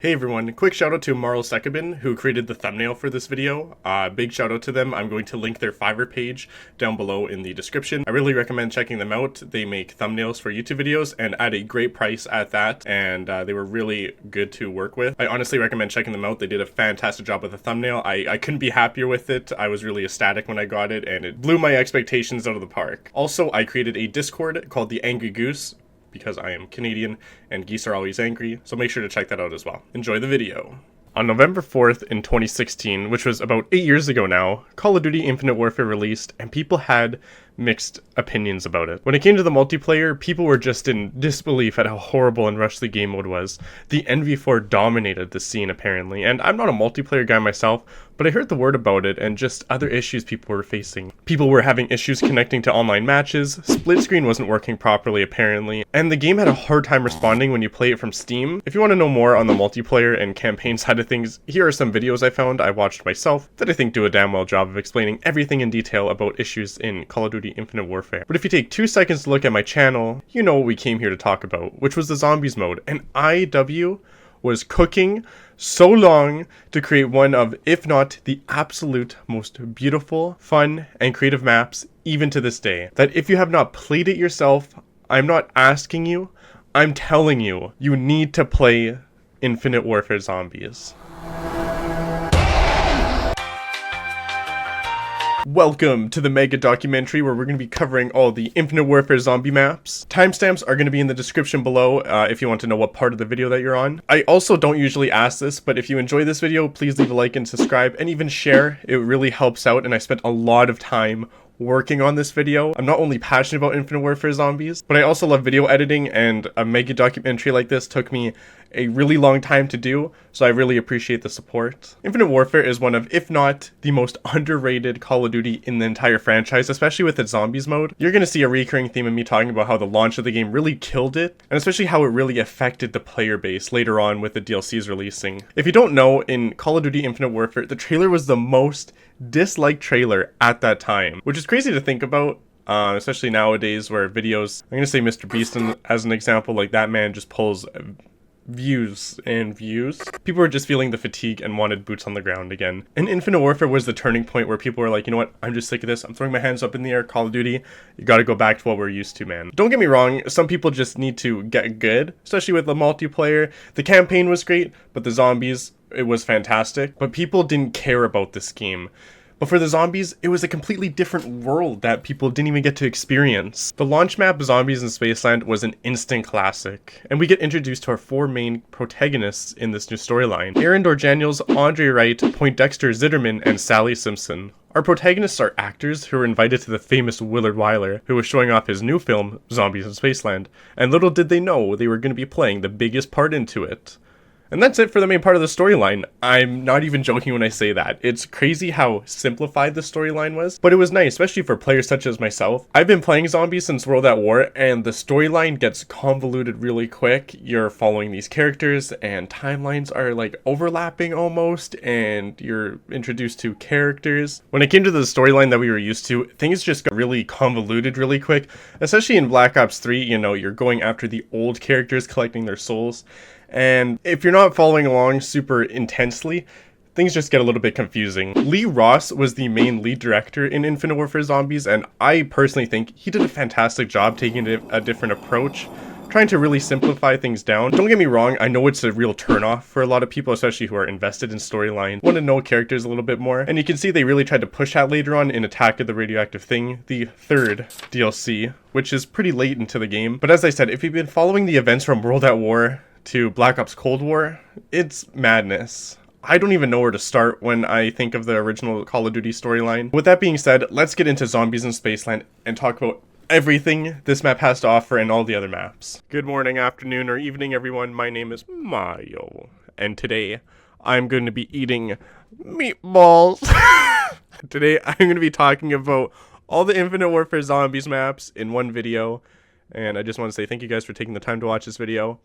Hey everyone, quick shout out to Marlse Sekiban who created the thumbnail for this video. Big shout out to them. I'm going to link their Fiverr page down below in the description. I really recommend checking them out. They make thumbnails for YouTube videos and at a great price at that, and they were really good to work with. I honestly recommend checking them out. They did a fantastic job with the thumbnail. I couldn't be happier with it. I was really ecstatic when I got it and it blew my expectations out of the park. Also, I created a Discord called the Angry Goose, because I am Canadian and geese are always angry, so make sure to check that out as well. Enjoy the video. On November 4th in 2016, which was about 8 years ago now, Call of Duty Infinite Warfare released and people had mixed opinions about it. When it came to the multiplayer, people were just in disbelief at how horrible and rushed the game mode was. The NV4 dominated the scene apparently, and I'm not a multiplayer guy myself, but I heard the word about it and just other issues people were facing. People were having issues connecting to online matches, split screen wasn't working properly apparently, and the game had a hard time responding when you play it from Steam. If you want to know more on the multiplayer and campaign side of things, here are some videos I watched myself that I think do a damn well job of explaining everything in detail about issues in Call of Duty Infinite Warfare. But if you take 2 seconds to look at my channel, you know what we came here to talk about, which was the zombies mode, and IW was cooking so long to create one of, if not the absolute most beautiful, fun, and creative maps even to this day, that if you have not played it yourself, I'm not asking you, I'm telling you, you need to play Infinite Warfare Zombies. Welcome to the mega documentary where we're going to be covering all the Infinite Warfare zombie maps. Timestamps are going to be in the description below if you want to know what part of the video that you're on. I also don't usually ask this, but if you enjoy this video, please leave a like and subscribe and even share. It really helps out, and I spent a lot of time working on this video. I'm not only passionate about Infinite Warfare Zombies, but I also love video editing, and a mega documentary like this took me a really long time to do, so I really appreciate the support. Infinite Warfare is one of, if not the most underrated Call of Duty in the entire franchise, especially with its zombies mode. You're going to see a recurring theme of me talking about how the launch of the game really killed it, and especially how it really affected the player base later on with the DLCs releasing. If you don't know, in Call of Duty Infinite Warfare, the trailer was the most disliked trailer at that time, which is crazy to think about. Especially nowadays where videos, I'm going to say Mr. Beast as an example, like that man just pulls views and views. People were just feeling the fatigue and wanted boots on the ground again. And Infinite Warfare was the turning point where people were like, you know what, I'm just sick of this. I'm throwing my hands up in the air. Call of Duty, you gotta go back to what we're used to, man. Don't get me wrong, some people just need to get good, especially with the multiplayer. The campaign was great, but the zombies, it was fantastic. But people didn't care about this game. But for the zombies, it was a completely different world that people didn't even get to experience. The launch map Zombies in Spaceland was an instant classic, and we get introduced to our 4 main protagonists in this new storyline: Aaron Dorjaniels, Andre Wright, Poindexter Zitterman, and Sally Simpson. Our protagonists are actors who were invited to the famous Willard Wyler, who was showing off his new film, Zombies in Spaceland, and little did they know they were going to be playing the biggest part into it. And that's it for the main part of the storyline. I'm not even joking when I say that. It's crazy how simplified the storyline was, but it was nice, especially for players such as myself. I've been playing zombies since World at War, and the storyline gets convoluted really quick. You're following these characters, and timelines are like overlapping almost, and you're introduced to characters. When it came to the storyline that we were used to, things just got really convoluted really quick, especially in Black Ops 3, you know, you're going after the old characters, collecting their souls. And if you're not following along super intensely, things just get a little bit confusing. Lee Ross was the main lead director in Infinite Warfare Zombies, and I personally think he did a fantastic job taking a different approach, trying to really simplify things down. Don't get me wrong, I know it's a real turnoff for a lot of people, especially who are invested in storyline, want to know characters a little bit more, and you can see they really tried to push that later on in Attack of the Radioactive Thing, the 3rd DLC, which is pretty late into the game. But as I said, if you've been following the events from World at War to Black Ops Cold War, it's madness. I don't even know where to start when I think of the original Call of Duty storyline. With that being said, let's get into Zombies in Spaceland and talk about everything this map has to offer and all the other maps. Good morning, afternoon, or evening, everyone. My name is Mayo, and today I'm going to be eating meatballs. Today I'm going to be talking about all the Infinite Warfare Zombies maps in one video, and I just want to say thank you guys for taking the time to watch this video.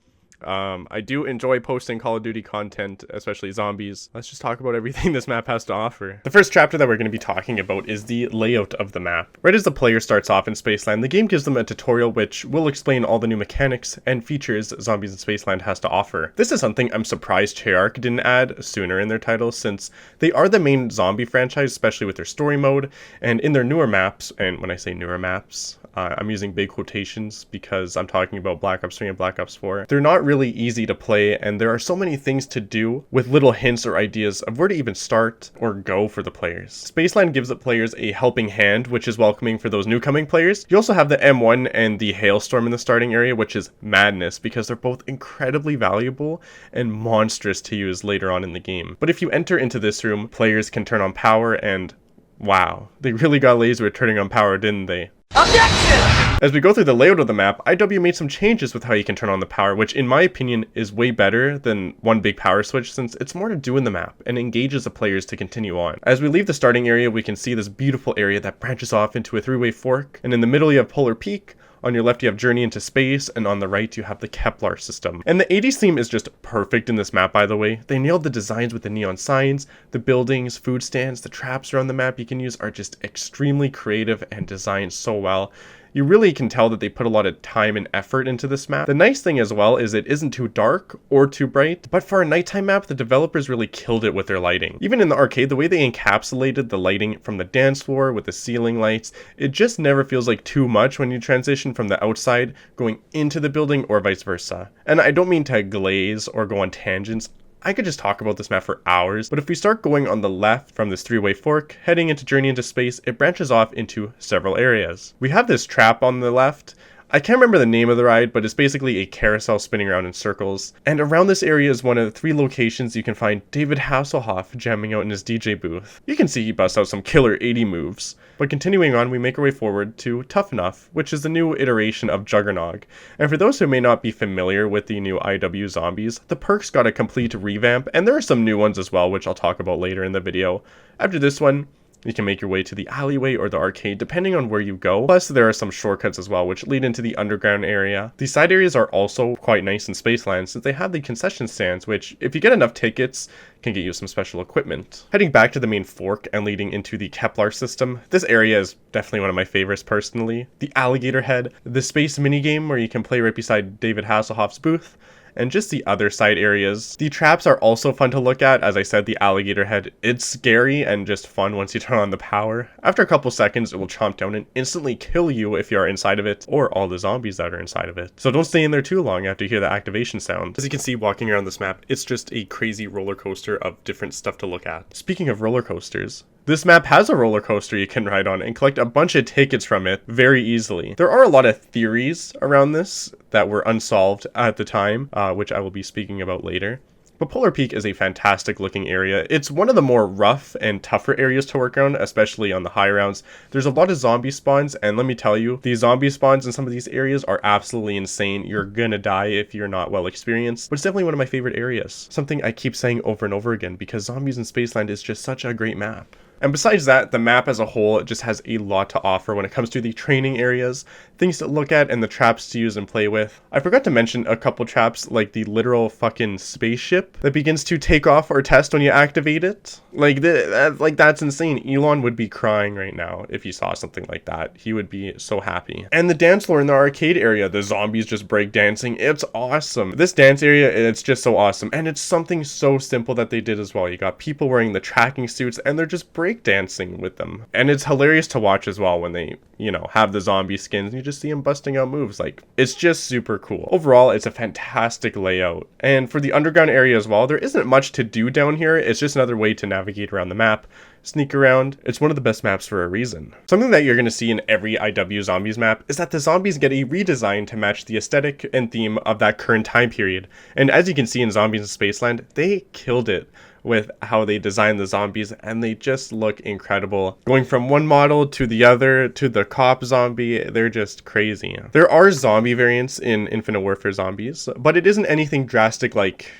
I do enjoy posting Call of Duty content, especially zombies. Let's just talk about everything this map has to offer. The first chapter that we're going to be talking about is the layout of the map. Right as the player starts off in Spaceland, the game gives them a tutorial which will explain all the new mechanics and features Zombies in Spaceland has to offer. This is something I'm surprised Treyarch didn't add sooner in their title, since they are the main zombie franchise, especially with their story mode, and in their newer maps, and when I say newer maps, I'm using big quotations because I'm talking about Black Ops 3 and Black Ops 4. They're not really easy to play, and there are so many things to do with little hints or ideas of where to even start or go for the players. Spaceland gives the players a helping hand, which is welcoming for those newcoming players. You also have the M1 and the Hailstorm in the starting area, which is madness because they're both incredibly valuable and monstrous to use later on in the game. But if you enter into this room, players can turn on power, and wow, they really got lazy with turning on power, didn't they? Objection! As we go through the layout of the map, IW made some changes with how you can turn on the power, which in my opinion is way better than one big power switch, since it's more to do in the map and engages the players to continue on. As we leave the starting area, we can see this beautiful area that branches off into a three-way fork, and in the middle you have Polar Peak. On your left you have Journey into Space, and on the right you have the Kepler system. And the 80s theme is just perfect in this map, by the way. They nailed the designs with the neon signs, the buildings, food stands, the traps around the map you can use are just extremely creative and designed so well. You really can tell that they put a lot of time and effort into this map. The nice thing as well is it isn't too dark or too bright, but for a nighttime map, the developers really killed it with their lighting. Even in the arcade, the way they encapsulated the lighting from the dance floor with the ceiling lights, it just never feels like too much when you transition from the outside going into the building or vice versa. And I don't mean to glaze or go on tangents. I could just talk about this map for hours, but if we start going on the left from this three-way fork, heading into Journey into Space, it branches off into several areas. We have this trap on the left. I can't remember the name of the ride, but it's basically a carousel spinning around in circles. And around this area is one of the 3 locations you can find David Hasselhoff jamming out in his DJ booth. You can see he busts out some killer 80 moves. But continuing on, we make our way forward to Tough Enough, which is the new iteration of Juggernog. And for those who may not be familiar with the new IW zombies, the perks got a complete revamp, and there are some new ones as well, which I'll talk about later in the video. After this one, you can make your way to the alleyway or the arcade depending on where you go. Plus there are some shortcuts as well which lead into the underground area. The side areas are also quite nice in Spaceland since they have the concession stands, which if you get enough tickets can get you some special equipment. Heading back to the main fork and leading into the Kepler system, this area is definitely one of my favorites personally. The alligator head, the space minigame where you can play right beside David Hasselhoff's booth, and just the other side areas. The traps are also fun to look at. As I said, the alligator head, it's scary and just fun once you turn on the power. After a couple seconds, it will chomp down and instantly kill you if you are inside of it, or all the zombies that are inside of it. So don't stay in there too long after you hear the activation sound. As you can see walking around this map, it's just a crazy roller coaster of different stuff to look at. Speaking of roller coasters, this map has a roller coaster you can ride on and collect a bunch of tickets from it very easily. There are a lot of theories around this that were unsolved at the time, which I will be speaking about later. But Polar Peak is a fantastic looking area. It's one of the more rough and tougher areas to work around, especially on the high rounds. There's a lot of zombie spawns, and let me tell you, these zombie spawns in some of these areas are absolutely insane. You're gonna die if you're not well experienced, but it's definitely one of my favorite areas. Something I keep saying over and over again because Zombies in Spaceland is just such a great map. And besides that, the map as a whole just has a lot to offer when it comes to the training areas, things to look at, and the traps to use and play with. I forgot to mention a couple traps like the literal fucking spaceship that begins to take off or test when you activate it. Like that's insane. Elon would be crying right now if he saw something like that. He would be so happy. And the dance floor in the arcade area, the zombies just break dancing. It's awesome. This dance area, it's just so awesome. And it's something so simple that they did as well. You got people wearing the tracking suits and they're just break dancing with them, and it's hilarious to watch as well when they, you know, have the zombie skins and you just see them busting out moves. Like, it's just super cool. Overall, it's a fantastic layout. And for the underground area as well, there isn't much to do down here. It's just another way to navigate around the map, sneak around. It's one of the best maps for a reason. Something that you're going to see in every IW Zombies map is that the zombies get a redesign to match the aesthetic and theme of that current time period. And as you can see in Zombies in Spaceland, they killed it with how they designed the zombies, and they just look incredible. Going from one model to the other, to the cop zombie, they're just crazy. There are zombie variants in Infinite Warfare Zombies, but it isn't anything drastic like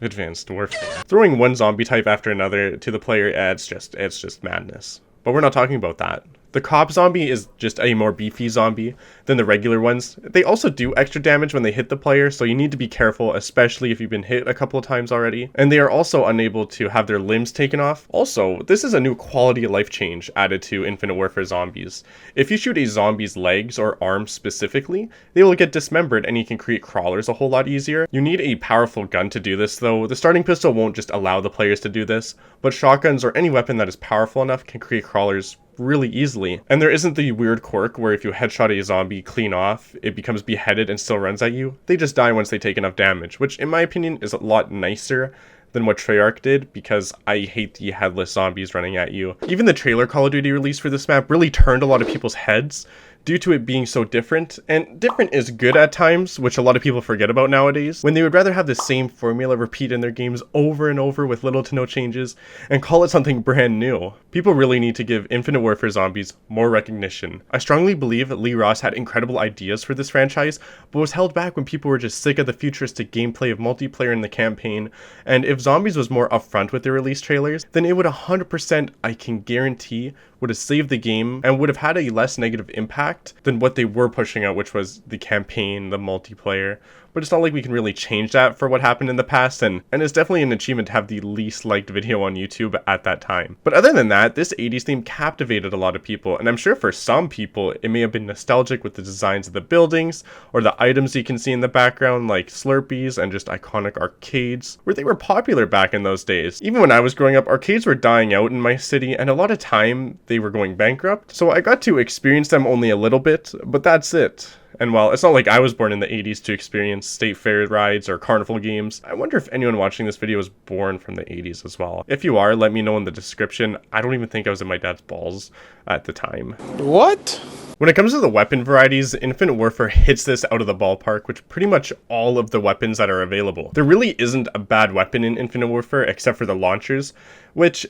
Advanced Warfare. Throwing one zombie type after another to the player, it's just madness. But we're not talking about that. The cop zombie is just a more beefy zombie than the regular ones. They also do extra damage when they hit the player, so you need to be careful, especially if you've been hit a couple of times already. And they are also unable to have their limbs taken off. Also, this is a new quality of life change added to Infinite Warfare zombies. If you shoot a zombie's legs or arms specifically, they will get dismembered and you can create crawlers a whole lot easier. You need a powerful gun to do this though. The starting pistol won't just allow the players to do this, but shotguns or any weapon that is powerful enough can create crawlers really easily. And there isn't the weird quirk where if you headshot a zombie clean off, it becomes beheaded and still runs at you. They just die once they take enough damage, which in my opinion is a lot nicer than what Treyarch did, because I hate the headless zombies running at you. Even the trailer Call of Duty released for this map really turned a lot of people's heads due to it being so different, and different is good at times, which a lot of people forget about nowadays, when they would rather have the same formula repeat in their games over and over with little to no changes, and call it something brand new. People really need to give Infinite Warfare zombies more recognition. I strongly believe Lee Ross had incredible ideas for this franchise, but was held back when people were just sick of the futuristic gameplay of multiplayer in the campaign, and if Zombies was more upfront with their release trailers, then it would 100%, I can guarantee, would have saved the game and would have had a less negative impact than what they were pushing out, which was the campaign, the multiplayer. But it's not like we can really change that for what happened in the past, and it's definitely an achievement to have the least liked video on YouTube at that time. But other than that, this 80s theme captivated a lot of people, and I'm sure for some people it may have been nostalgic with the designs of the buildings or the items you can see in the background like Slurpees and just iconic arcades, where they were popular back in those days. Even when I was growing up, arcades were dying out in my city, and a lot of time they were going bankrupt, so I got to experience them only a little bit, but that's it. And while it's not like I was born in the 80s to experience state fair rides or carnival games, I wonder if anyone watching this video was born from the 80s as well. If you are, let me know in the description. I don't even think I was in my dad's balls at the time. What? When it comes to the weapon varieties, Infinite Warfare hits this out of the ballpark with pretty much all of the weapons that are available. There really isn't a bad weapon in Infinite Warfare except for the launchers, which,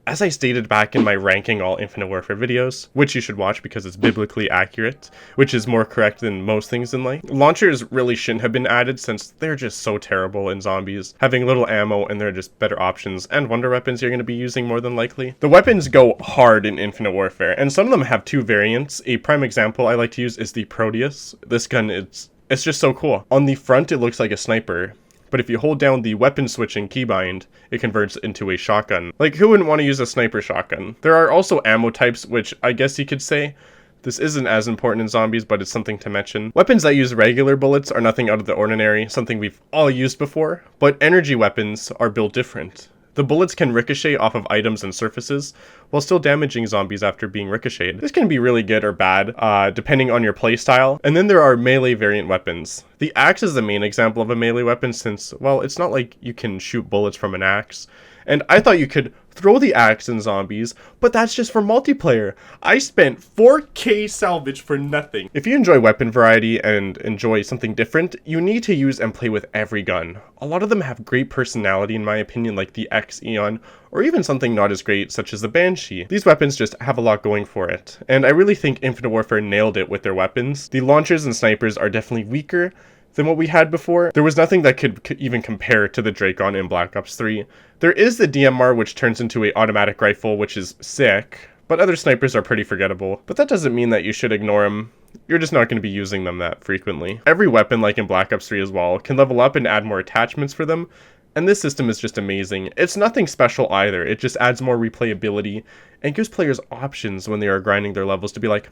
as I stated back in my ranking all Infinite Warfare videos, which you should watch because it's biblically accurate, which is more correct than most things in life, launchers really shouldn't have been added since they're just so terrible in zombies, having little ammo and they're just better options and wonder weapons you're going to be using more than likely. The weapons go hard in Infinite Warfare, and some of them have two variants. A prime example I like to use is the Proteus. This gun, it's just so cool. On the front it looks like a sniper, but if you hold down the weapon switching keybind, it converts into a shotgun. Like, who wouldn't want to use a sniper shotgun? There are also ammo types, which I guess you could say this isn't as important in zombies, but it's something to mention. Weapons that use regular bullets are nothing out of the ordinary, something we've all used before, but energy weapons are built different. The bullets can ricochet off of items and surfaces, while still damaging zombies after being ricocheted. This can be really good or bad, depending on your playstyle. And then there are melee variant weapons. The axe is the main example of a melee weapon since, well, it's not like you can shoot bullets from an axe. And I thought you could throw the axe in zombies, but that's just for multiplayer. I spent 4K salvage for nothing. If you enjoy weapon variety and enjoy something different, you need to use and play with every gun. A lot of them have great personality in my opinion, like the X-Eon, or even something not as great such as the Banshee. These weapons just have a lot going for it, and I really think Infinite Warfare nailed it with their weapons. The launchers and snipers are definitely weaker than what we had before. There was nothing that could even compare to the Dracon in Black Ops 3. There is the DMR, which turns into a automatic rifle, which is sick, but other snipers are pretty forgettable. But that doesn't mean that you should ignore them. You're just not going to be using them that frequently. Every weapon, like in Black Ops 3 as well, can level up and add more attachments for them, and this system is just amazing. It's nothing special either, it just adds more replayability and gives players options when they are grinding their levels to be like,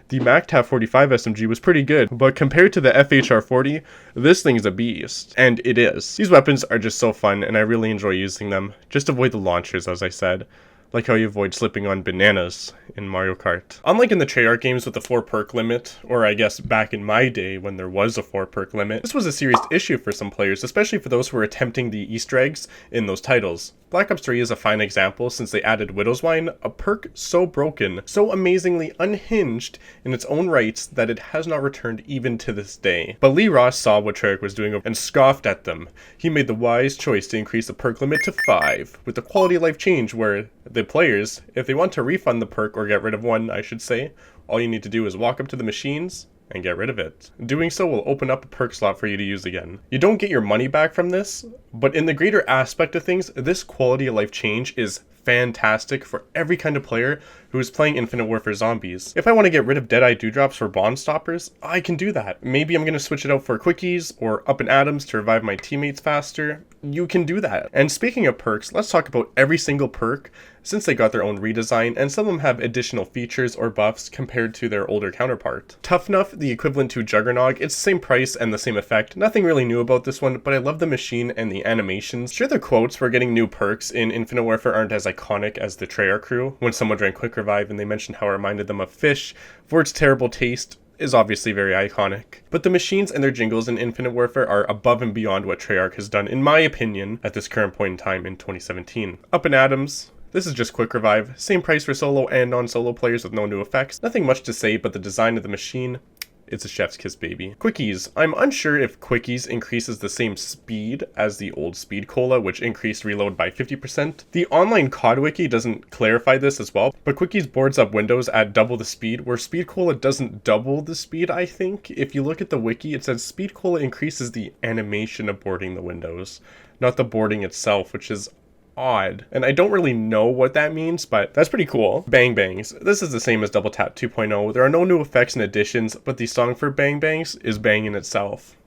the MacTav 45 SMG was pretty good, but compared to the FHR-40, this thing's a beast. And it is. These weapons are just so fun, and I really enjoy using them. Just avoid the launchers, as I said. Like how you avoid slipping on bananas in Mario Kart. Unlike in the Treyarch games with the 4 perk limit, or I guess back in my day when there was a 4 perk limit, this was a serious issue for some players, especially for those who were attempting the Easter eggs in those titles. Black Ops 3 is a fine example since they added Widow's Wine, a perk so broken, so amazingly unhinged in its own rights that it has not returned even to this day. But Lee Ross saw what Treyarch was doing and scoffed at them. He made the wise choice to increase the perk limit to 5, with the quality of life change where the players, if they want to refund the perk or get rid of one, I should say, all you need to do is walk up to the machines and get rid of it. Doing so will open up a perk slot for you to use again. You don't get your money back from this, but in the greater aspect of things, this quality of life change is fantastic for every kind of player who is playing Infinite Warfare Zombies. If I want to get rid of Deadeye Dewdrops for bomb stoppers, I can do that. Maybe I'm going to switch it out for quickies or up and atoms to revive my teammates faster. You can do that. And speaking of perks, let's talk about every single perk since they got their own redesign, and some of them have additional features or buffs compared to their older counterpart. Tough Enough, the equivalent to Juggernog, it's the same price and the same effect. Nothing really new about this one, but I love the machine and the animations. Sure, the quotes for getting new perks in Infinite Warfare aren't as iconic as the Treyarch crew. When someone drank Quick Revive and they mentioned how it reminded them of fish for its terrible taste is obviously very iconic. But the machines and their jingles in Infinite Warfare are above and beyond what Treyarch has done, in my opinion, at this current point in time in 2017. Up in Atoms, this is just Quick Revive, same price for solo and non-solo players with no new effects. Nothing much to say, but the design of the machine, it's a chef's kiss, baby. Quickies. I'm unsure if Quickies increases the same speed as the old Speed Cola, which increased reload by 50%. The online COD wiki doesn't clarify this as well, but Quickies boards up windows at double the speed, where Speed Cola doesn't double the speed, I think. If you look at the wiki, it says Speed Cola increases the animation of boarding the windows, not the boarding itself, which is odd. And I don't really know what that means, but that's pretty cool. Bang Bangs. This is the same as Double Tap 2.0. There are no new effects and additions, but the song for Bang Bangs is bang in itself.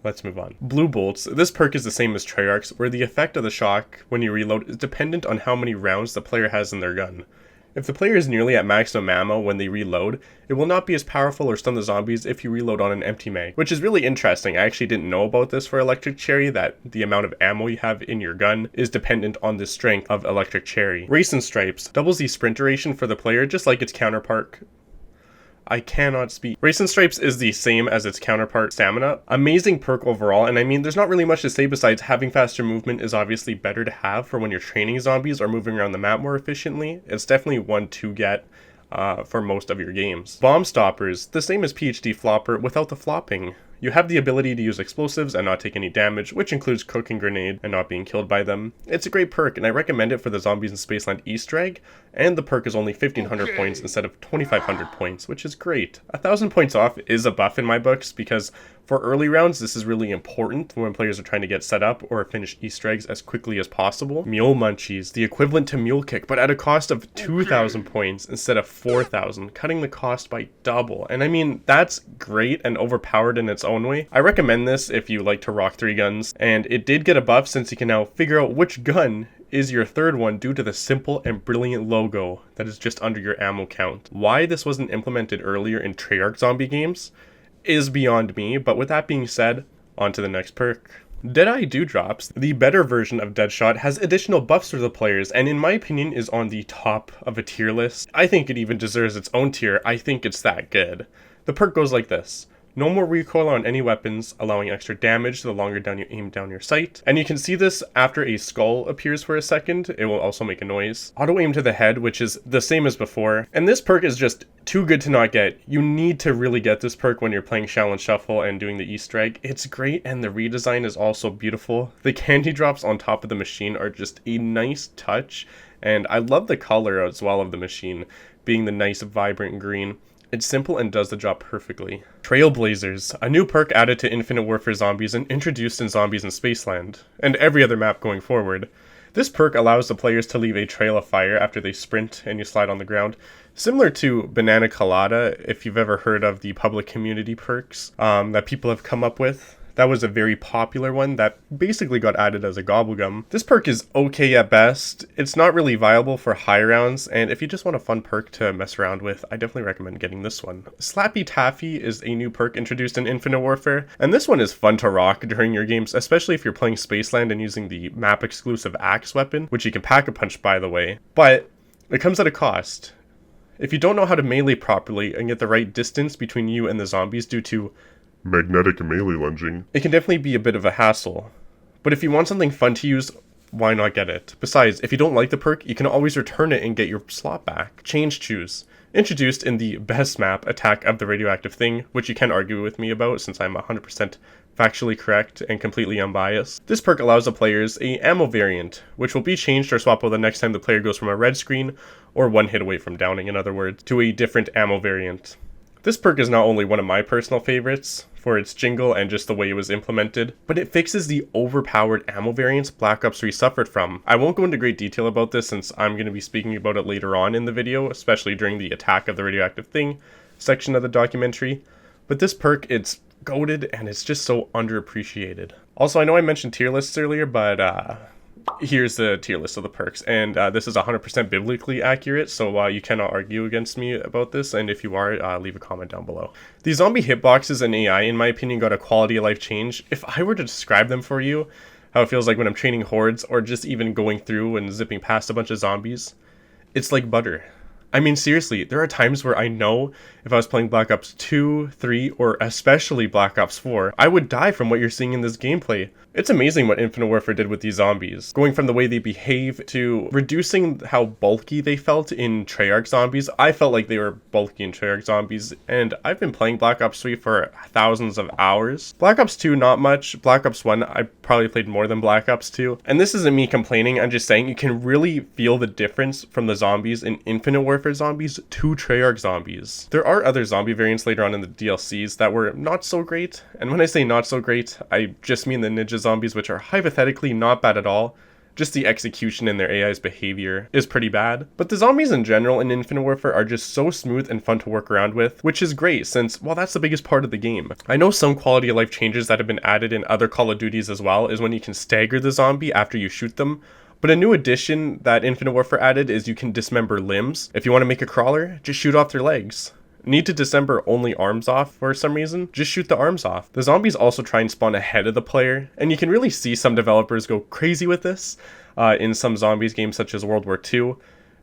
Let's move on. Blue Bolts. This perk is the same as Treyarch's, where the effect of the shock when you reload is dependent on how many rounds the player has in their gun. If the player is nearly at maximum ammo when they reload, it will not be as powerful or stun the zombies if you reload on an empty mag, which is really interesting. I actually didn't know about this for Electric Cherry, that the amount of ammo you have in your gun is dependent on the strength of Electric Cherry. Racing Stripes doubles the sprint duration for the player just like its counterpart. I cannot speak. Racing Stripes is the same as its counterpart Stamina. Amazing perk overall, and I mean, there's not really much to say besides having faster movement is obviously better to have for when you're training zombies or moving around the map more efficiently. It's definitely one to get for most of your games. Bomb Stoppers, the same as PhD Flopper without the flopping. You have the ability to use explosives and not take any damage, which includes cooking grenade and not being killed by them. It's a great perk, and I recommend it for the Zombies in Spaceland Easter egg, and the perk is only 1500 points instead of 2500 points, which is great. 1000 points off is a buff in my books, because for early rounds, this is really important when players are trying to get set up or finish Easter eggs as quickly as possible. Mule Munchies, the equivalent to Mule Kick, but at a cost of 2000 points instead of 4000, cutting the cost by double. And I mean, that's great and overpowered in its own way. I recommend this if you like to rock 3 guns, and it did get a buff since you can now figure out which gun is your third one due to the simple and brilliant logo that is just under your ammo count. Why this wasn't implemented earlier in Treyarch zombie games is beyond me, but with that being said, on to the next perk. Deadeye Dewdrops, the better version of Deadshot, has additional buffs for the players, and in my opinion is on the top of a tier list. I think it even deserves its own tier. I think it's that good. The perk goes like this. No more recoil on any weapons, allowing extra damage the longer down you aim down your sight. And you can see this after a skull appears for a second. It will also make a noise. Auto aim to the head, which is the same as before. And this perk is just too good to not get. You need to really get this perk when you're playing Shaolin Shuffle and doing the Easter egg. It's great, and the redesign is also beautiful. The candy drops on top of the machine are just a nice touch, and I love the color as well of the machine, being the nice vibrant green. It's simple and does the job perfectly. Trailblazers, a new perk added to Infinite Warfare Zombies and introduced in Zombies in Spaceland, and every other map going forward. This perk allows the players to leave a trail of fire after they sprint and you slide on the ground, similar to Banana Colada, if you've ever heard of the public community perks that people have come up with. That was a very popular one that basically got added as a gobblegum. This perk is okay at best. It's not really viable for high rounds, and if you just want a fun perk to mess around with, I definitely recommend getting this one. Slappy Taffy is a new perk introduced in Infinite Warfare, and this one is fun to rock during your games, especially if you're playing Spaceland and using the map exclusive axe weapon, which you can pack a punch by the way, but it comes at a cost. If you don't know how to melee properly and get the right distance between you and the zombies due to magnetic melee lunging, it can definitely be a bit of a hassle. But if you want something fun to use, why not get it? Besides, if you don't like the perk, you can always return it and get your slot back. Change Choose. Introduced in the best map, Attack of the Radioactive Thing, which you can argue with me about since I'm 100% factually correct and completely unbiased. This perk allows the players a ammo variant, which will be changed or swappable the next time the player goes from a red screen, or one hit away from downing in other words, to a different ammo variant. This perk is not only one of my personal favorites for its jingle and just the way it was implemented, but it fixes the overpowered ammo variance Black Ops 3 suffered from. I won't go into great detail about this since I'm going to be speaking about it later on in the video, especially during the attack of the radioactive thing section of the documentary, but this perk, it's goated and it's just so underappreciated. Also, I know I mentioned tier lists earlier, but here's the tier list of the perks, and this is 100% biblically accurate, so you cannot argue against me about this, and if you are, leave a comment down below. The zombie hitboxes and AI, in my opinion, got a quality of life change. If I were to describe them for you, how it feels like when I'm training hordes, or just even going through and zipping past a bunch of zombies, it's like butter. I mean, seriously, there are times where I know if I was playing Black Ops 2, 3, or especially Black Ops 4, I would die from what you're seeing in this gameplay. It's amazing what Infinite Warfare did with these zombies, going from the way they behave to reducing how bulky they felt in Treyarch zombies. I felt like they were bulky in Treyarch zombies, and I've been playing Black Ops 3 for thousands of hours. Black Ops 2, not much. Black Ops 1, I probably played more than Black Ops 2. And this isn't me complaining, I'm just saying you can really feel the difference from the zombies in Infinite Warfare zombies to Treyarch zombies. There are other zombie variants later on in the DLCs that were not so great, and when I say not so great, I just mean the ninja zombies, which are hypothetically not bad at all. Just the execution and their AI's behavior is pretty bad. But the zombies in general in Infinite Warfare are just so smooth and fun to work around with, which is great since, well, that's the biggest part of the game. I know some quality of life changes that have been added in other Call of Duties as well is when you can stagger the zombie after you shoot them. But a new addition that Infinite Warfare added is you can dismember limbs. If you want to make a crawler, just shoot off their legs. Need to dismember only arms off for some reason? Just shoot the arms off. The zombies also try and spawn ahead of the player, and you can really see some developers go crazy with this in some zombies games such as World War II,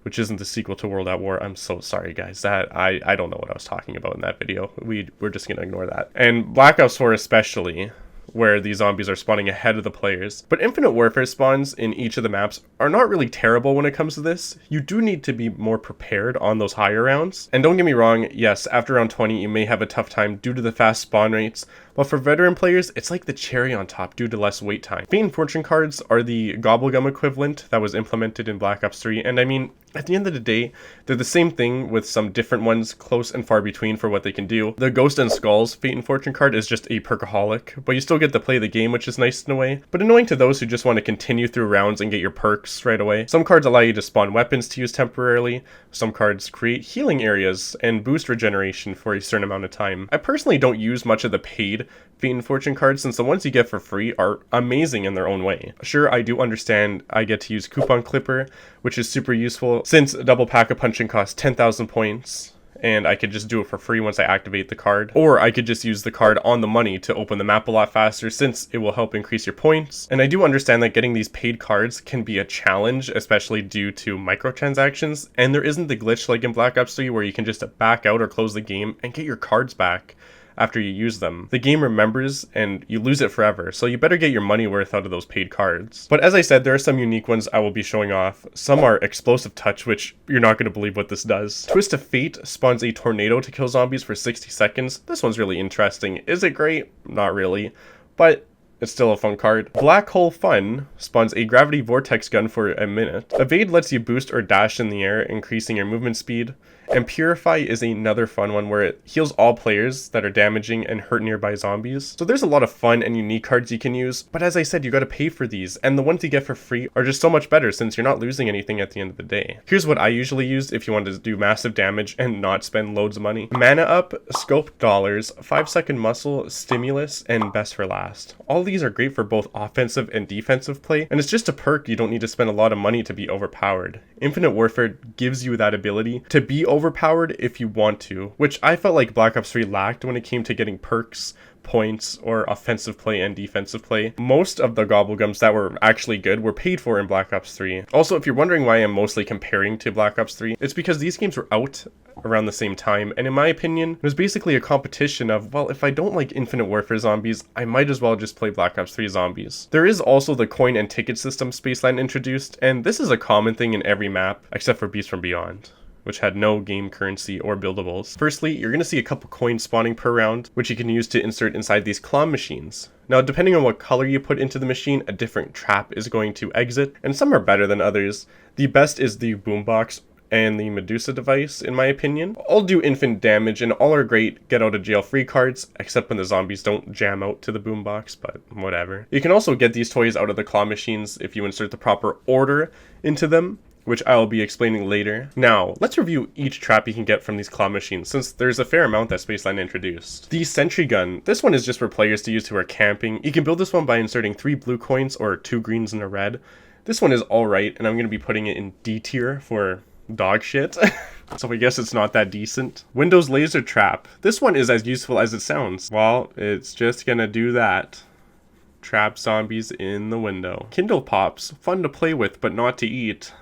which isn't the sequel to World at War. I'm so sorry, guys. That I don't know what I was talking about in that video. We're just gonna ignore that. And Black Ops 4 especially, where these zombies are spawning ahead of the players. But Infinite Warfare spawns in each of the maps are not really terrible when it comes to this. You do need to be more prepared on those higher rounds. And don't get me wrong, yes, after round 20 you may have a tough time due to the fast spawn rates, but for veteran players, it's like the cherry on top due to less wait time. Fate and Fortune cards are the Gobblegum equivalent that was implemented in Black Ops 3, and I mean, at the end of the day, they're the same thing with some different ones close and far between for what they can do. The Ghost and Skulls Fate and Fortune card is just a perkaholic, but you still get to play the game, which is nice in a way, but annoying to those who just want to continue through rounds and get your perks right away. Some cards allow you to spawn weapons to use temporarily, some cards create healing areas and boost regeneration for a certain amount of time. I personally don't use much of the paid Fate and Fortune cards since the ones you get for free are amazing in their own way. Sure, I do understand I get to use Coupon Clipper, which is super useful since a double pack of punching costs 10,000 points. And I could just do it for free once I activate the card. Or I could just use the card on the money to open the map a lot faster since it will help increase your points. And I do understand that getting these paid cards can be a challenge, especially due to microtransactions. And there isn't the glitch like in Black Ops 3 where you can just back out or close the game and get your cards back after you use them. The game remembers and you lose it forever, so you better get your money worth out of those paid cards. But as I said, there are some unique ones I will be showing off. Some are Explosive Touch, which you're not going to believe what this does. Twist of Fate spawns a tornado to kill zombies for 60 seconds. This one's really interesting. Is it great? Not really, but it's still a fun card. Black Hole Fun spawns a gravity vortex gun for a minute. Evade lets you boost or dash in the air, increasing your movement speed. And Purify is another fun one where it heals all players that are damaging and hurt nearby zombies. So there's a lot of fun and unique cards you can use, but as I said, you gotta pay for these, and the ones you get for free are just so much better since you're not losing anything at the end of the day. Here's what I usually use if you want to do massive damage and not spend loads of money. Mana Up, Scope Dollars, 5-second Muscle, Stimulus, and Best for Last. All these are great for both offensive and defensive play, and it's just a perk you don't need to spend a lot of money to be overpowered. Infinite Warfare gives you that ability to be overpowered if you want to, which I felt like Black Ops 3 lacked when it came to getting perks, points, or offensive play and defensive play. Most of the Gobblegums that were actually good were paid for in Black Ops 3. Also, if you're wondering why I'm mostly comparing to Black Ops 3, it's because these games were out around the same time, and in my opinion, it was basically a competition of, well, if I don't like Infinite Warfare zombies, I might as well just play Black Ops 3 zombies. There is also the coin and ticket system Spaceland introduced, and this is a common thing in every map, except for Beast from Beyond, which had no game currency or buildables. Firstly, you're going to see a couple coins spawning per round, which you can use to insert inside these claw machines. Now, depending on what color you put into the machine, a different trap is going to exit, and some are better than others. The best is the boombox and the Medusa device, in my opinion. All do infinite damage, and all are great get out of jail free cards, except when the zombies don't jam out to the boombox, but whatever. You can also get these toys out of the claw machines if you insert the proper order into them, which I'll be explaining later. Now, let's review each trap you can get from these claw machines, since there's a fair amount that Spaceland introduced. The sentry gun. This one is just for players to use who are camping. You can build this one by inserting 3 blue coins or 2 greens and a red. This one is alright, and I'm going to be putting it in D tier for dog shit. So I guess it's not that decent. Windows laser trap. This one is as useful as it sounds. Well, it's just gonna do that. Trap zombies in the window. Kindle pops. Fun to play with, but not to eat.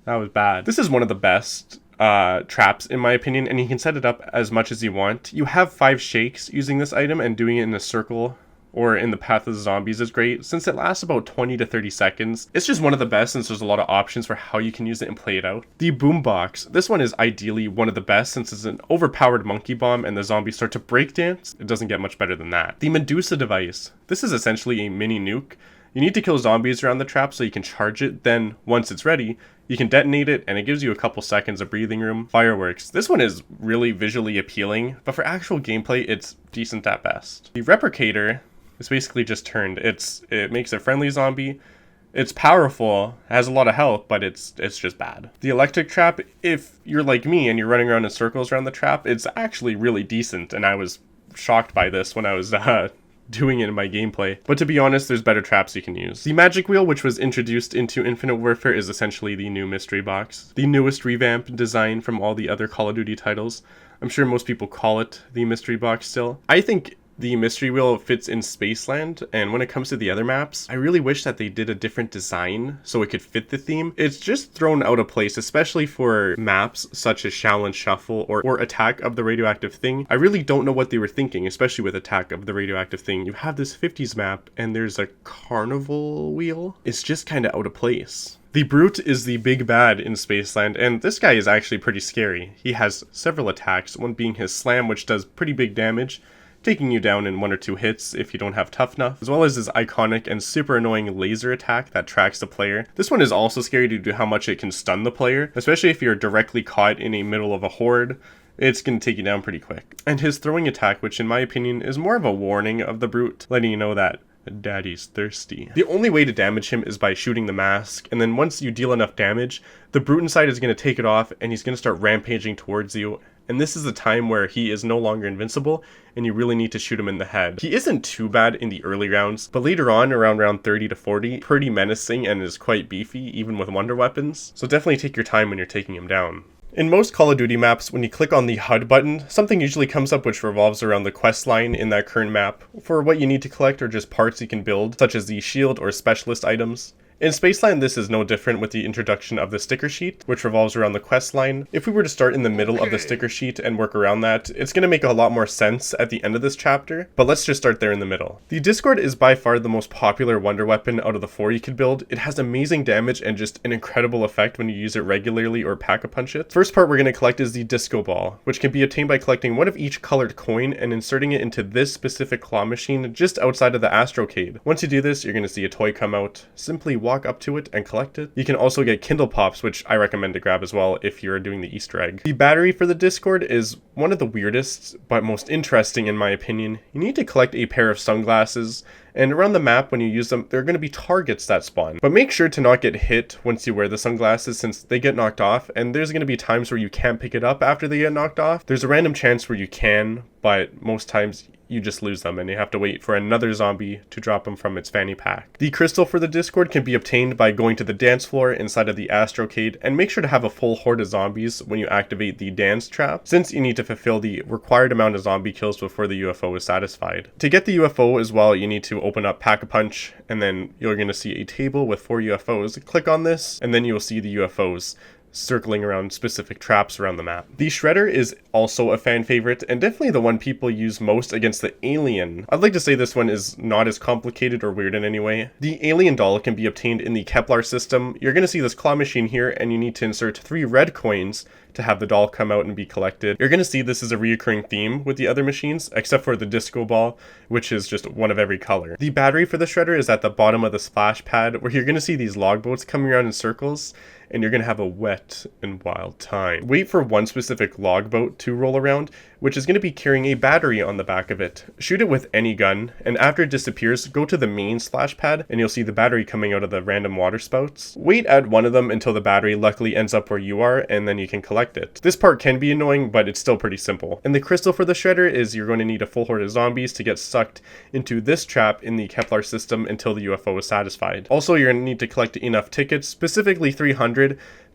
That was bad. This is one of the best traps in my opinion, and you can set it up as much as you want. You have 5 shakes using this item, and doing it in a circle or in the path of the zombies is great, since it lasts about 20 to 30 seconds. It's just one of the best since there's a lot of options for how you can use it and play it out. The boombox. This one is ideally one of the best since it's an overpowered monkey bomb and the zombies start to breakdance. It doesn't get much better than that. The Medusa device. This is essentially a mini nuke. You need to kill zombies around the trap so you can charge it, then once it's ready, you can detonate it, and it gives you a couple seconds of breathing room. Fireworks. This one is really visually appealing, but for actual gameplay, it's decent at best. The replicator is basically just turned. It makes a friendly zombie. It's powerful, has a lot of health, but it's just bad. The electric trap, if you're like me and you're running around in circles around the trap, it's actually really decent, and I was shocked by this when I was doing it in my gameplay. But to be honest, there's better traps you can use. The magic wheel, which was introduced into Infinite Warfare, is essentially the new mystery box. The newest revamp design from all the other Call of Duty titles. I'm sure most people call it the mystery box still. I think the mystery wheel fits in Spaceland, and when it comes to the other maps, I really wish that they did a different design so it could fit the theme. It's just thrown out of place, especially for maps such as Shaolin Shuffle or Attack of the Radioactive Thing. I really don't know what they were thinking, especially with Attack of the Radioactive Thing. You have this 50s map and there's a carnival wheel. It's just kind of out of place. The Brute is the big bad in Spaceland, and this guy is actually pretty scary. He has several attacks, one being his slam, which does pretty big damage, taking you down in 1 or 2 hits if you don't have tough enough, as well as his iconic and super annoying laser attack that tracks the player. This one is also scary due to how much it can stun the player, especially if you're directly caught in the middle of a horde. It's going to take you down pretty quick. And his throwing attack, which in my opinion is more of a warning of the Brute, letting you know that Daddy's thirsty. The only way to damage him is by shooting the mask, and then once you deal enough damage, the Brute inside is going to take it off and he's going to start rampaging towards you. And this is a time where he is no longer invincible, and you really need to shoot him in the head. He isn't too bad in the early rounds, but later on, around round 30 to 40, pretty menacing and is quite beefy, even with wonder weapons. So definitely take your time when you're taking him down. In most Call of Duty maps, when you click on the HUD button, something usually comes up which revolves around the quest line in that current map for what you need to collect or just parts you can build, such as the shield or specialist items. In Spaceland, this is no different with the introduction of the sticker sheet, which revolves around the quest line. If we were to start in the middle of the sticker sheet and work around that, it's going to make a lot more sense at the end of this chapter, but let's just start there in the middle. The Discord is by far the most popular wonder weapon out of the 4 you could build. It has amazing damage and just an incredible effect when you use it regularly or pack-a-punch it. First part we're going to collect is the disco ball, which can be obtained by collecting one of each colored coin and inserting it into this specific claw machine just outside of the astrocade. Once you do this, you're going to see a toy come out. Simply walk up to it and collect it. You can also get Kindle Pops, which I recommend to grab as well if you're doing the Easter egg. The battery for the Discord is one of the weirdest, but most interesting in my opinion. You need to collect a pair of sunglasses, and around the map when you use them, there are going to be targets that spawn. But make sure to not get hit once you wear the sunglasses since they get knocked off, and there's going to be times where you can't pick it up after they get knocked off. There's a random chance where you can, but most times you just lose them and you have to wait for another zombie to drop them from its fanny pack. The crystal for the Discord can be obtained by going to the dance floor inside of the astrocade, and make sure to have a full horde of zombies when you activate the dance trap, since you need to fulfill the required amount of zombie kills before the UFO is satisfied. To get the UFO as well, you need to open up Pack-a-Punch, and then you're going to see a table with 4 UFOs. Click on this, and then you'll see the UFOs circling around specific traps around the map. The Shredder is also a fan favorite, and definitely the one people use most against the alien. I'd like to say this one is not as complicated or weird in any way. The alien doll can be obtained in the Kepler system. You're going to see this claw machine here, and you need to insert 3 red coins to have the doll come out and be collected. You're going to see this is a reoccurring theme with the other machines, except for the disco ball, which is just one of every color. The battery for the shredder is at the bottom of the splash pad, where you're going to see these log boats coming around in circles, and you're going to have a wet and wild time. Wait for one specific log boat to roll around, which is going to be carrying a battery on the back of it. Shoot it with any gun, and after it disappears, go to the main splash pad, and you'll see the battery coming out of the random water spouts. Wait at one of them until the battery luckily ends up where you are, and then you can collect it. This part can be annoying, but it's still pretty simple. And the crystal for the shredder is you're going to need a full horde of zombies to get sucked into this trap in the Kepler system until the UFO is satisfied. Also, you're going to need to collect enough tickets, specifically 300,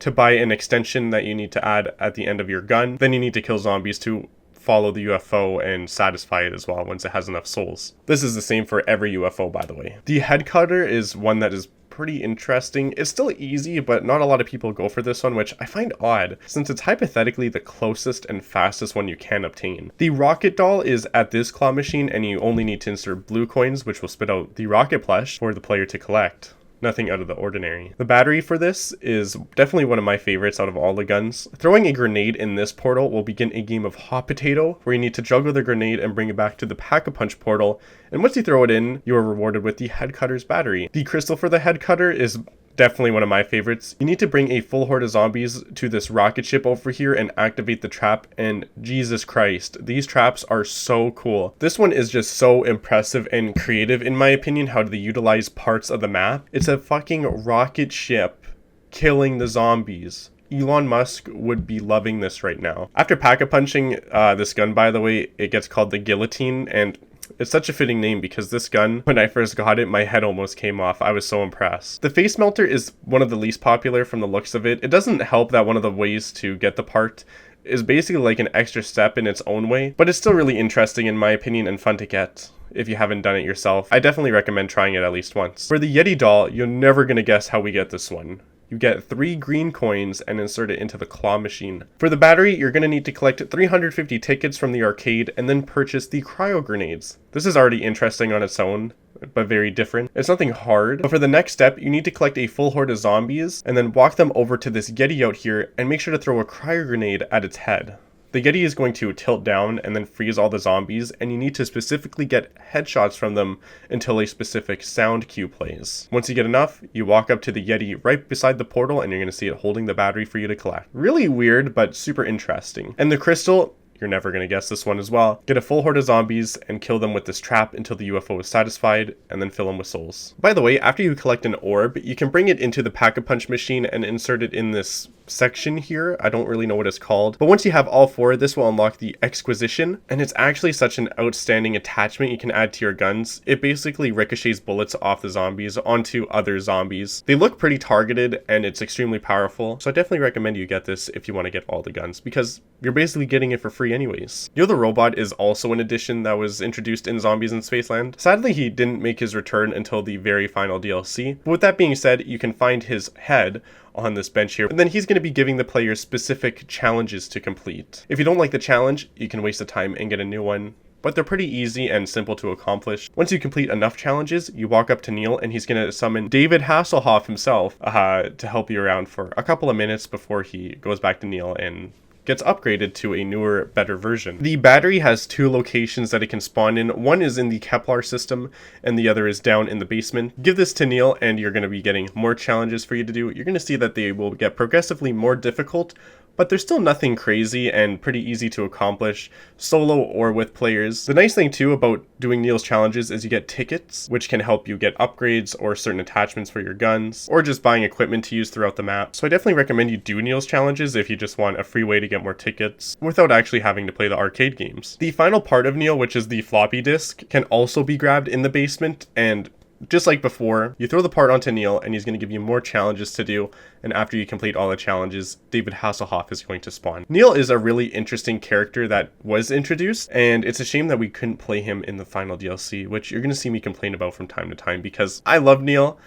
to buy an extension that you need to add at the end of your gun. Then you need to kill zombies to follow the UFO and satisfy it as well once it has enough souls. This is the same for every UFO, by the way. The head cutter is one that is pretty interesting. It's still easy, but not a lot of people go for this one, which I find odd since it's hypothetically the closest and fastest one you can obtain. The rocket doll is at this claw machine, and you only need to insert blue coins, which will spit out the rocket plush for the player to collect. Nothing out of the ordinary. The battery for this is definitely one of my favorites out of all the guns. Throwing a grenade in this portal will begin a game of hot potato, where you need to juggle the grenade and bring it back to the pack-a-punch portal, and once you throw it in, you are rewarded with the head cutter's battery. The crystal for the head cutter is definitely one of my favorites. You need to bring a full horde of zombies to this rocket ship over here and activate the trap, and Jesus Christ, these traps are so cool. This one is just so impressive and creative in my opinion, how they utilize parts of the map. It's a fucking rocket ship killing the zombies. Elon Musk would be loving this right now. After pack-a-punching this gun, by the way, it gets called the guillotine, and it's such a fitting name because this gun, when I first got it, my head almost came off. I was so impressed. The face melter is one of the least popular from the looks of it. It doesn't help that one of the ways to get the part is basically like an extra step in its own way, but it's still really interesting in my opinion and fun to get. If you haven't done it yourself, I definitely recommend trying it at least once. For the Yeti doll, you're never gonna guess how we get this one. You get 3 green coins and insert it into the claw machine. For the battery, you're going to need to collect 350 tickets from the arcade and then purchase the cryo grenades. This is already interesting on its own, but very different. It's nothing hard, but for the next step, you need to collect a full horde of zombies and then walk them over to this Yeti out here and make sure to throw a cryo grenade at its head. The Yeti is going to tilt down and then freeze all the zombies, and you need to specifically get headshots from them until a specific sound cue plays. Once you get enough, you walk up to the Yeti right beside the portal and you're going to see it holding the battery for you to collect. Really weird, but super interesting. And the crystal, you're never going to guess this one as well. Get a full horde of zombies and kill them with this trap until the UFO is satisfied, and then fill them with souls. By the way, after you collect an orb, you can bring it into the pack-a-punch machine and insert it in this section here. I don't really know what it's called, but once you have all 4, this will unlock the Exquisition, and it's actually such an outstanding attachment you can add to your guns. It basically ricochets bullets off the zombies onto other zombies. They look pretty targeted and it's extremely powerful, so I definitely recommend you get this if you want to get all the guns, because you're basically getting it for free anyways. Yo the Robot is also an addition that was introduced in Zombies in Spaceland. Sadly, he didn't make his return until the very final DLC, but with that being said, you can find his head on this bench here, and then he's going to be giving the players specific challenges to complete. If you don't like the challenge, you can waste the time and get a new one, but they're pretty easy and simple to accomplish. Once you complete enough challenges, you walk up to Neil and he's going to summon David Hasselhoff himself to help you around for a couple of minutes before he goes back to Neil and gets upgraded to a newer, better version. The battery has 2 locations that it can spawn in. One is in the Kepler system and the other is down in the basement. Give this to Neil and you're going to be getting more challenges for you to do. You're going to see that they will get progressively more difficult, but they're still nothing crazy and pretty easy to accomplish, solo or with players. The nice thing too about doing Neil's challenges is you get tickets, which can help you get upgrades or certain attachments for your guns, or just buying equipment to use throughout the map. So I definitely recommend you do Neil's challenges if you just want a free way to get more tickets without actually having to play the arcade games. The final part of Neil, which is the floppy disk, can also be grabbed in the basement, and just like before, you throw the part onto Neil and he's going to give you more challenges to do, and after you complete all the challenges, David Hasselhoff is going to spawn. Neil is a really interesting character that was introduced, and it's a shame that we couldn't play him in the final DLC, which you're going to see me complain about from time to time because I love Neil.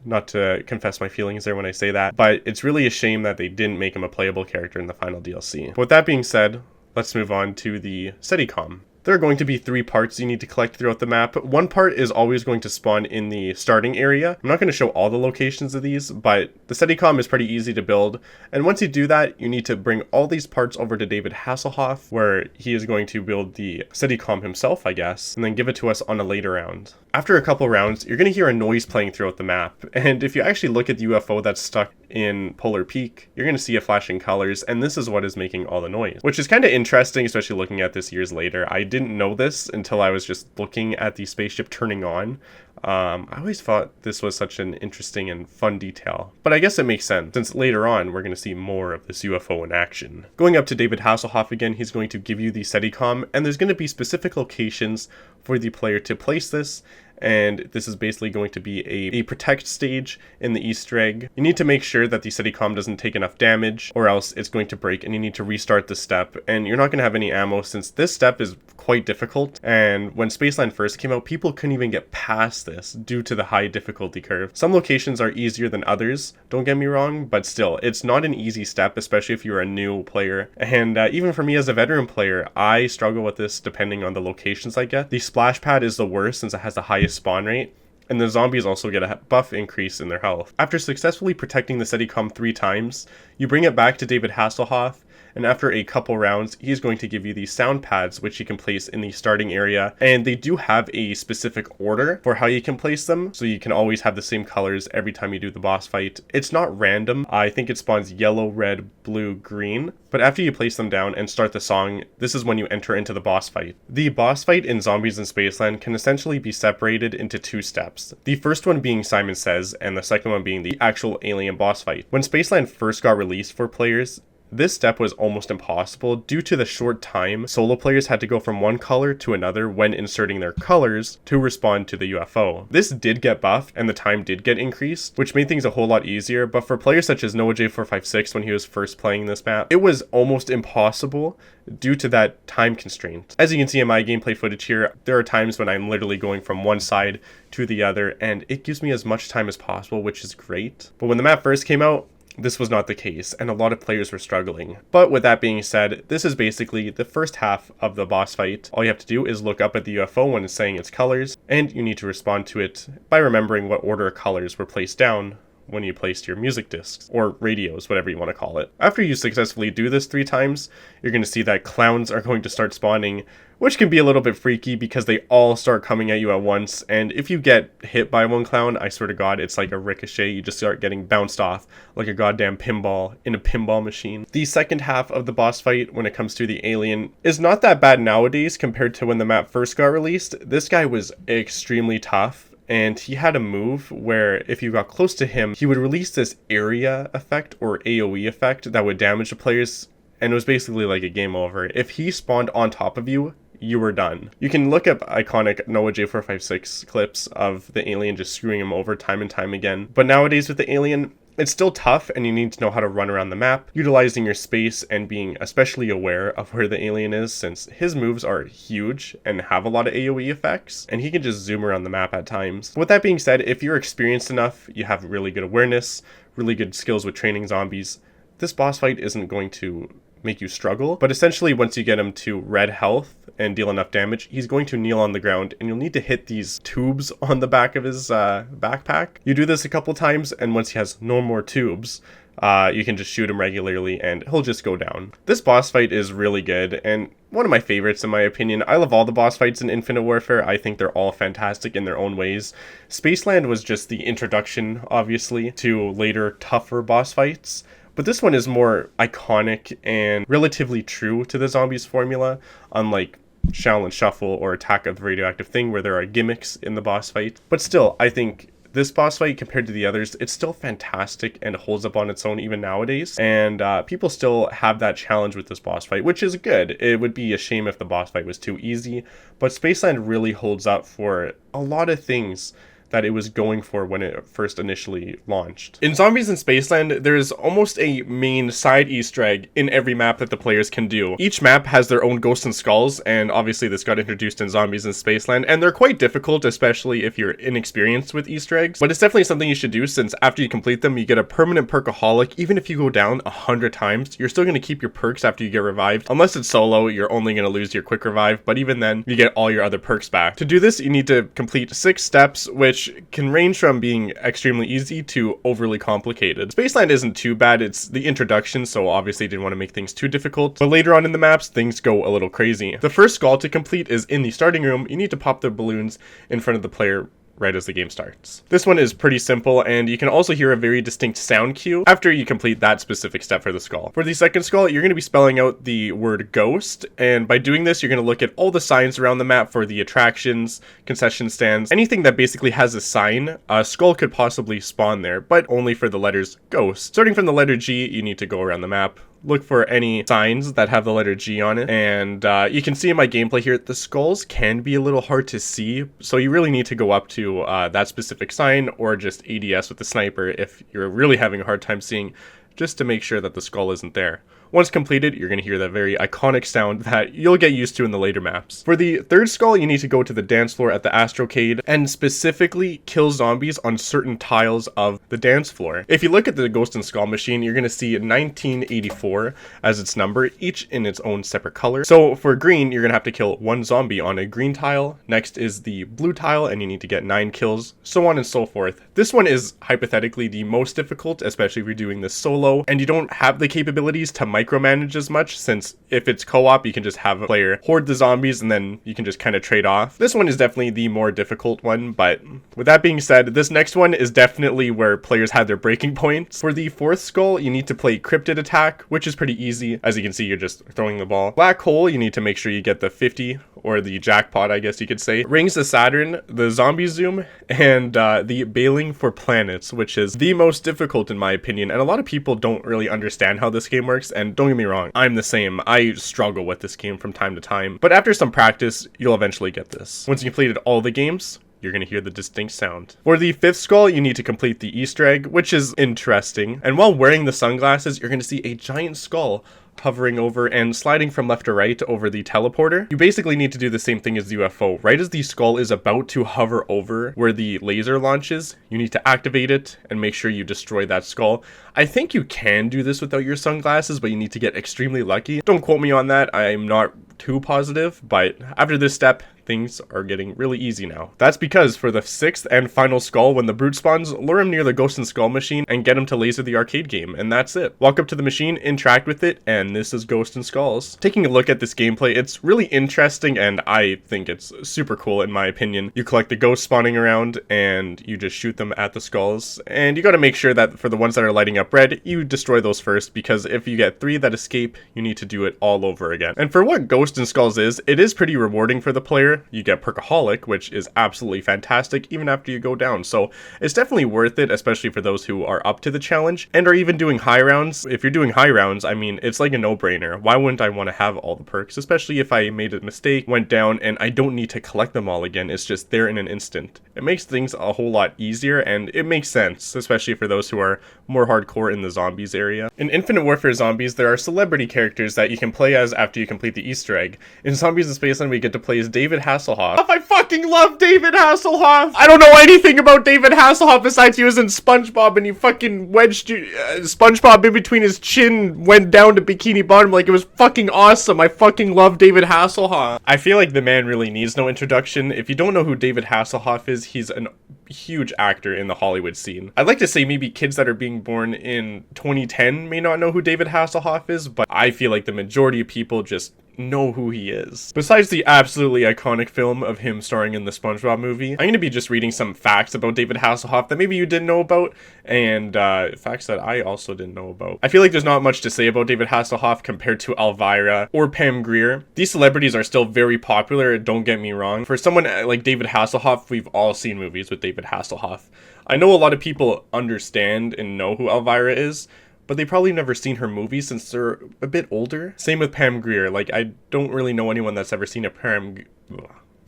Not to confess my feelings there when I say that, but it's really a shame that they didn't make him a playable character in the final DLC. But with that being said, let's move on to the Sekiban. There are going to be 3 parts you need to collect throughout the map. One part is always going to spawn in the starting area. I'm not going to show all the locations of these, but the Sekiban is pretty easy to build. And once you do that, you need to bring all these parts over to David Hasselhoff, where he is going to build the Sekiban himself, I guess, and then give it to us on a later round. After a couple rounds, you're going to hear a noise playing throughout the map. And if you actually look at the UFO that's stuck in Polar Peak, you're going to see it flashing colors, and this is what is making all the noise, which is kind of interesting, especially looking at this years later. I didn't know this until I was just looking at the spaceship turning on. I always thought this was such an interesting and fun detail, but I guess it makes sense since later on we're going to see more of this UFO in action. Going up to David Hasselhoff again, he's going to give you the Sekiban, and there's going to be specific locations for the player to place this, and this is basically going to be a protect stage in the Easter egg. You need to make sure that the Sekiban doesn't take enough damage, or else it's going to break and you need to restart the step, and you're not going to have any ammo since this step is quite difficult, and when Spaceland first came out, people couldn't even get past this due to the high difficulty curve. Some locations are easier than others, don't get me wrong, but still, it's not an easy step, especially if you're a new player, and even for me as a veteran player, I struggle with this depending on the locations I get. The splash pad is the worst since it has the highest spawn rate, and the zombies also get a buff increase in their health. After successfully protecting the Sekiban 3 times, you bring it back to David Hasselhoff, and after a couple rounds, he's going to give you these sound pads, which you can place in the starting area, and they do have a specific order for how you can place them, so you can always have the same colors every time you do the boss fight. It's not random. I think it spawns yellow, red, blue, green, but after you place them down and start the song, this is when you enter into the boss fight. The boss fight in Zombies in Spaceland can essentially be separated into 2 steps. The first one being Simon Says, and the second one being the actual alien boss fight. When Spaceland first got released for players, this step was almost impossible due to the short time solo players had to go from one color to another when inserting their colors to respond to the UFO. This did get buffed and the time did get increased, which made things a whole lot easier, but for players such as NoahJ456 when he was first playing this map, it was almost impossible due to that time constraint. As you can see in my gameplay footage here, there are times when I'm literally going from one side to the other, and it gives me as much time as possible, which is great. But when the map first came out, this was not the case, and a lot of players were struggling. But with that being said, this is basically the first half of the boss fight. All you have to do is look up at the UFO when it's saying its colors, and you need to respond to it by remembering what order of colors were placed down when you placed your music discs, or radios, whatever you want to call it. After you successfully do this 3 times, you're going to see that clowns are going to start spawning, which can be a little bit freaky because they all start coming at you at once, and if you get hit by one clown, I swear to God, it's like a ricochet. You just start getting bounced off like a goddamn pinball in a pinball machine. The second half of the boss fight, when it comes to the alien, is not that bad nowadays compared to when the map first got released. This guy was extremely tough, and he had a move where if you got close to him, he would release this area effect or AoE effect that would damage the players, and it was basically like a game over. If he spawned on top of you, you were done. You can look up iconic NoahJ456 clips of the alien just screwing him over time and time again, but nowadays with the alien, it's still tough, and you need to know how to run around the map, utilizing your space and being especially aware of where the alien is, since his moves are huge and have a lot of AoE effects, and he can just zoom around the map at times. With that being said, if you're experienced enough, you have really good awareness, really good skills with training zombies, this boss fight isn't going to make you struggle, but essentially once you get him to red health and deal enough damage, he's going to kneel on the ground, and you'll need to hit these tubes on the back of his backpack. You do this a couple times, and once he has no more tubes, you can just shoot him regularly and he'll just go down. This boss fight is really good and one of my favorites in my opinion. I love all the boss fights in Infinite Warfare. I think they're all fantastic in their own ways. Spaceland was just the introduction, obviously, to later tougher boss fights. But this one is more iconic and relatively true to the zombies formula, unlike Shaolin Shuffle or Attack of the Radioactive Thing, where there are gimmicks in the boss fight. But still, I think this boss fight, compared to the others, it's still fantastic and holds up on its own even nowadays. And people still have that challenge with this boss fight, which is good. It would be a shame if the boss fight was too easy. But Spaceland really holds up for a lot of things that it was going for when it first initially launched. In Zombies in Spaceland, there's almost a main side Easter egg in every map that the players can do. Each map has their own ghosts and skulls, and obviously this got introduced in Zombies in Spaceland, and they're quite difficult, especially if you're inexperienced with Easter eggs, but it's definitely something you should do, since after you complete them, you get a permanent perkaholic. Even if you go down 100 times, you're still going to keep your perks after you get revived. Unless it's solo, you're only going to lose your quick revive, but even then, you get all your other perks back. To do this, you need to complete 6 steps, which can range from being extremely easy to overly complicated. Spaceland isn't too bad, it's the introduction, so obviously didn't want to make things too difficult, but later on in the maps, things go a little crazy. The first skull to complete is in the starting room. You need to pop the balloons in front of the player right as the game starts. This one is pretty simple, and you can also hear a very distinct sound cue after you complete that specific step for the skull. For the second skull, you're going to be spelling out the word ghost, and by doing this, you're going to look at all the signs around the map for the attractions, concession stands, anything that basically has a sign. A skull could possibly spawn there, but only for the letters ghost. Starting from the letter G, you need to go around the map, look for any signs that have the letter G on it, and you can see in my gameplay here, the skulls can be a little hard to see, so you really need to go up to that specific sign, or just ADS with the sniper if you're really having a hard time seeing, just to make sure that the skull isn't there. Once completed, you're going to hear that very iconic sound that you'll get used to in the later maps. For the third skull, you need to go to the dance floor at the Astrocade and specifically kill zombies on certain tiles of the dance floor. If you look at the Ghost and Skull machine, you're going to see 1984 as its number, each in its own separate color. So for green, you're going to have to kill 1 zombie on a green tile. Next is the blue tile, and you need to get 9 kills, so on and so forth. This one is hypothetically the most difficult, especially if you're doing this solo, and you don't have the capabilities to micromanage as much, since if it's co-op, you can just have a player hoard the zombies and then you can just kind of trade off. This one is definitely the more difficult one, but with that being said, this next one is definitely where players had their breaking points. For the fourth skull, you need to play Cryptid Attack, which is pretty easy. As you can see, you're just throwing the ball. Black Hole, you need to make sure you get the 50, or the jackpot, I guess you could say. Rings of Saturn, the Zombie Zoom, and the Bailing for Planets, which is the most difficult in my opinion, and a lot of people don't really understand how this game works, and don't get me wrong, I'm the same. I struggle with this game from time to time, but after some practice, you'll eventually get this. Once you completed all the games, you're going to hear the distinct sound. For the fifth skull, you need to complete the Easter egg, which is interesting, and while wearing the sunglasses, you're going to see a giant skull hovering over and sliding from left to right over the teleporter. You basically need to do the same thing as the UFO. Right as the skull is about to hover over where the laser launches, you need to activate it and make sure you destroy that skull. I think you can do this without your sunglasses, but you need to get extremely lucky. Don't quote me on that, I'm not too positive, but after this step, things are getting really easy now. That's because for the sixth and final skull, when the brute spawns, lure him near the Ghost and Skull machine and get him to laser the arcade game, and that's it. Walk up to the machine, interact with it, and this is Ghost and Skulls. Taking a look at this gameplay, it's really interesting, and I think it's super cool in my opinion. You collect the ghosts spawning around, and you just shoot them at the skulls, and you gotta make sure that for the ones that are lighting up red, you destroy those first, because if you get 3 that escape, you need to do it all over again. And for what Ghost and Skulls is, it is pretty rewarding for the player. You get Perkaholic, which is absolutely fantastic even after you go down, so it's definitely worth it, especially for those who are up to the challenge and are even doing high rounds. If you're doing high rounds, I mean, it's like a no-brainer. Why wouldn't I want to have all the perks, especially if I made a mistake, went down, and I don't need to collect them all again. It's just there in an instant. It makes things a whole lot easier, and it makes sense, especially for those who are more hardcore in the zombies area. In Infinite Warfare Zombies, there are celebrity characters that you can play as after you complete the Easter egg. In Zombies in Spaceland, we get to play as David Hasselhoff. I fucking love David Hasselhoff! I don't know anything about David Hasselhoff besides he was in SpongeBob and he fucking wedged SpongeBob in between his chin, went down to Bikini Bottom. Like, it was fucking awesome. I fucking love David Hasselhoff. I feel like the man really needs no introduction. If you don't know who David Hasselhoff is, he's an huge actor in the Hollywood scene. I'd like to say maybe kids that are being born in 2010 may not know who David Hasselhoff is, but I feel like the majority of people just know who he is. Besides the absolutely iconic film of him starring in the SpongeBob movie, I'm going to be just reading some facts about David Hasselhoff that maybe you didn't know about, and facts that I also didn't know about. I feel like there's not much to say about David Hasselhoff compared to Elvira or Pam Grier. These celebrities are still very popular, don't get me wrong. For someone like David Hasselhoff, we've all seen movies with David Hasselhoff. I know a lot of people understand and know who Elvira is, but they probably never seen her movies since they're a bit older. Same with Pam Grier. Like, I don't really know anyone that's ever seen a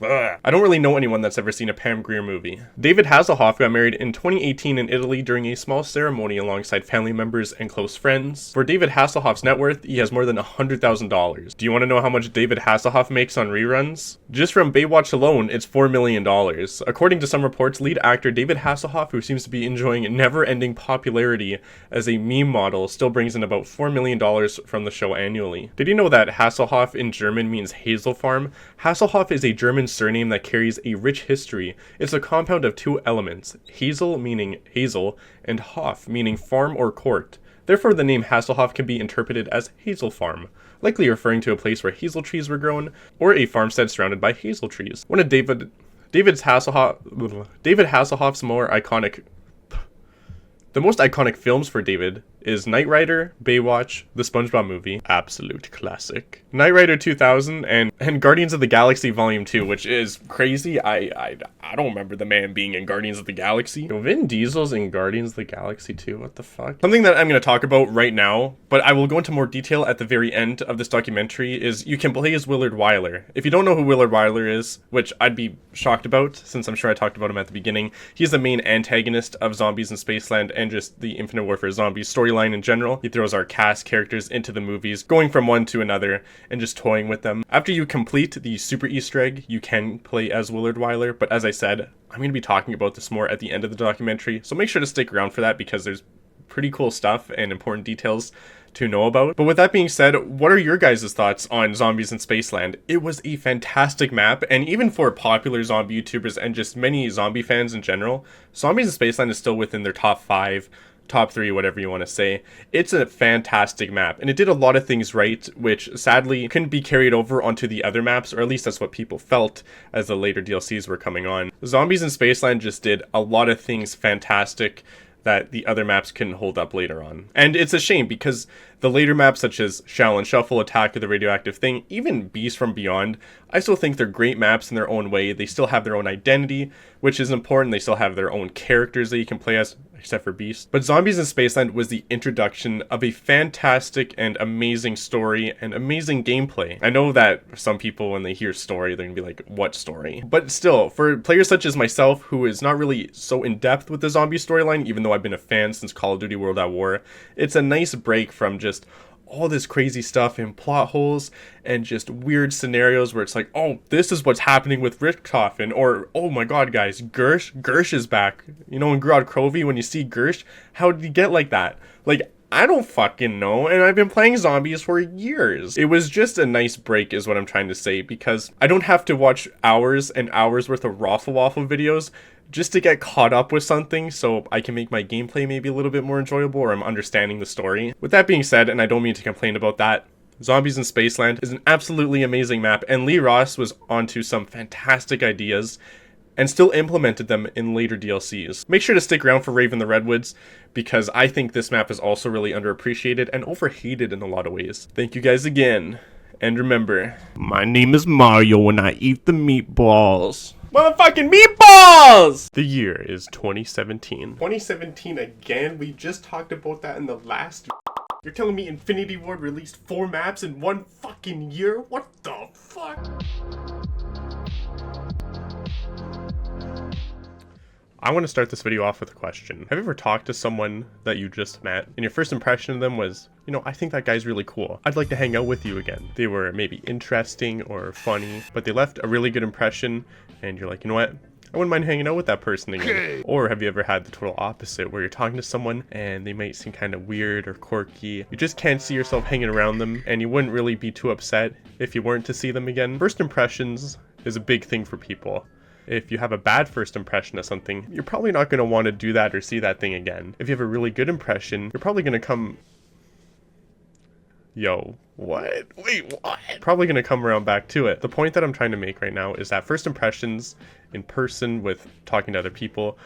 Ugh. I don't really know anyone that's ever seen a Pam Grier movie. David Hasselhoff got married in 2018 in Italy during a small ceremony alongside family members and close friends. For David Hasselhoff's net worth, he has more than $100,000. Do you want to know how much David Hasselhoff makes on reruns? Just from Baywatch alone, it's $4 million. According to some reports, lead actor David Hasselhoff, who seems to be enjoying never-ending popularity as a meme model, still brings in about $4 million from the show annually. Did you know that Hasselhoff in German means hazel farm? Hasselhoff is a German surname that carries a rich history. It's a compound of two elements, hazel meaning hazel and Hof meaning farm or court. Therefore, the name Hasselhoff can be interpreted as hazel farm, likely referring to a place where hazel trees were grown, or a farmstead surrounded by hazel trees. One of David Hasselhoff's the most iconic films for David is Knight Rider, Baywatch, the SpongeBob movie, absolute classic, Knight Rider 2000, and Guardians of the Galaxy Volume 2, which is crazy. I don't remember the man being in Guardians of the Galaxy. Vin Diesel's in Guardians of the Galaxy 2, what the fuck? Something that I'm going to talk about right now, but I will go into more detail at the very end of this documentary, is you can play as Willard Wyler. If you don't know who Willard Wyler is, which I'd be shocked about, since I'm sure I talked about him at the beginning, he's the main antagonist of Zombies in Spaceland and just the Infinite Warfare Zombies storyline in general. He throws our cast characters into the movies, going from one to another and just toying with them. After you complete the super Easter egg, you can play as Willard Wyler, but as I said, I'm going to be talking about this more at the end of the documentary, so make sure to stick around for that because there's pretty cool stuff and important details to know about. But with that being said, what are your guys' thoughts on Zombies in Spaceland? It was a fantastic map, and even for popular zombie YouTubers and just many zombie fans in general, Zombies in Spaceland is still within their top 5, top 3, whatever you want to say. It's a fantastic map, and it did a lot of things right, which sadly couldn't be carried over onto the other maps, or at least that's what people felt as the later DLCs were coming on. Zombies in Spaceland just did a lot of things fantastic that the other maps couldn't hold up later on. And it's a shame because the later maps such as Shaolin Shuffle, Attack of the Radioactive Thing, even Beast from Beyond, I still think they're great maps in their own way. They still have their own identity, which is important. They still have their own characters that you can play as, except for Beast. But Zombies in Spaceland was the introduction of a fantastic and amazing story and amazing gameplay. I know that some people, when they hear story, they're gonna be like, what story? But still, for players such as myself, who is not really so in-depth with the zombie storyline, even though I've been a fan since Call of Duty World at War, it's a nice break from just all this crazy stuff and plot holes and just weird scenarios where it's like, oh, this is what's happening with Richthofen, or oh my god guys, Gersh is back. You know, in Grod Crovy, when you see Gersh, how did he get like that? Like, I don't fucking know, and I've been playing zombies for years. It was just a nice break is what I'm trying to say, because I don't have to watch hours and hours worth of Raffle Waffle videos just to get caught up with something so I can make my gameplay maybe a little bit more enjoyable, or I'm understanding the story. With that being said, and I don't mean to complain about that, Zombies in Spaceland is an absolutely amazing map, and Lee Ross was onto some fantastic ideas and still implemented them in later DLCs. Make sure to stick around for Raven the Redwoods, because I think this map is also really underappreciated and overhated in a lot of ways. Thank you guys again, and remember, my name is Mario and I eat the meatballs. Motherfucking meatballs! The year is 2017. 2017 again? We just talked about that in the last... You're telling me Infinity Ward released 4 maps in 1 fucking year? What the fuck? I want to start this video off with a question. Have you ever talked to someone that you just met and your first impression of them was, you know, I think that guy's really cool. I'd like to hang out with you again. They were maybe interesting or funny, but they left a really good impression and you're like, you know what? I wouldn't mind hanging out with that person again. Okay. Or have you ever had the total opposite where you're talking to someone and they might seem kind of weird or quirky. You just can't see yourself hanging around them and you wouldn't really be too upset if you weren't to see them again. First impressions is a big thing for people. If you have a bad first impression of something, you're probably not going to want to do that or see that thing again. If you have a really good impression, you're probably going to come... Yo, what? Wait, what? Probably going to come around back to it. The point that I'm trying to make right now is that first impressions in person with talking to other people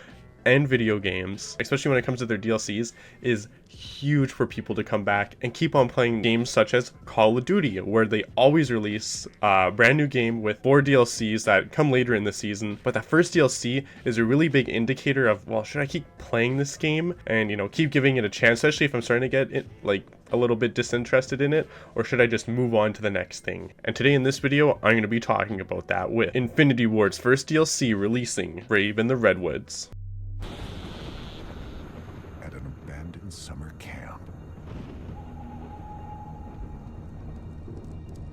and video games, especially when it comes to their DLCs, is huge for people to come back and keep on playing games such as Call of Duty, where they always release a brand new game with 4 DLCs that come later in the season. But that first DLC is a really big indicator of, well, should I keep playing this game and, you know, keep giving it a chance, especially if I'm starting to get it like a little bit disinterested in it, or should I just move on to the next thing? And today in this video, I'm going to be talking about that with Infinity Ward's first DLC releasing, Brave in the Redwoods. At an abandoned summer camp,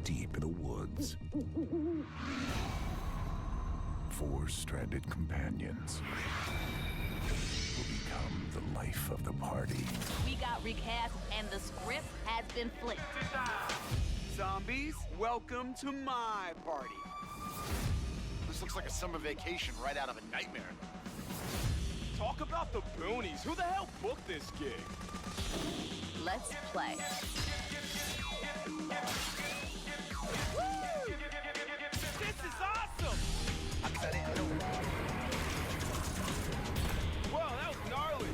deep in the woods, 4 stranded companions will become the life of the party. We got recast and the script has been flipped. Zombies, welcome to my party. This looks like a summer vacation right out of a nightmare. Talk about the boonies. Who the hell booked this gig? Let's play. Woo! This is awesome! Whoa, that was gnarly.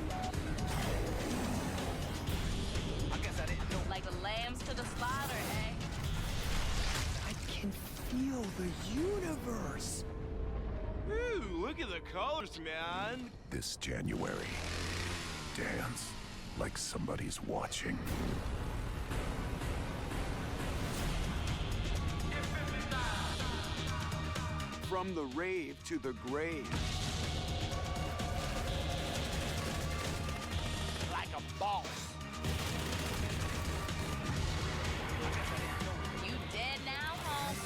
Like the lambs to the slaughter, eh? I can feel the universe. Ooh, look at the colors, man. This January, dance like somebody's watching. From the rave to the grave. Like a boss. You dead now, home?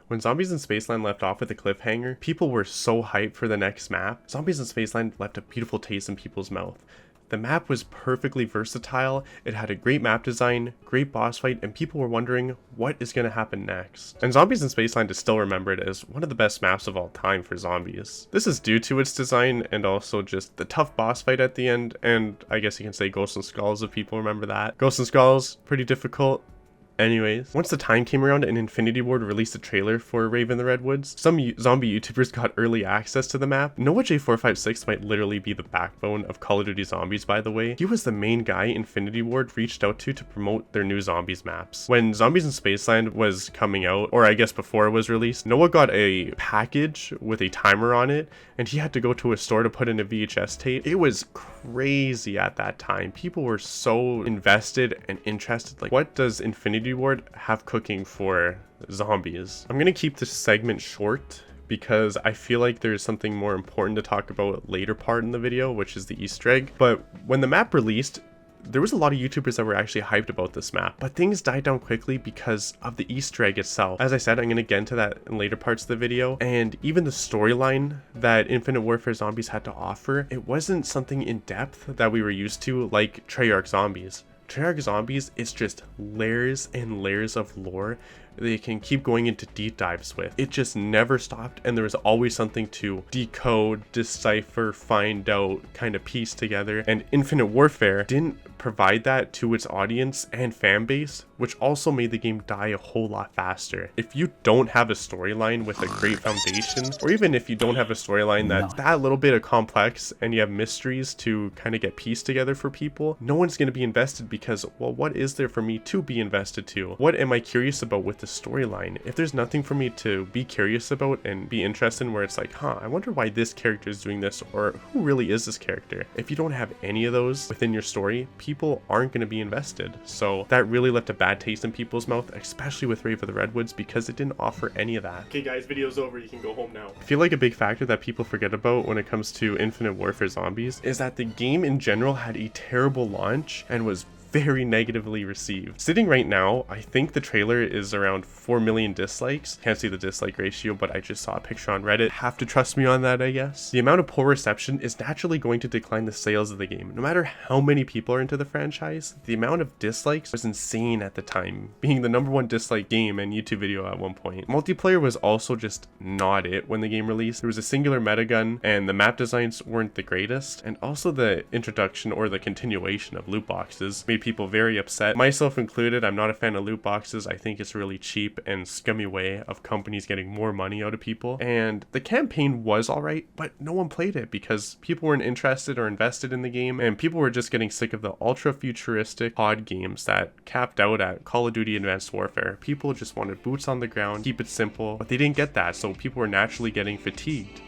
When Zombies in Spaceland left off with a cliffhanger, people were so hyped for the next map. Zombies in Spaceland left a beautiful taste in people's mouth. The map was perfectly versatile, it had a great map design, great boss fight, and people were wondering what is going to happen next. And Zombies in Spaceland is still remembered as one of the best maps of all time for zombies. This is due to its design and also just the tough boss fight at the end, and I guess you can say Ghosts and Skulls if people remember that. Ghosts and Skulls, pretty difficult. Anyways, once the time came around and Infinity Ward released a trailer for Brave in the Redwoods, some zombie YouTubers got early access to the map. Noah J456 might literally be the backbone of Call of Duty Zombies, by the way. He was the main guy Infinity Ward reached out to promote their new Zombies maps. When Zombies in Spaceland was coming out, or I guess before it was released, Noah got a package with a timer on it, and he had to go to a store to put in a VHS tape. It was crazy at that time. People were so invested and interested. Like, what does Infinity Ward have cooking for zombies? I'm gonna keep this segment short because I feel like there's something more important to talk about later part in the video, which is the Easter egg. But when the map released, there was a lot of YouTubers that were actually hyped about this map, but things died down quickly because of the Easter egg itself. As I said, I'm going to get into that in later parts of the video, and even the storyline that Infinite Warfare Zombies had to offer, it wasn't something in depth that we were used to like Treyarch Zombies. Treyarch Zombies is just layers and layers of lore they can keep going into deep dives with. It just never stopped, and there was always something to decode, decipher, find out, kind of piece together. And Infinite Warfare didn't provide that to its audience and fan base, which also made the game die a whole lot faster. If you don't have a storyline with a great foundation, or even if you don't have a storyline that's that little bit of complex and you have mysteries to kind of get pieced together for people, no one's going to be invested because, well, what is there for me to be invested to? What am I curious about with the storyline? If there's nothing for me to be curious about and be interested in, where it's like, I wonder why this character is doing this, or who really is this character? If you don't have any of those within your story, people aren't going to be invested. So that really left a bad taste in people's mouth, especially with Brave of the Redwoods, because it didn't offer any of that. Okay guys, video's over, you can go home now. I feel like a big factor that people forget about when it comes to Infinite Warfare Zombies is that the game in general had a terrible launch and was very negatively received. Sitting right now, I think the trailer is around 4 million dislikes. Can't see the dislike ratio, but I just saw a picture on Reddit. Have to trust me on that, I guess. The amount of poor reception is naturally going to decline the sales of the game. No matter how many people are into the franchise, the amount of dislikes was insane at the time, being the #1 dislike game and YouTube video at one point. Multiplayer was also just not it when the game released. There was a singular metagun, and the map designs weren't the greatest, and also the introduction or the continuation of loot boxes made made people very upset, myself included. I'm not a fan of loot boxes. I think it's a really cheap and scummy way of companies getting more money out of people. And the campaign was alright, but no one played it because people weren't interested or invested in the game, and people were just getting sick of the ultra futuristic COD games that capped out at Call of Duty Advanced Warfare. People just wanted boots on the ground, keep it simple, but they didn't get that, so people were naturally getting fatigued.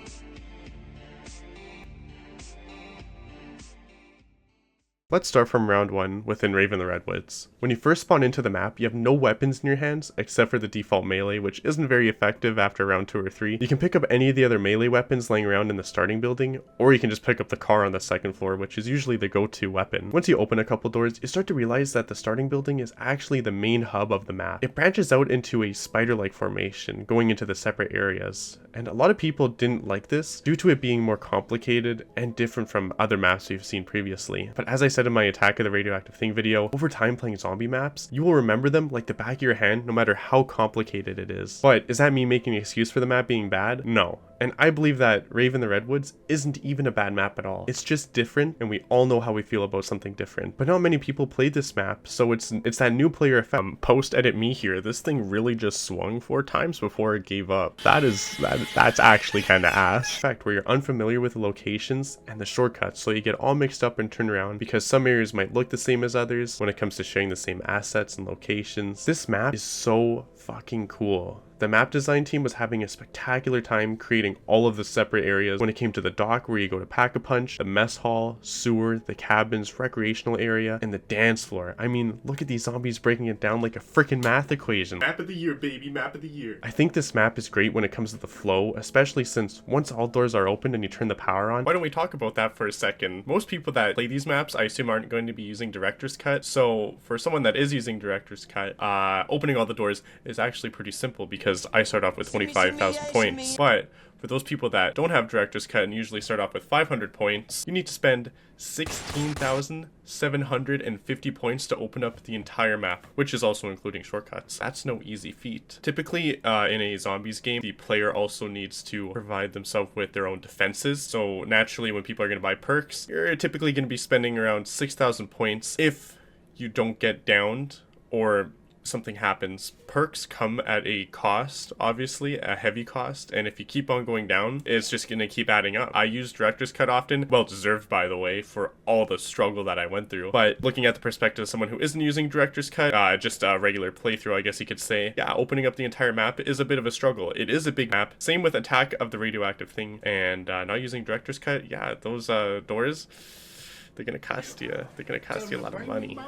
Let's start from round 1 within Raven the Redwoods. When you first spawn into the map, you have no weapons in your hands except for the default melee, which isn't very effective after round 2 or 3. You can pick up any of the other melee weapons laying around in the starting building, or you can just pick up the car on the second floor, which is usually the go-to weapon. Once you open a couple doors, you start to realize that the starting building is actually the main hub of the map. It branches out into a spider-like formation, going into the separate areas. And a lot of people didn't like this due to it being more complicated and different from other maps we've seen previously. But as I said in my Attack of the Radioactive Thing video, over time playing zombie maps, you will remember them like the back of your hand no matter how complicated it is. But is that me making an excuse for the map being bad? No. And I believe that Raven the Redwoods isn't even a bad map at all. It's just different, and we all know how we feel about something different. But not many people played this map, so it's that new player effect. Post-edit me here, this thing really just swung 4 times before it gave up. That's actually kind of ass. In fact, where you're unfamiliar with the locations and the shortcuts, so you get all mixed up and turned around because some areas might look the same as others when it comes to sharing the same assets and locations. This map is so fucking cool. The map design team was having a spectacular time creating all of the separate areas when it came to the dock where you go to Pack-a-Punch, the mess hall, sewer, the cabins, recreational area, and the dance floor. I mean, look at these zombies breaking it down like a freaking math equation. Map of the year, baby, map of the year. I think this map is great when it comes to the flow, especially since once all doors are opened and you turn the power on. Why don't we talk about that for a second? Most people that play these maps, I assume, aren't going to be using Director's Cut. So for someone that is using Director's Cut, opening all the doors is actually pretty simple because I start off with 25,000 points. But for those people that don't have Director's Cut and usually start off with 500 points, you need to spend 16,750 points to open up the entire map, which is also including shortcuts. That's no easy feat. Typically, in a zombies game, the player also needs to provide themselves with their own defenses. So naturally, when people are going to buy perks, you're typically going to be spending around 6,000 points if you don't get downed or something happens. Perks come at a cost, obviously, a heavy cost, and if you keep on going down, it's just gonna keep adding up. I use Director's Cut often, well deserved by the way, for all the struggle that I went through, but looking at the perspective of someone who isn't using Director's Cut, just a regular playthrough, I guess you could say, yeah, opening up the entire map is a bit of a struggle. It is a big map. Same with Attack of the Radioactive Thing, and not using Director's Cut, yeah, those doors, they're gonna cost you a lot of money.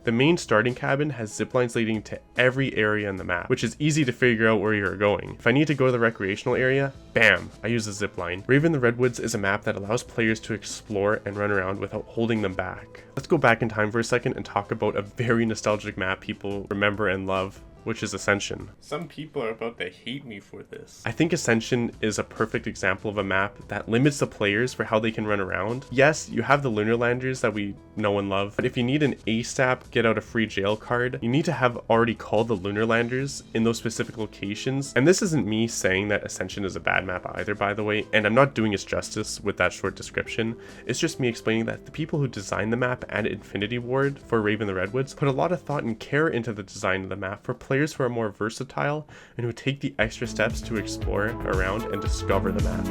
The main starting cabin has ziplines leading to every area in the map, which is easy to figure out where you're going. If I need to go to the recreational area, bam, I use a zipline. Raven the Redwoods is a map that allows players to explore and run around without holding them back. Let's go back in time for a second and talk about a very nostalgic map people remember and love, which is Ascension. Some people are about to hate me for this. I think Ascension is a perfect example of a map that limits the players for how they can run around. Yes, you have the Lunar Landers that we know and love, but if you need an ASAP get out of free jail card, you need to have already called the Lunar Landers in those specific locations. And this isn't me saying that Ascension is a bad map either, by the way, and I'm not doing its justice with that short description. It's just me explaining that the people who designed the map and Infinity Ward for Raven the Redwoods put a lot of thought and care into the design of the map for players who are more versatile and who take the extra steps to explore around and discover the map.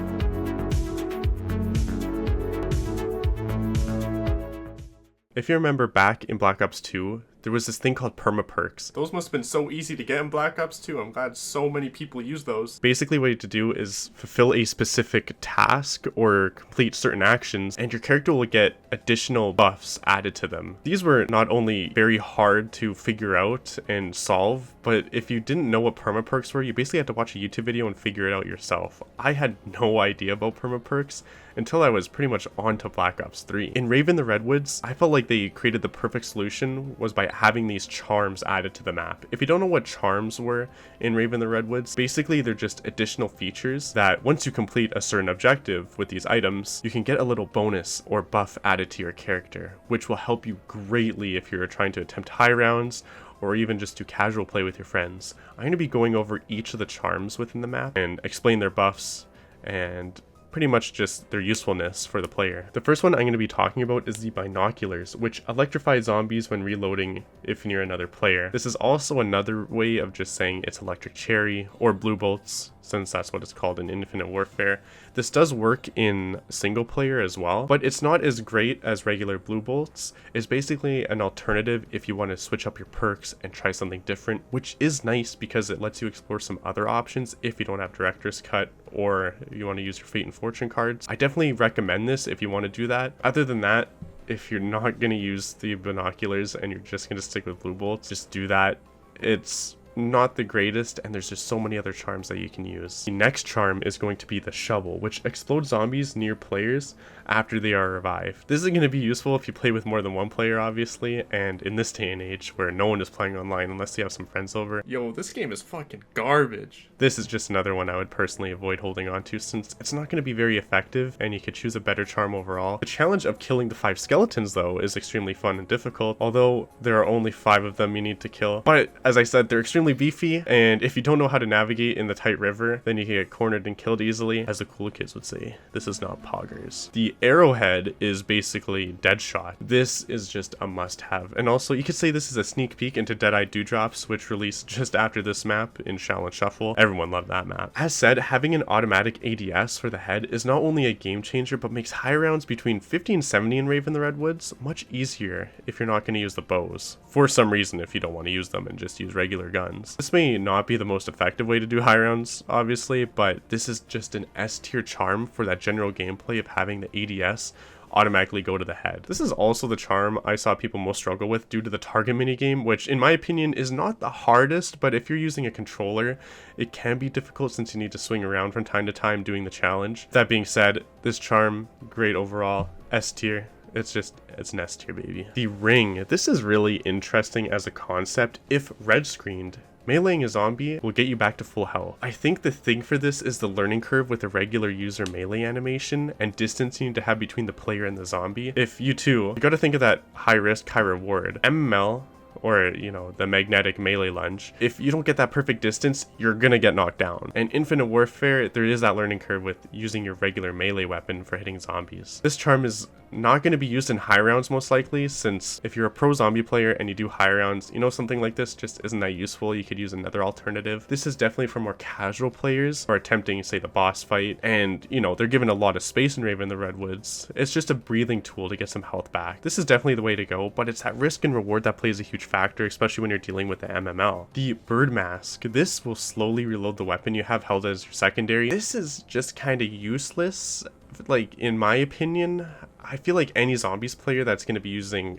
If you remember back in Black Ops 2, there was this thing called perma-perks. Those must have been so easy to get in Black Ops 2. I'm glad so many people use those. Basically what you have to do is fulfill a specific task or complete certain actions, and your character will get additional buffs added to them. These were not only very hard to figure out and solve, but if you didn't know what perma-perks were, you basically had to watch a YouTube video and figure it out yourself. I had no idea about perma-perks until I was pretty much on to Black Ops 3. In Raven the Redwoods, I felt like they created the perfect solution was by having these charms added to the map. If you don't know what charms were in Raven the Redwoods, basically they're just additional features that once you complete a certain objective with these items, you can get a little bonus or buff added to your character, which will help you greatly if you're trying to attempt high rounds or even just do casual play with your friends. I'm going to be going over each of the charms within the map and explain their buffs and pretty much just their usefulness for the player. The first one I'm going to be talking about is the binoculars, which electrify zombies when reloading if near another player. This is also another way of just saying it's electric cherry or blue bolts, since that's what it's called in Infinite Warfare. This does work in single player as well, but it's not as great as regular blue bolts. It's basically an alternative if you want to switch up your perks and try something different, which is nice because it lets you explore some other options if you don't have Director's Cut or you want to use your Fate and Fortune cards. I definitely recommend this if you want to do that. Other than that, if you're not going to use the binoculars and you're just going to stick with blue bolts, just do that. It's not the greatest, and there's just so many other charms that you can use. The next charm is going to be the shovel, which explodes zombies near players after they are revived. This is going to be useful if you play with more than one player, obviously, and in this day and age where no one is playing online unless you have some friends over. Yo, this game is fucking garbage. This is just another one I would personally avoid holding on to, since it's not going to be very effective and you could choose a better charm overall. The challenge of killing the 5 skeletons though is extremely fun and difficult, although there are only 5 of them you need to kill. But as I said, they're extremely beefy, and if you don't know how to navigate in the tight river, then you can get cornered and killed easily. As the cool kids would say, this is not poggers. The arrowhead is basically Deadshot. This is just a must-have, and also you could say this is a sneak peek into Dead-Eye Dewdrops, which released just after this map in Shaolin Shuffle. Everyone loved that map. As said, having an automatic ADS for the head is not only a game changer, but makes high rounds between 50 and 70 in Raven the Redwoods much easier if you're not going to use the bows. For some reason, if you don't want to use them and just use regular guns. This may not be the most effective way to do high rounds, obviously, but this is just an S tier charm for that general gameplay of having the ADS automatically go to the head. This is also the charm I saw people most struggle with due to the target minigame, which in my opinion is not the hardest, but if you're using a controller, it can be difficult since you need to swing around from time to time doing the challenge. That being said, this charm, great overall, S tier. It's an S tier, baby. The ring. This is really interesting as a concept. If red screened, meleeing a zombie will get you back to full health. I think the thing for this is the learning curve with the regular user melee animation and distance you need to have between the player and the zombie. If you gotta think of that high risk, high reward. MML, or the magnetic melee lunge, if you don't get that perfect distance, you're gonna get knocked down. And Infinite Warfare, there is that learning curve with using your regular melee weapon for hitting zombies. This charm is not going to be used in high rounds most likely, since if you're a pro zombie player and you do high rounds, something like this just isn't that useful. You could use another alternative. This is definitely for more casual players who are attempting, say, the boss fight, and they're given a lot of space in Raven the Redwoods. It's just a breathing tool to get some health back. This is definitely the way to go, but it's that risk and reward that plays a huge factor, especially when you're dealing with the MML. The bird mask. This will slowly reload the weapon you have held as your secondary. This is just kind of useless, like, in my opinion. I feel like any zombies player that's going to be using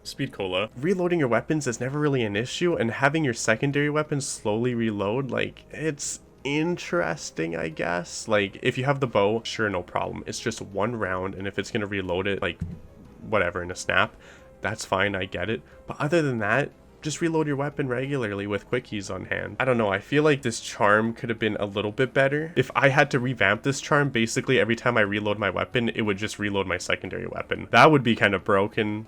Speed Cola, reloading your weapons is never really an issue, and having your secondary weapons slowly reload, like, it's interesting, I guess. Like, if you have the bow, sure, no problem. It's just one round, and if it's going to reload it, like, whatever, in a snap, that's fine, I get it. But other than that, just reload your weapon regularly with quickies on hand. I don't know, I feel like this charm could have been a little bit better. If I had to revamp this charm, basically every time I reload my weapon, it would just reload my secondary weapon. That would be kind of broken,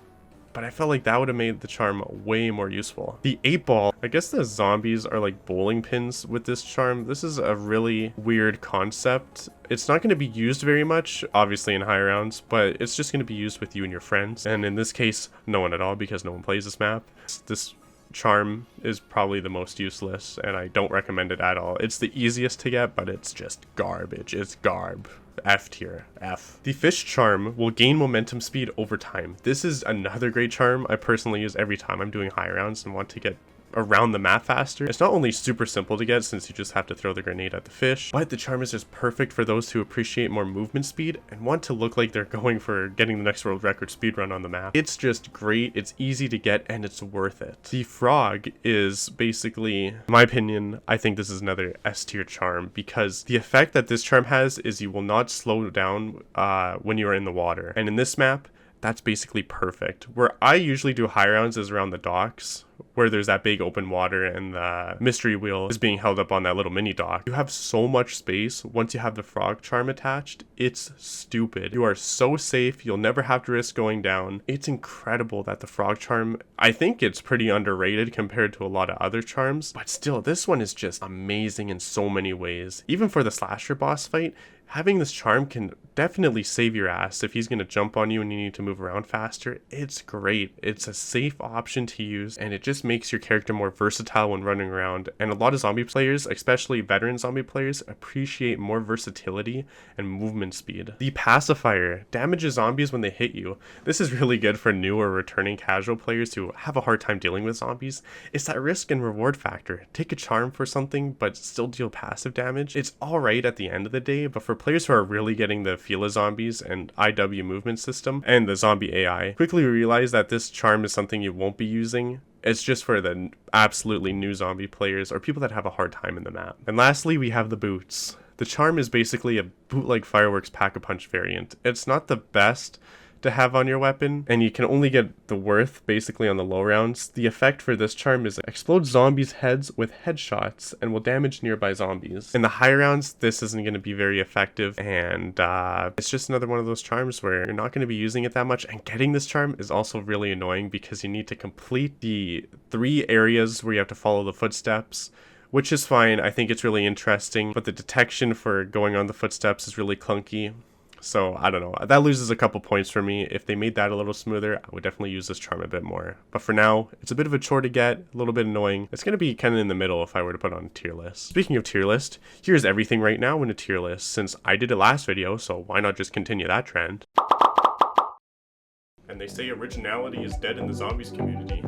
but I felt like that would have made the charm way more useful. The 8-ball, I guess the zombies are like bowling pins with this charm. This is a really weird concept. It's not going to be used very much, obviously in high rounds, but it's just going to be used with you and your friends. And in this case, no one at all, because no one plays this map. This charm is probably the most useless, and I don't recommend it at all. It's the easiest to get, but it's just garbage. It's garb. F tier. F. The fish charm will gain momentum speed over time. This is another great charm I personally use every time I'm doing high rounds and want to get around the map faster. It's not only super simple to get since you just have to throw the grenade at the fish, but the charm is just perfect for those who appreciate more movement speed and want to look like they're going for getting the next world record speedrun on the map. It's just great, it's easy to get, and it's worth it. The frog is basically, in my opinion, I think this is another S tier charm, because the effect that this charm has is you will not slow down when you are in the water. And in this map, that's basically perfect. Where I usually do high rounds is around the docks, where there's that big open water and the mystery wheel is being held up on that little mini dock. You have so much space once you have the frog charm attached. It's stupid. You are so safe. You'll never have to risk going down. It's incredible that the frog charm, I think it's pretty underrated compared to a lot of other charms, but still, this one is just amazing in so many ways. Even for the slasher boss fight, Having this charm can definitely save your ass if he's going to jump on you and you need to move around faster. It's great. It's a safe option to use, and it just makes your character more versatile when running around. And a lot of zombie players, especially veteran zombie players, appreciate more versatility and movement speed. The pacifier damages zombies when they hit you. This is really good for new or returning casual players who have a hard time dealing with zombies. It's that risk and reward factor. Take a charm for something but still deal passive damage. It's alright at the end of the day, but for players who are really getting the feel of zombies and IW movement system and the zombie AI, quickly realize that this charm is something you won't be using. It's just for the absolutely new zombie players or people that have a hard time in the map. And lastly, we have the boots. The charm is basically a boot-like fireworks pack-a-punch variant. It's not the best to have on your weapon, and you can only get the worth basically on the low rounds. The effect for this charm is it explodes zombies' heads with headshots and will damage nearby zombies. In the high rounds, this isn't going to be very effective, and it's just another one of those charms where you're not going to be using it that much, and getting this charm is also really annoying because you need to complete the 3 areas where you have to follow the footsteps, which is fine. I think it's really interesting, but the detection for going on the footsteps is really clunky. So I don't know, that loses a couple points for me. If they made that a little smoother, I would definitely use this charm a bit more. But for now, it's a bit of a chore to get, a little bit annoying. It's going to be kind of in the middle if I were to put on a tier list. Speaking of tier list, here's everything right now in a tier list, since I did it last video, so why not just continue that trend? And they say originality is dead in the zombies community.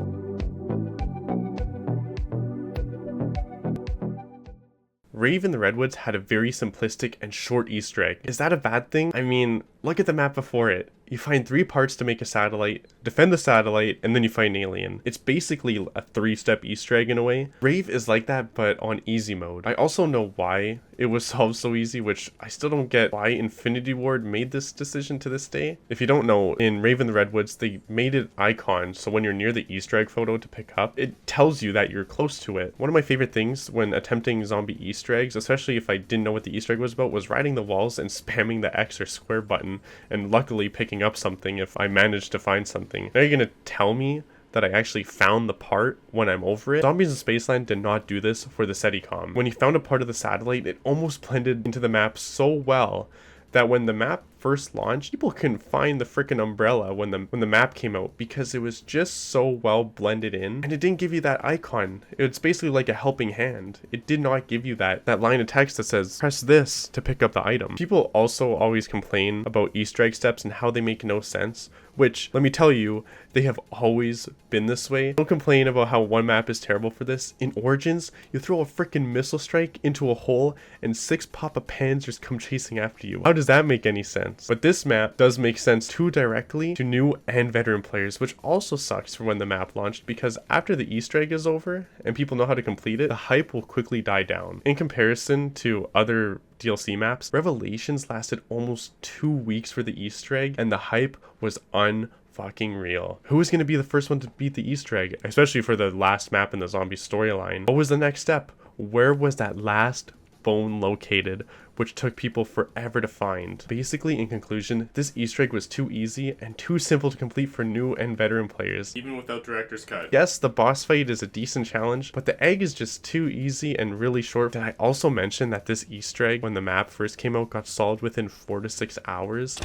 Rave in the Redwoods had a very simplistic and short Easter egg. Is that a bad thing? I mean, look at the map before it. You find 3 parts to make a satellite, defend the satellite, and then you find an alien. It's basically a 3-step Easter egg in a way. Rave is like that, but on easy mode. I also know why it was solved so easy, which I still don't get why Infinity Ward made this decision to this day. If you don't know, in Rave in the Redwoods, they made it icon, so when you're near the Easter egg photo to pick up, it tells you that you're close to it. One of my favorite things when attempting zombie Easter eggs, especially if I didn't know what the Easter egg was about, was riding the walls and spamming the X or square button, and luckily picking up something if I managed to find something. Now you're gonna tell me that I actually found the part when I'm over it? Zombies in Spaceland did not do this for the Sekiban. When you found a part of the satellite, it almost blended into the map so well that when the map first launched, people couldn't find the freaking umbrella when the map came out because it was just so well blended in, and it didn't give you that icon. It's basically like a helping hand. It did not give you that line of text that says press this to pick up the item. People also always complain about Easter egg steps and how they make no sense, which, let me tell you, they have always been this way. Don't complain about how one map is terrible for this. In Origins, you throw a freaking missile strike into a hole and 6 Papa Panzers come chasing after you. How does that make any sense? But this map does make sense too directly to new and veteran players, which also sucks for when the map launched, because after the Easter egg is over and people know how to complete it, the hype will quickly die down. In comparison to other DLC maps, Revelations lasted almost 2 weeks for the Easter egg, and the hype was unfucking real. Who was going to be the first one to beat the Easter egg, especially for the last map in the zombie storyline? What was the next step? Where was that last bone located, which took people forever to find? Basically, in conclusion, this Easter egg was too easy and too simple to complete for new and veteran players. Even without director's cut. Yes, the boss fight is a decent challenge, but the egg is just too easy and really short. Did I also mention that this Easter egg, when the map first came out, got solved within 4 to 6 hours?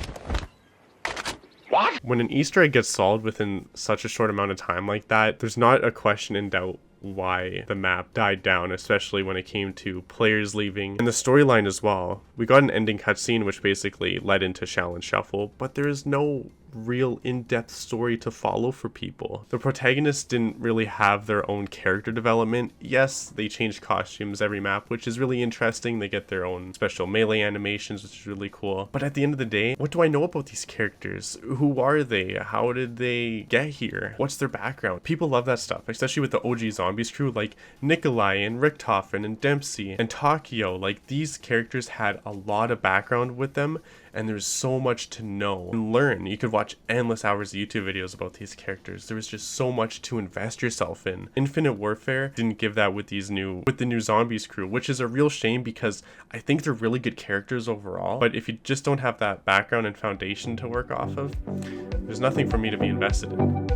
What? When an Easter egg gets solved within such a short amount of time like that, there's not a question in doubt why the map died down, especially when it came to players leaving and the storyline as well. We got an ending cutscene which basically led into Shaolin Shuffle, but there is no real in-depth story to follow for people. The protagonists didn't really have their own character development. Yes, they changed costumes every map, which is really interesting. They get their own special melee animations, which is really cool. But at the end of the day, what do I know about these characters? Who are they? How did they get here? What's their background? People love that stuff, especially with the OG Zombies crew like Nikolai and Richtofen and Dempsey and Takio. Like, these characters had a lot of background with them, and there's so much to know and learn. You could watch endless hours of YouTube videos about these characters. There was just so much to invest yourself in. Infinite Warfare didn't give that with the new Zombies crew, which is a real shame because I think they're really good characters overall. But if you just don't have that background and foundation to work off of, there's nothing for me to be invested in.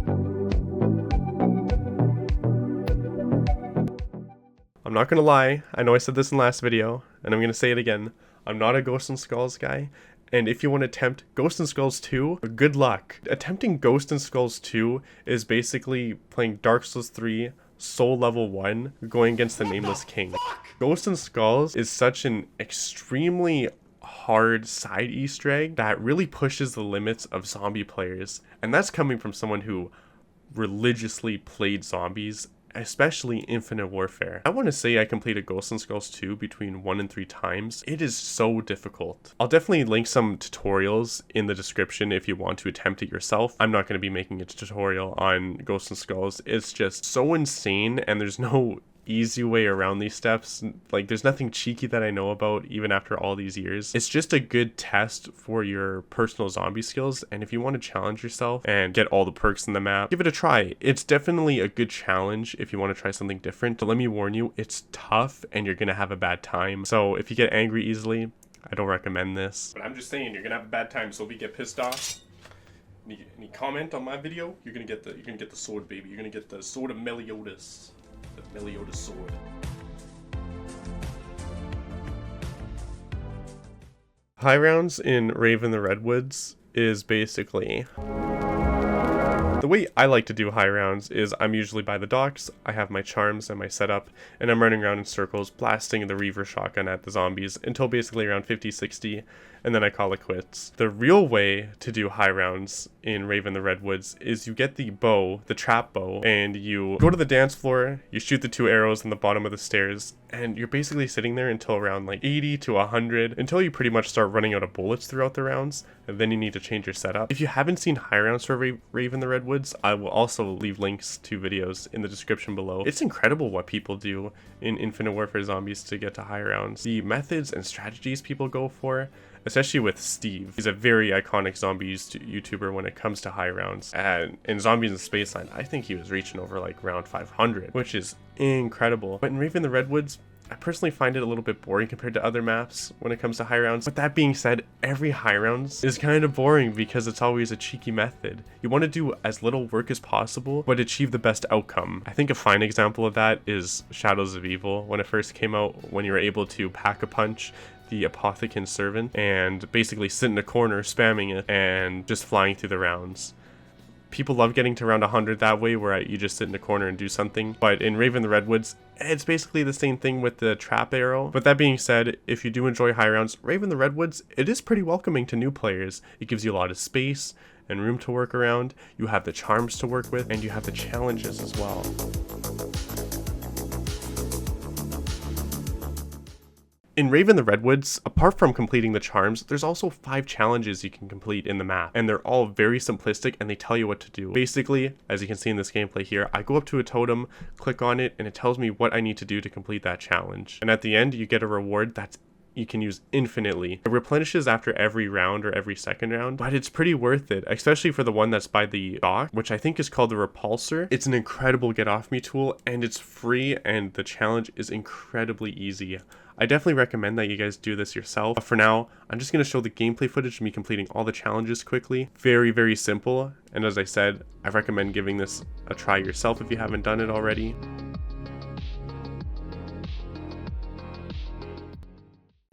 I'm not gonna lie, I know I said this in the last video, and I'm gonna say it again. I'm not a Ghost and Skulls guy. And if you want to attempt Ghost and Skulls 2, good luck. Attempting Ghost and Skulls 2 is basically playing Dark Souls 3 Soul Level 1 going against the Nameless King. Ghost and Skulls is such an extremely hard side Easter egg that really pushes the limits of zombie players. And that's coming from someone who religiously played zombies, especially Infinite Warfare. I want to say I completed Ghost and Skulls 2 between 1 and 3 times. It is so difficult. I'll definitely link some tutorials in the description if you want to attempt it yourself. I'm not going to be making a tutorial on Ghost and Skulls. It's just so insane, and there's no easy way around these steps. Like, there's nothing cheeky that I know about even after all these years. It's just a good test for your personal zombie skills, and if you want to challenge yourself and get all the perks in the map, give it a try. It's definitely a good challenge if you want to try something different. But let me warn you, it's tough and you're gonna have a bad time. So if you get angry easily, I don't recommend this. But I'm just saying, you're gonna have a bad time, so if you get pissed off, any comment on my video, you're gonna get the sword, baby. You're gonna get the sword of Meliodas. The Meliodas sword. High rounds in Raven the Redwoods is basically... The way I like to do high rounds is I'm usually by the docks, I have my charms and my setup, and I'm running around in circles blasting the Reaver shotgun at the zombies until basically around 50-60, and then I call it quits. The real way to do high rounds in Raven the Redwoods is you get the bow, the trap bow, and you go to the dance floor, you shoot the 2 arrows in the bottom of the stairs, and you're basically sitting there until around like 80 to 100, until you pretty much start running out of bullets throughout the rounds, and then you need to change your setup. If you haven't seen high rounds for Raven the Redwoods, I will also leave links to videos in the description below. It's incredible what people do in Infinite Warfare Zombies to get to high rounds. The methods and strategies people go for, especially with Steve. He's a very iconic zombies YouTuber when it comes to high rounds. And in Zombies in Spaceland, I think he was reaching over like round 500, which is incredible. But in Raven the Redwoods, I personally find it a little bit boring compared to other maps when it comes to high rounds. But that being said, every high rounds is kind of boring because it's always a cheeky method. You want to do as little work as possible, but achieve the best outcome. I think a fine example of that is Shadows of Evil when it first came out, when you were able to pack a punch the Apothecant Servant and basically sit in a corner spamming it and just flying through the rounds. People love getting to round 100 that way, where you just sit in a corner and do something. But in Raven the Redwoods, it's basically the same thing with the trap arrow. But that being said, if you do enjoy high rounds, Raven the Redwoods, it is pretty welcoming to new players. It gives you a lot of space and room to work around. You have the charms to work with, and you have the challenges as well. In Raven the Redwoods, apart from completing the charms, there's also 5 challenges you can complete in the map, and they're all very simplistic and they tell you what to do. Basically, as you can see in this gameplay here, I go up to a totem, click on it, and it tells me what I need to do to complete that challenge. And at the end, you get a reward that's you can use infinitely. It replenishes after every round or every second round, but it's pretty worth it, especially for the one that's by the dock, which I think is called the Repulsor. It's an incredible get off me tool, and it's free, and the challenge is incredibly easy. I definitely recommend that you guys do this yourself. But for now, I'm just going to show the gameplay footage of me completing all the challenges quickly. Very, very simple. And as I said, I recommend giving this a try yourself if you haven't done it already.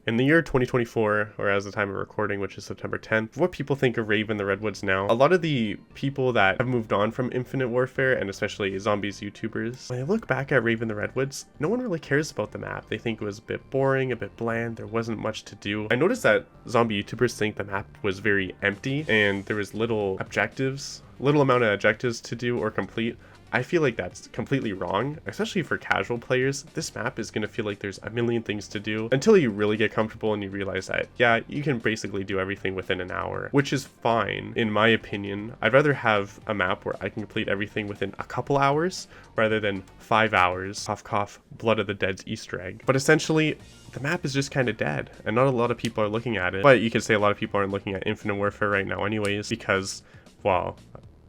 In the year 2024, or as the time of recording, which is September 10th, what people think of Raven the Redwoods now, a lot of the people that have moved on from Infinite Warfare, and especially zombies YouTubers, when they look back at Raven the Redwoods, no one really cares about the map. They think it was a bit boring, a bit bland, there wasn't much to do. I noticed that zombie YouTubers think the map was very empty, and there was little amount of objectives to do or complete. I feel like that's completely wrong, especially for casual players. This map is going to feel like there's a million things to do until you really get comfortable and you realize that, yeah, you can basically do everything within an hour, which is fine, in my opinion. I'd rather have a map where I can complete everything within a couple hours rather than 5 hours. Cough, cough, Blood of the Dead's Easter egg. But essentially, the map is just kind of dead, and not a lot of people are looking at it. But you could say a lot of people aren't looking at Infinite Warfare right now anyways, because, well,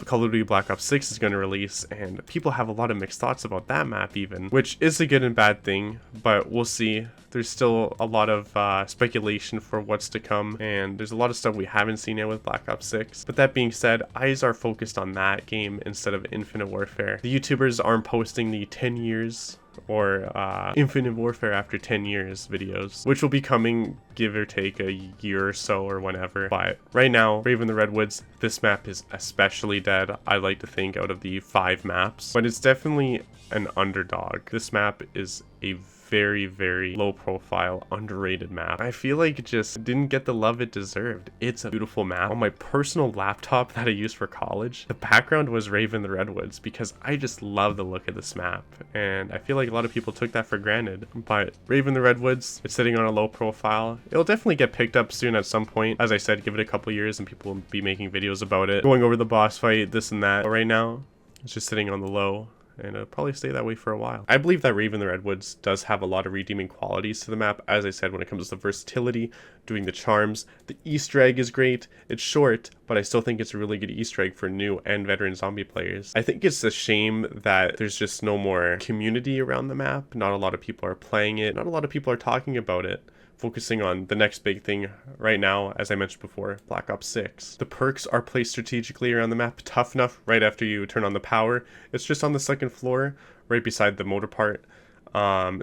Call of Duty Black Ops 6 is going to release, and people have a lot of mixed thoughts about that map even, which is a good and bad thing, but we'll see. There's still a lot of speculation for what's to come, and there's a lot of stuff we haven't seen yet with Black Ops 6. But that being said, eyes are focused on that game instead of Infinite Warfare. The YouTubers aren't posting the 10 years or Infinite Warfare After 10 Years videos, which will be coming give or take a year or so or whenever. But right now, Raven the Redwoods, this map is especially dead, I like to think, out of the 5 maps. But it's definitely an underdog. This map is a very, very low profile, underrated map. I feel like it just didn't get the love it deserved. It's a beautiful map. On my personal laptop that I used for college, the background was Raven the Redwoods because I just love the look of this map, and I feel like a lot of people took that for granted. But Raven the Redwoods, it's sitting on a low profile. It'll definitely get picked up soon at some point. As I said, give it a couple years and people will be making videos about it, going over the boss fight, this and that. But right now, it's just sitting on the low, and it'll probably stay that way for a while. I believe that Raven the Redwoods does have a lot of redeeming qualities to the map. As I said, when it comes to versatility, doing the charms, the Easter egg is great. It's short, but I still think it's a really good Easter egg for new and veteran zombie players. I think it's a shame that there's just no more community around the map. Not a lot of people are playing it. Not a lot of people are talking about it. Focusing on the next big thing right now, as I mentioned before, Black Ops 6. The perks are placed strategically around the map. Tough Enough, right after you turn on the power. It's just on the second floor, right beside the motor part.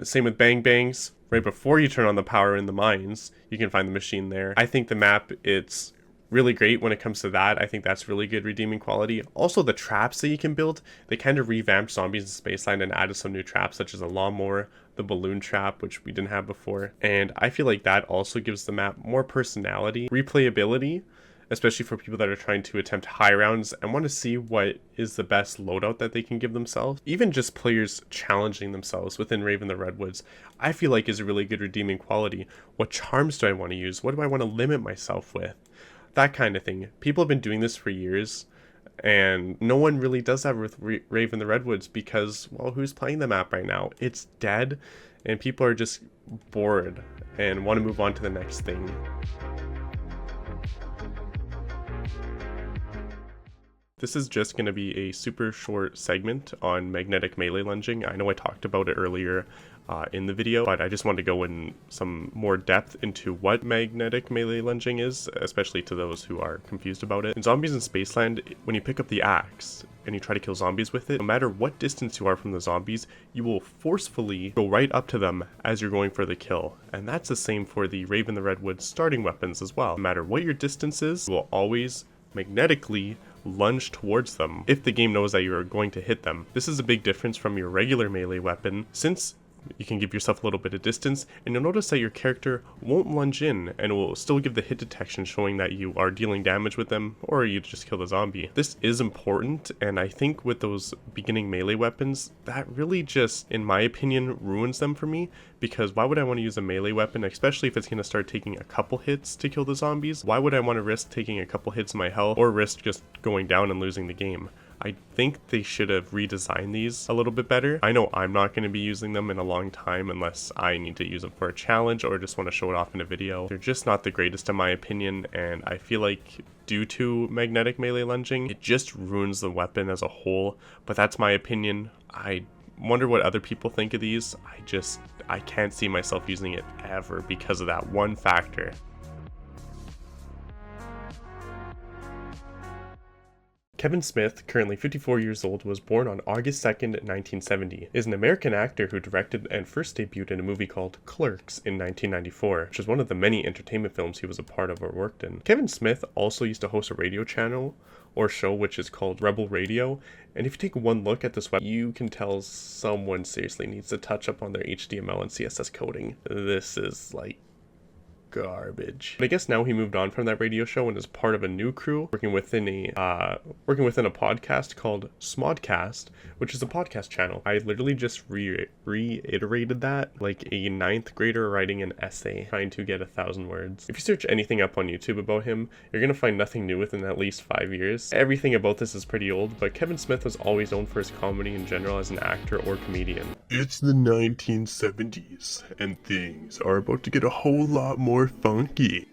Same with Bang Bangs. Right before you turn on the power in the mines, you can find the machine there. I think the map, it's really great when it comes to that. I think that's really good redeeming quality. Also, the traps that you can build, they kind of revamped Zombies in Spaceland and added some new traps, such as a lawnmower, the balloon trap, which we didn't have before. And I feel like that also gives the map more personality, replayability, especially for people that are trying to attempt high rounds and want to see what is the best loadout that they can give themselves. Even just players challenging themselves within Raven the Redwoods, I feel like is a really good redeeming quality. What charms do I want to use? What do I want to limit myself with? That kind of thing. People have been doing this for years, and no one really does that with Raven the Redwoods because, well, who's playing the map right now? It's dead, and people are just bored and want to move on to the next thing. This is just going to be a super short segment on magnetic melee lunging. I know I talked about it earlier in the video, but I just wanted to go in some more depth into what magnetic melee lunging is, especially to those who are confused about it. In Zombies in Spaceland, when you pick up the axe and you try to kill zombies with it, no matter what distance you are from the zombies, you will forcefully go right up to them as you're going for the kill. And that's the same for the Raven the Redwoods starting weapons as well. No matter what your distance is, you will always magnetically lunge towards them if the game knows that you are going to hit them. This is a big difference from your regular melee weapon, since you can give yourself a little bit of distance, and you'll notice that your character won't lunge in and will still give the hit detection showing that you are dealing damage with them or you just kill the zombie. This is important, and I think with those beginning melee weapons, that really just, in my opinion, ruins them for me, because why would I want to use a melee weapon, especially if it's going to start taking a couple hits to kill the zombies? Why would I want to risk taking a couple hits in my health or risk just going down and losing the game? I think they should have redesigned these a little bit better. I know I'm not going to be using them in a long time unless I need to use them for a challenge or just want to show it off in a video. They're just not the greatest in my opinion, and I feel like due to magnetic melee lunging, it just ruins the weapon as a whole, but that's my opinion. I wonder what other people think of these. I can't see myself using it ever because of that one factor. Kevin Smith, currently 54 years old, was born on August 2nd, 1970, is an American actor who directed and first debuted in a movie called Clerks in 1994, which is one of the many entertainment films he was a part of or worked in. Kevin Smith also used to host a radio channel or show which is called Rebel Radio, and if you take one look at this web, you can tell someone seriously needs to touch up on their HTML and CSS coding. This is like garbage. But I guess now he moved on from that radio show and is part of a new crew working within a podcast called Smodcast, which is a podcast channel. I literally just reiterated that like a 9th grader writing an essay trying to get 1,000 words. If you search anything up on YouTube about him, you're gonna find nothing new within at least 5 years. Everything about this is pretty old, but Kevin Smith was always known for his comedy in general as an actor or comedian. It's the 1970s, and things are about to get a whole lot more funky.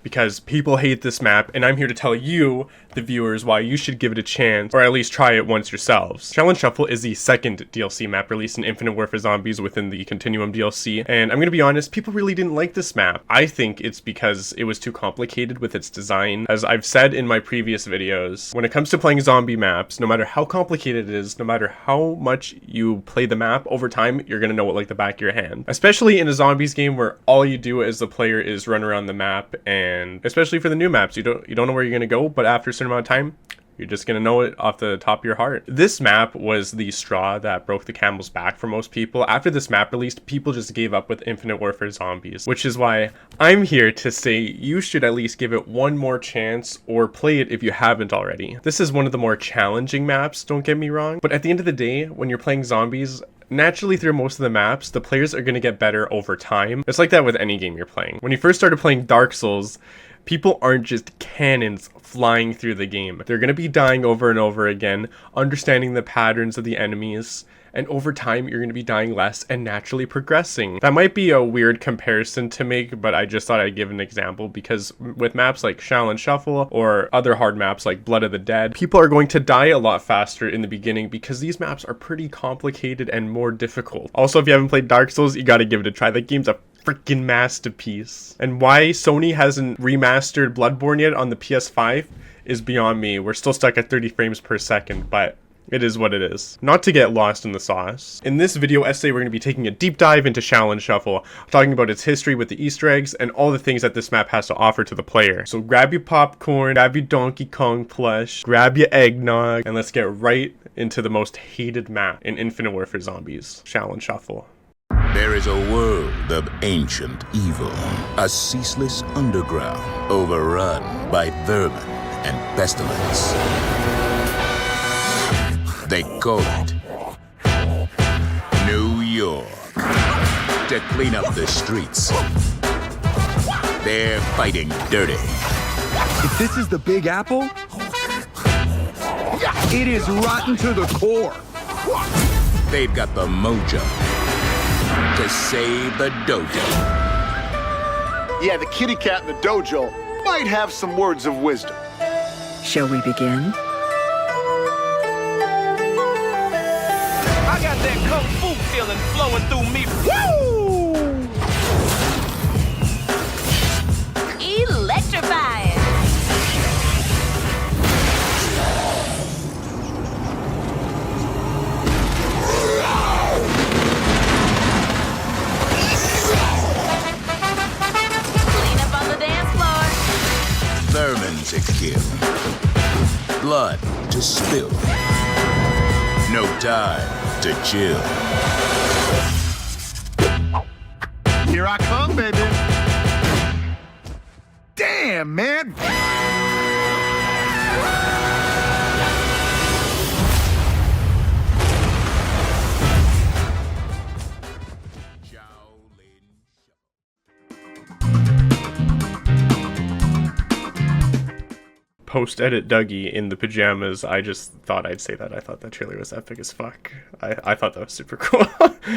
because people hate this map, and I'm here to tell you, the viewers, why you should give it a chance, or at least try it once yourselves. Shaolin Shuffle is the second DLC map released in Infinite Warfare Zombies within the Continuum DLC, and I'm gonna be honest, people really didn't like this map. I think it's because it was too complicated with its design. As I've said in my previous videos, when it comes to playing zombie maps, no matter how complicated it is, no matter how much you play the map, over time, you're gonna know it like the back of your hand. Especially in a zombies game where all you do as the player is run around the map, and especially for the new maps, you don't know where you're gonna go, but after a certain amount of time, you're just gonna know it off the top of your heart. This map was the straw that broke the camel's back for most people. After this map released, people just gave up with Infinite Warfare Zombies, which is why I'm here to say you should at least give it one more chance or play it if you haven't already. This is one of the more challenging maps, don't get me wrong, but at the end of the day, when you're playing zombies, naturally through most of the maps, the players are going to get better over time. It's like that with any game you're playing. When you first started playing Dark Souls, people aren't just cannons flying through the game. They're going to be dying over and over again, understanding the patterns of the enemies, and over time you're going to be dying less and naturally progressing. That might be a weird comparison to make, but I just thought I'd give an example because with maps like Shaolin Shuffle or other hard maps like Blood of the Dead, people are going to die a lot faster in the beginning because these maps are pretty complicated and more difficult. Also, if you haven't played Dark Souls, you gotta give it a try. That game's a freaking masterpiece. And why Sony hasn't remastered Bloodborne yet on the PS5 is beyond me. We're still stuck at 30 frames per second, but it is what it is. Not to get lost in the sauce. In this video essay, we're going to be taking a deep dive into Shaolin Shuffle, talking about its history with the Easter eggs and all the things that this map has to offer to the player. So grab your popcorn, grab your Donkey Kong plush, grab your eggnog, and let's get right into the most hated map in Infinite Warfare Zombies, Shaolin Shuffle. There is a world of ancient evil, a ceaseless underground overrun by vermin and pestilence. They call it New York. To clean up the streets, they're fighting dirty. If this is the Big Apple, it is rotten to the core. They've got the mojo to save the dojo. Yeah, the kitty cat in the dojo might have some words of wisdom. Shall we begin? I got that kung fu feeling flowing through me. Woo! Electrifying. Clean up on the dance floor. Vermin to kill, blood to spill. No time to chill. Here I come, baby. Damn, man! Post-edit Dougie in the pajamas, I just thought I'd say that. I thought that trailer was epic as fuck. I thought that was super cool.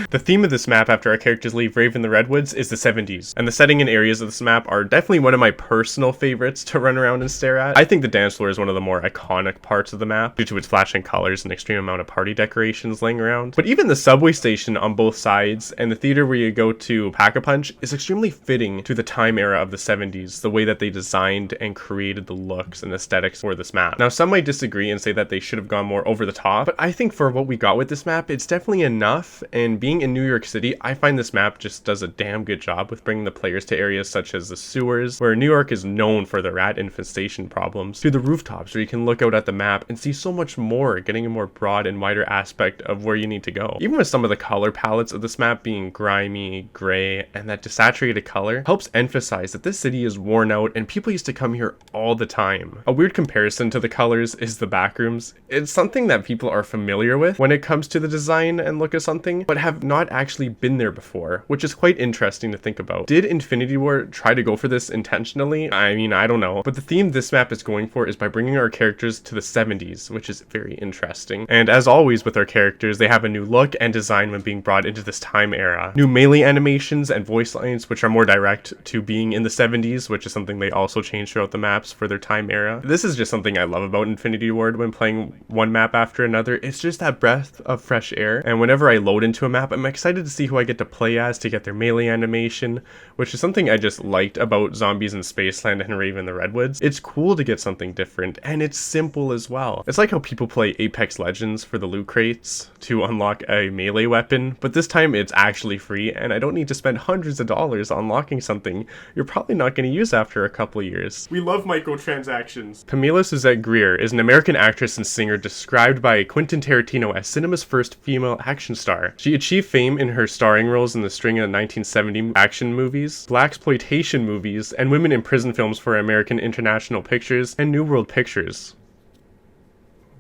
The theme of this map after our characters leave Rave in the Redwoods is the 70s, and the setting and areas of this map are definitely one of my personal favorites to run around and stare at. I think the dance floor is one of the more iconic parts of the map due to its flashing colors and extreme amount of party decorations laying around. But even the subway station on both sides and the theater where you go to Pack-a-Punch is extremely fitting to the time era of the 70s, the way that they designed and created the looks and aesthetics for this map. Now, some might disagree and say that they should have gone more over the top, but I think for what we got with this map, it's definitely enough, and being in New York City, I find this map just does a damn good job with bringing the players to areas such as the sewers, where New York is known for the rat infestation problems, to the rooftops where you can look out at the map and see so much more, getting a more broad and wider aspect of where you need to go. Even with some of the color palettes of this map being grimy, gray, and that desaturated color helps emphasize that this city is worn out and people used to come here all the time. A weird comparison to the colors is the backrooms. It's something that people are familiar with when it comes to the design and look of something, but have not actually been there before, which is quite interesting to think about. Did Infinity Ward try to go for this intentionally? I mean, I don't know. But the theme this map is going for is by bringing our characters to the 70s, which is very interesting. And as always with our characters, they have a new look and design when being brought into this time era. New melee animations and voice lines, which are more direct to being in the 70s, which is something they also changed throughout the maps for their time era. This is just something I love about Infinity Ward when playing one map after another. It's just that breath of fresh air. And whenever I load into a map, I'm excited to see who I get to play as to get their melee animation, which is something I just liked about Zombies in Spaceland and Raven the Redwoods. It's cool to get something different, and it's simple as well. It's like how people play Apex Legends for the loot crates to unlock a melee weapon, but this time it's actually free, and I don't need to spend hundreds of dollars unlocking something you're probably not going to use after a couple years. We love microtransactions. Pamela Suzette Greer is an American actress and singer described by Quentin Tarantino as cinema's first female action star. She achieved fame in her starring roles in the string of 1970 action movies, blaxploitation movies, and women in prison films for American International Pictures and New World Pictures.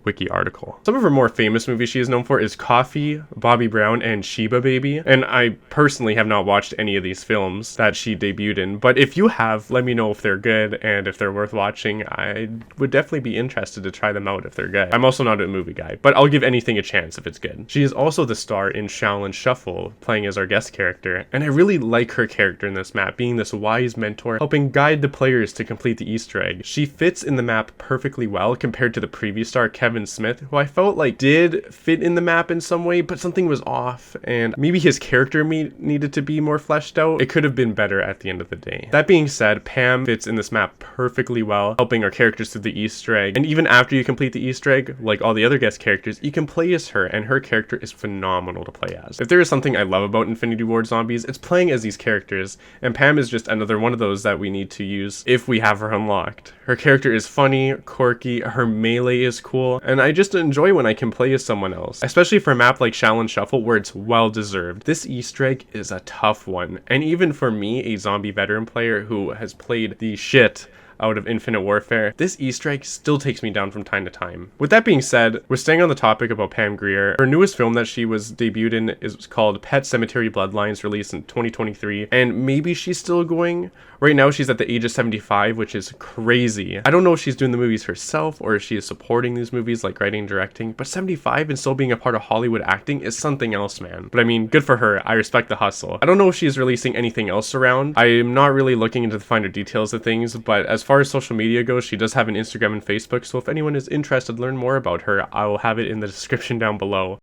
Wiki article. Some of her more famous movies she is known for is Coffee, Bobby Brown, and Sheba Baby, and I personally have not watched any of these films that she debuted in, but if you have, let me know if they're good and if they're worth watching. I would definitely be interested to try them out if they're good. I'm also not a movie guy, but I'll give anything a chance if it's good. She is also the star in Shaolin Shuffle, playing as our guest character, and I really like her character in this map, being this wise mentor, helping guide the players to complete the Easter egg. She fits in the map perfectly well compared to the previous star, Kevin Smith, who I felt like did fit in the map in some way, but something was off, and maybe his character needed to be more fleshed out. It could have been better at the end of the day. That being said, Pam fits in this map perfectly well, helping our characters through the Easter egg, and even after you complete the Easter egg, like all the other guest characters, you can play as her, and her character is phenomenal to play as. If there is something I love about Infinity Ward Zombies, it's playing as these characters, and Pam is just another one of those that we need to use if we have her unlocked. Her character is funny, quirky, her melee is cool, and I just enjoy when I can play as someone else, especially for a map like Shaolin Shuffle where it's well deserved. This Easter egg is a tough one, and even for me, a zombie veteran player who has played the shit out of Infinite Warfare, this Easter egg still takes me down from time to time. With that being said, we're staying on the topic about Pam Grier. Her newest film that she was debuted in is called Pet Cemetery Bloodlines, released in 2023, and maybe she's still going. Right now she's at the age of 75, which is crazy. I don't know if she's doing the movies herself or if she is supporting these movies like writing and directing, but 75 and still being a part of Hollywood acting is something else, man. But I mean, good for her. I respect the hustle. I don't know if she's releasing anything else around. I'm not really looking into the finer details of things, but as far as social media goes, she does have an Instagram and Facebook, so if anyone is interested to learn more about her, I will have it in the description down below.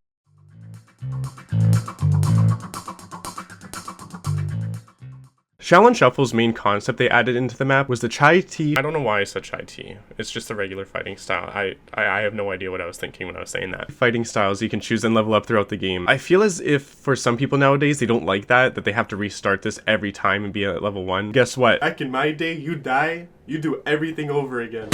Shaolin Shuffle's main concept they added into the map was the chai tea. I don't know why I said chai tea. It's just a regular fighting style. I have no idea what I was thinking when I was saying that. Fighting styles you can choose and level up throughout the game. I feel as if for some people nowadays, they don't like that they have to restart this every time and be at level 1. Guess what? Back in my day, you die, you do everything over again.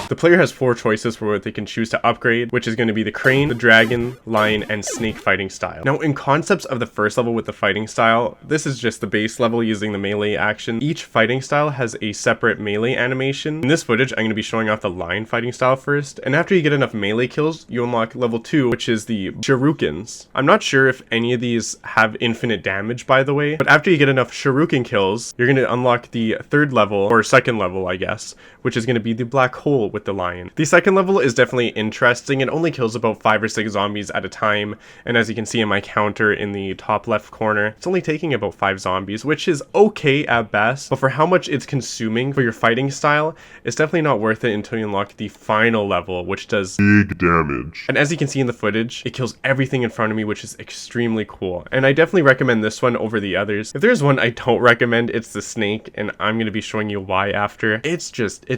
The player has 4 choices for what they can choose to upgrade, which is going to be the crane, the dragon, lion, and snake fighting style. Now, in concepts of the first level with the fighting style, this is just the base level using the melee action. Each fighting style has a separate melee animation. In this footage, I'm going to be showing off the lion fighting style first, and after you get enough melee kills, you unlock level 2, which is the shurikens. I'm not sure if any of these have infinite damage, by the way, but after you get enough shuriken kills, you're going to unlock the 3rd level, or 2nd level, I guess, which is going to be the black hole with the lion. The 2nd level is definitely interesting. It only kills about 5 or 6 zombies at a time, and as you can see in my counter in the top left corner, it's only taking about 5 zombies, which is okay at best, but for how much it's consuming for your fighting style, it's definitely not worth it until you unlock the final level, which does big damage. And as you can see in the footage, it kills everything in front of me, which is extremely cool, and I definitely recommend this one over the others. If there's one I don't recommend, it's the snake, and I'm going to be showing you why after. It's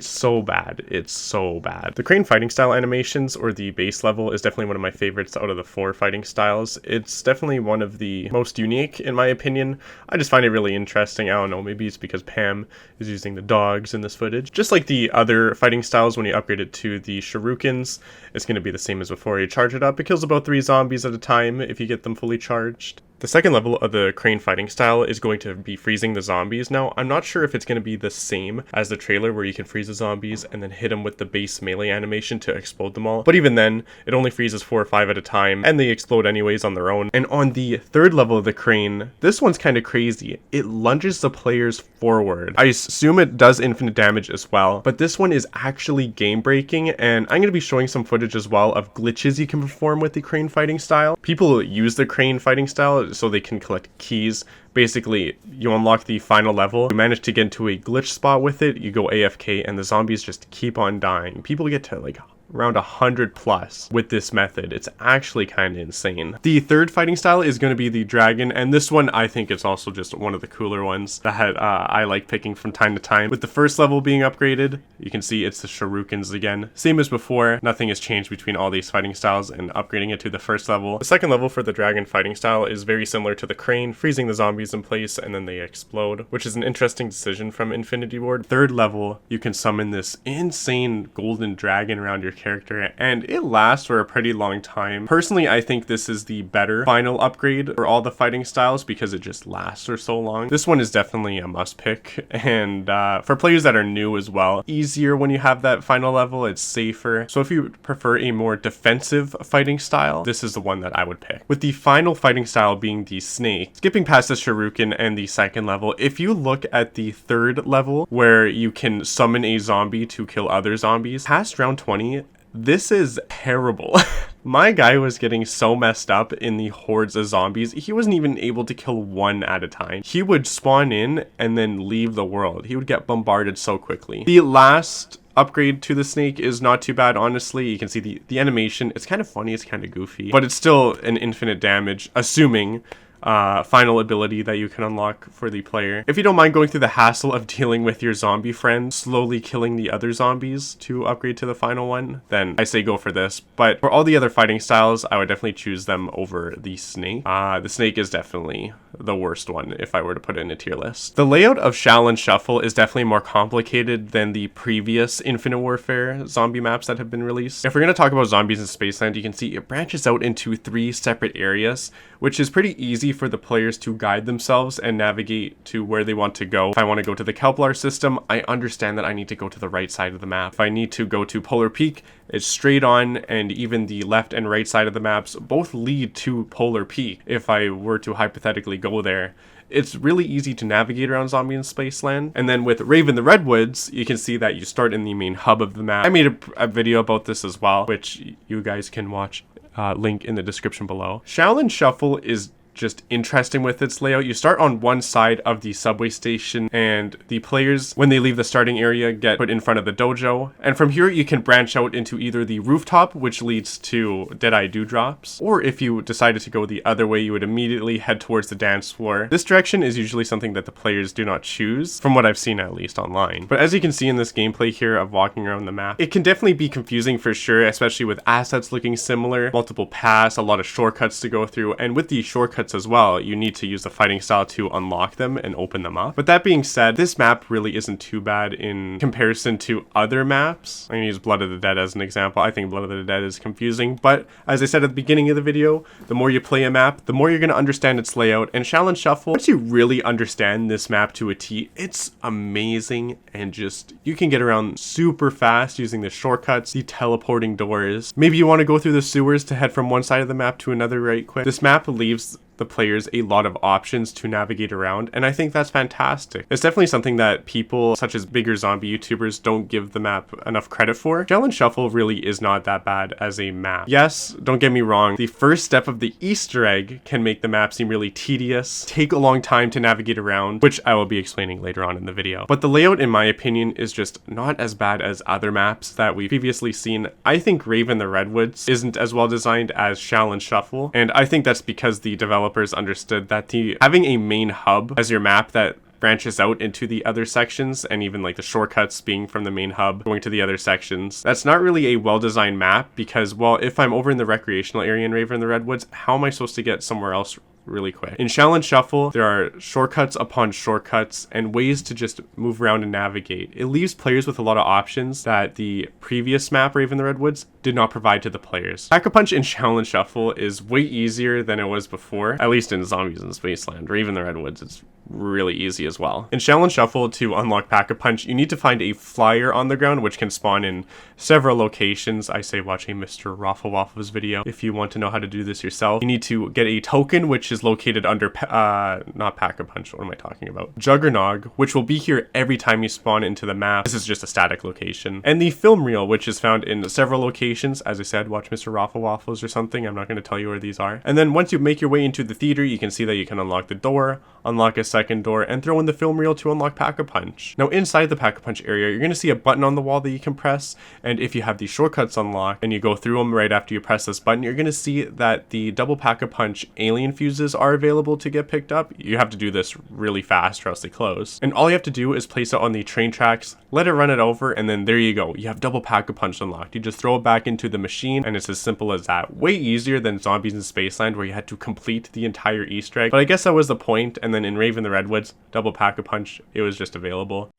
so bad. It's so bad. The crane fighting style animations, or the base level, is definitely one of my favorites out of the 4 fighting styles. It's definitely one of the most unique in my opinion. I just find it really interesting. I don't know, maybe it's because Pam is using the dogs in this footage. Just like the other fighting styles, when you upgrade it to the shurikens, it's going to be the same as before. You charge it up, it kills about 3 zombies at a time if you get them fully charged. The second level of the crane fighting style is going to be freezing the zombies. Now, I'm not sure if it's going to be the same as the trailer where you can freeze the zombies and then hit them with the base melee animation to explode them all. But even then, it only freezes 4 or 5 at a time and they explode anyways on their own. And on the third level of the crane, this one's kind of crazy. It lunges the players forward. I assume it does infinite damage as well, but this one is actually game breaking, and I'm going to be showing some footage as well of glitches you can perform with the crane fighting style. People use the crane fighting style so they can collect keys. Basically, you unlock the final level, you manage to get into a glitch spot with it, you go AFK, and the zombies just keep on dying. People get to like around 100 plus with this method. It's actually kind of insane. The third fighting style is going to be the dragon, and this one I think is also just one of the cooler ones that I like picking from time to time. With the first level being upgraded, you can see it's the shurikens again. Same as before, nothing has changed between all these fighting styles and upgrading it to the first level. The second level for the dragon fighting style is very similar to the crane, freezing the zombies in place and then they explode, which is an interesting decision from Infinity Ward. Third level, you can summon this insane golden dragon around your character, and it lasts for a pretty long time. Personally, I think this is the better final upgrade for all the fighting styles because it just lasts for so long. This one is definitely a must pick, and for players that are new as well, easier when you have that final level, it's safer. So if you prefer a more defensive fighting style, this is the one that I would pick. With the final fighting style being the snake, skipping past the shuriken and the second level, if you look at the third level where you can summon a zombie to kill other zombies, past round 20, this is terrible. My guy was getting so messed up in the hordes of zombies, he wasn't even able to kill one at a time. He would spawn in and then leave the world. He would get bombarded so quickly. The last upgrade to the snake is not too bad, honestly. You can see the animation. It's kind of funny, it's kind of goofy, but it's still an infinite damage, assuming final ability that you can unlock for the player. If you don't mind going through the hassle of dealing with your zombie friend, slowly killing the other zombies to upgrade to the final one, then I say go for this. But for all the other fighting styles, I would definitely choose them over the snake. The snake is definitely the worst one if I were to put it in a tier list. The layout of Shaolin Shuffle is definitely more complicated than the previous Infinite Warfare zombie maps that have been released. If we're going to talk about zombies in Spaceland, you can see it branches out into 3 separate areas, which is pretty easy for the players to guide themselves and navigate to where they want to go. If I want to go to the Kevlar system, I understand that I need to go to the right side of the map. If I need to go to Polar Peak, it's straight on, and even the left and right side of the maps both lead to Polar Peak. If I were to hypothetically go there, it's really easy to navigate around Zombie in Spaceland. And then with Raven the Redwoods, you can see that you start in the main hub of the map. I made a video about this as well, which you guys can watch. Link in the description below. Shaolin Shuffle is just interesting with its layout. You start on one side of the subway station, and the players, when they leave the starting area, get put in front of the dojo. And from here, you can branch out into either the rooftop, which leads to Deadeye Dewdrops, or if you decided to go the other way, you would immediately head towards the dance floor. This direction is usually something that the players do not choose, from what I've seen at least online. But as you can see in this gameplay here of walking around the map, it can definitely be confusing for sure, especially with assets looking similar, multiple paths, a lot of shortcuts to go through, and with these shortcuts as well, you need to use the fighting style to unlock them and open them up. But that being said, this map really isn't too bad in comparison to other maps. I'm gonna use Blood of the Dead as an example. I think Blood of the Dead is confusing, but as I said at the beginning of the video, the more you play a map, the more you're gonna understand its layout. And Shaolin Shuffle, once you really understand this map to a T, it's amazing, and just, you can get around super fast using the shortcuts, the teleporting doors. Maybe you want to go through the sewers to head from one side of the map to another right quick. This map leaves the players a lot of options to navigate around, and I think that's fantastic. It's definitely something that people such as bigger zombie YouTubers don't give the map enough credit for. Shaolin Shuffle really is not that bad as a map. Yes, don't get me wrong, the first step of the Easter egg can make the map seem really tedious, take a long time to navigate around, which I will be explaining later on in the video. But the layout, in my opinion, is just not as bad as other maps that we've previously seen. I think Raven the Redwoods isn't as well designed as Shaolin Shuffle, and I think that's because the developers understood that having a main hub as your map that branches out into the other sections, and even like the shortcuts being from the main hub going to the other sections, that's not really a well-designed map, because, well, if I'm over in the recreational area in Raven the Redwoods, how am I supposed to get somewhere else really quick. In Shaolin Shuffle, there are shortcuts upon shortcuts and ways to just move around and navigate. It leaves players with a lot of options that the previous map, Rave in the Redwoods, did not provide to the players. Pack-a-Punch in Shaolin Shuffle is way easier than it was before, at least in Zombies in Spaceland. Rave in the Redwoods, it's really easy as well. In Shaolin Shuffle, to unlock Pack-a-Punch, you need to find a flyer on the ground, which can spawn in several locations. I say watch a Mr. Raffle Waffles video if you want to know how to do this yourself. You need to get a token, which is located under, not Pack-a-Punch, what am I talking about? Juggernog, which will be here every time you spawn into the map. This is just a static location. And the film reel, which is found in several locations. As I said, watch Mr. Raffle Waffles or something. I'm not going to tell you where these are. And then once you make your way into the theater, you can see that you can unlock the door, unlock a second door, and throw in the film reel to unlock Pack-a-Punch. Now inside the Pack-a-Punch area, you're going to see a button on the wall that you can press, and if you have the shortcuts unlocked and you go through them right after you press this button, you're going to see that the double Pack-a-Punch alien fuses are available to get picked up. You have to do this really fast or else they close. And all you have to do is place it on the train tracks, let it run it over, and then there you go. You have double Pack-a-Punch unlocked. You just throw it back into the machine, and it's as simple as that. Way easier than Zombies in Spaceland, where you had to complete the entire Easter egg. But I guess that was the point, and then in Rave in the Redwoods, double Pack-a-Punch, it was just available.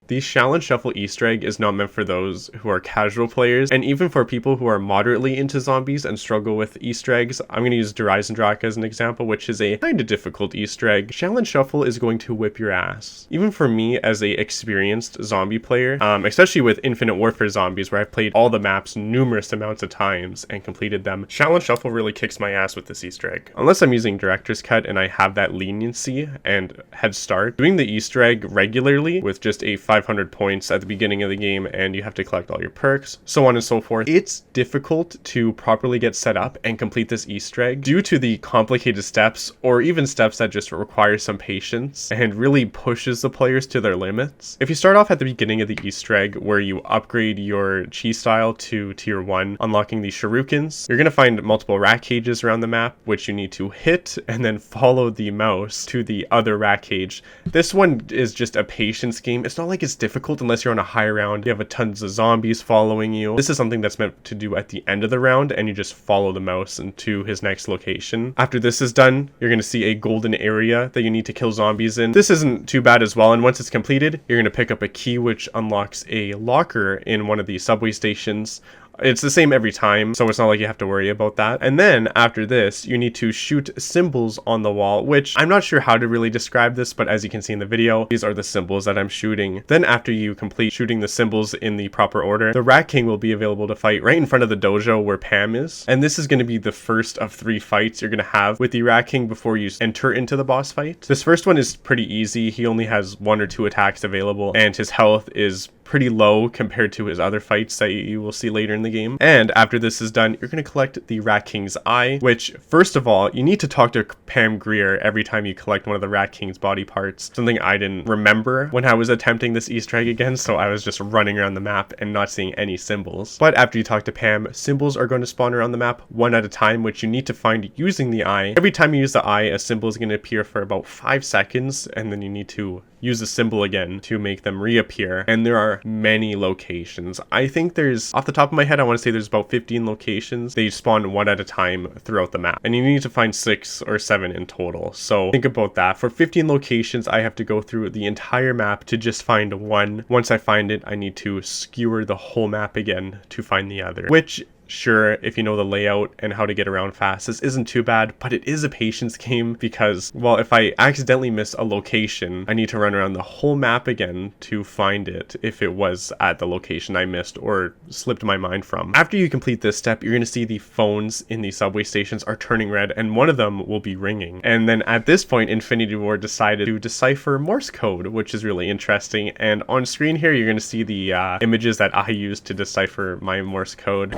The Shaolin Shuffle Easter egg is not meant for those who are casual players, and even for people who are moderately into zombies and struggle with Easter eggs. I'm going to use Drak as an example, which is a kind of difficult Easter egg. Shaolin Shuffle is going to whip your ass. Even for me as a experienced zombie player, especially with Infinite Warfare Zombies, where I've played all the maps numerous amounts of times and completed them, Shaolin Shuffle really kicks my ass with this Easter egg. Unless I'm using Director's Cut and I have that leniency and head start, doing the Easter egg regularly with just a 500 points at the beginning of the game, and you have to collect all your perks, so on and so forth. It's difficult to properly get set up and complete this Easter egg due to the complicated steps, or even steps that just require some patience and really pushes the players to their limits. If you start off at the beginning of the Easter egg where you upgrade your chi style to tier 1, unlocking the shurikens, you're going to find multiple rat cages around the map, which you need to hit and then follow the mouse to the other rat cage. This one is just a patience game. It's not like it's difficult unless you're on a high round. You have tons of zombies following you. This is something that's meant to do at the end of the round, and you just follow the mouse into his next location. After this is done, you're going to see a golden area that you need to kill zombies in. This isn't too bad as well, and once it's completed, you're going to pick up a key which unlocks a locker in one of the subway stations. It's the same every time, so it's not like you have to worry about that. And then after this, you need to shoot symbols on the wall, which I'm not sure how to really describe this, but as you can see in the video, these are the symbols that I'm shooting. Then after you complete shooting the symbols in the proper order, the Rat King will be available to fight right in front of the dojo where Pam is. And this is going to be the first of 3 fights you're going to have with the Rat King before you enter into the boss fight. This first one is pretty easy. He only has 1 or 2 attacks available, and his health is pretty low compared to his other fights that you will see later in the game. And after this is done, you're going to collect the Rat King's eye, which first of all, you need to talk to Pam Grier every time you collect one of the Rat King's body parts. Something I didn't remember when I was attempting this Easter egg again, so I was just running around the map and not seeing any symbols. But after you talk to Pam, symbols are going to spawn around the map one at a time, which you need to find using the eye. Every time you use the eye, a symbol is going to appear for about 5 seconds, and then you need to use the symbol again to make them reappear. And there are many locations. I think there's, off the top of my head, I want to say there's about 15 locations. They spawn one at a time throughout the map, and you need to find 6 or 7 in total. So think about that. For 15 locations, I have to go through the entire map to just find one. Once I find it, I need to skewer the whole map again to find the other, which, sure, if you know the layout and how to get around fast, this isn't too bad, but it is a patience game because, well, if I accidentally miss a location, I need to run around the whole map again to find it if it was at the location I missed or slipped my mind from. After you complete this step, you're going to see the phones in the subway stations are turning red, and one of them will be ringing. And then at this point, Infinity Ward decided to decipher Morse code, which is really interesting. And on screen here, you're going to see the images that I used to decipher my Morse code.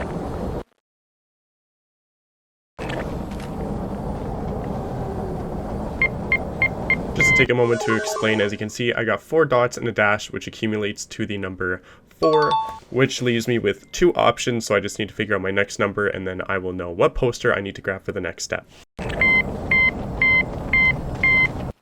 Just to take a moment to explain, as you can see, I got 4 dots and a dash, which accumulates to the number 4, which leaves me with 2 options, so I just need to figure out my next number, and then I will know what poster I need to grab for the next step.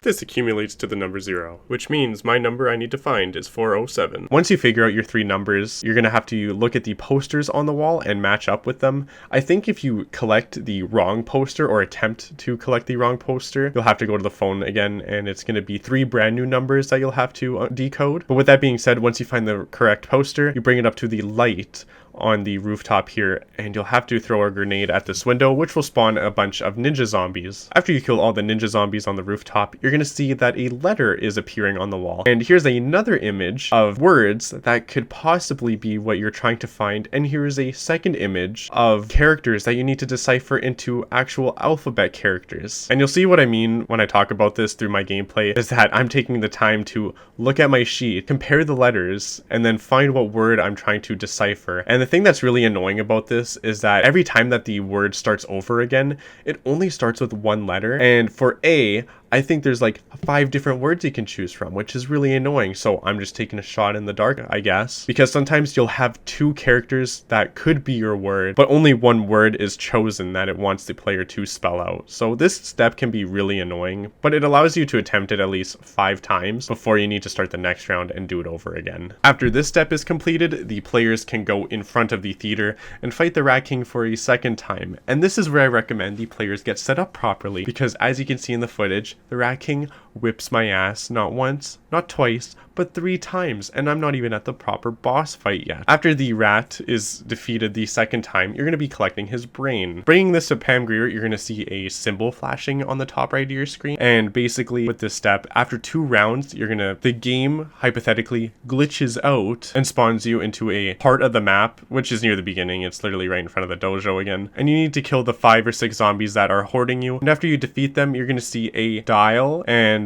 This accumulates to the number 0, which means my number I need to find is 407. Once you figure out your 3 numbers, you're going to have to look at the posters on the wall and match up with them. I think if you collect the wrong poster or attempt to collect the wrong poster, you'll have to go to the phone again, and it's going to be 3 brand new numbers that you'll have to decode. But with that being said, once you find the correct poster, you bring it up to the light on the rooftop here, and you'll have to throw a grenade at this window, which will spawn a bunch of ninja zombies. After you kill all the ninja zombies on the rooftop, you're going to see that a letter is appearing on the wall. And here's another image of words that could possibly be what you're trying to find. And here's a second image of characters that you need to decipher into actual alphabet characters. And you'll see what I mean when I talk about this through my gameplay, is that I'm taking the time to look at my sheet, compare the letters, and then find what word I'm trying to decipher. And the thing that's really annoying about this is that every time that the word starts over again, it only starts with 1 letter. And for A, I think there's like 5 different words you can choose from, which is really annoying. So I'm just taking a shot in the dark, I guess, because sometimes you'll have 2 characters that could be your word, but only 1 word is chosen that it wants the player to spell out. So this step can be really annoying, but it allows you to attempt it at least 5 times before you need to start the next round and do it over again. After this step is completed, the players can go in front of the theater and fight the Rat King for a second time. And this is where I recommend the players get set up properly, because as you can see in the footage, the Rat King whips my ass not once, not twice, but 3 times, and I'm not even at the proper boss fight yet. After the rat is defeated the second time, you're going to be collecting his brain. Bringing this to Pam Grier, you're going to see a symbol flashing on the top right of your screen, and basically with this step, after 2 rounds, the game hypothetically glitches out and spawns you into a part of the map, which is near the beginning. It's literally right in front of the dojo again, and you need to kill the 5 or 6 zombies that are hoarding you, and after you defeat them, you're going to see a dial and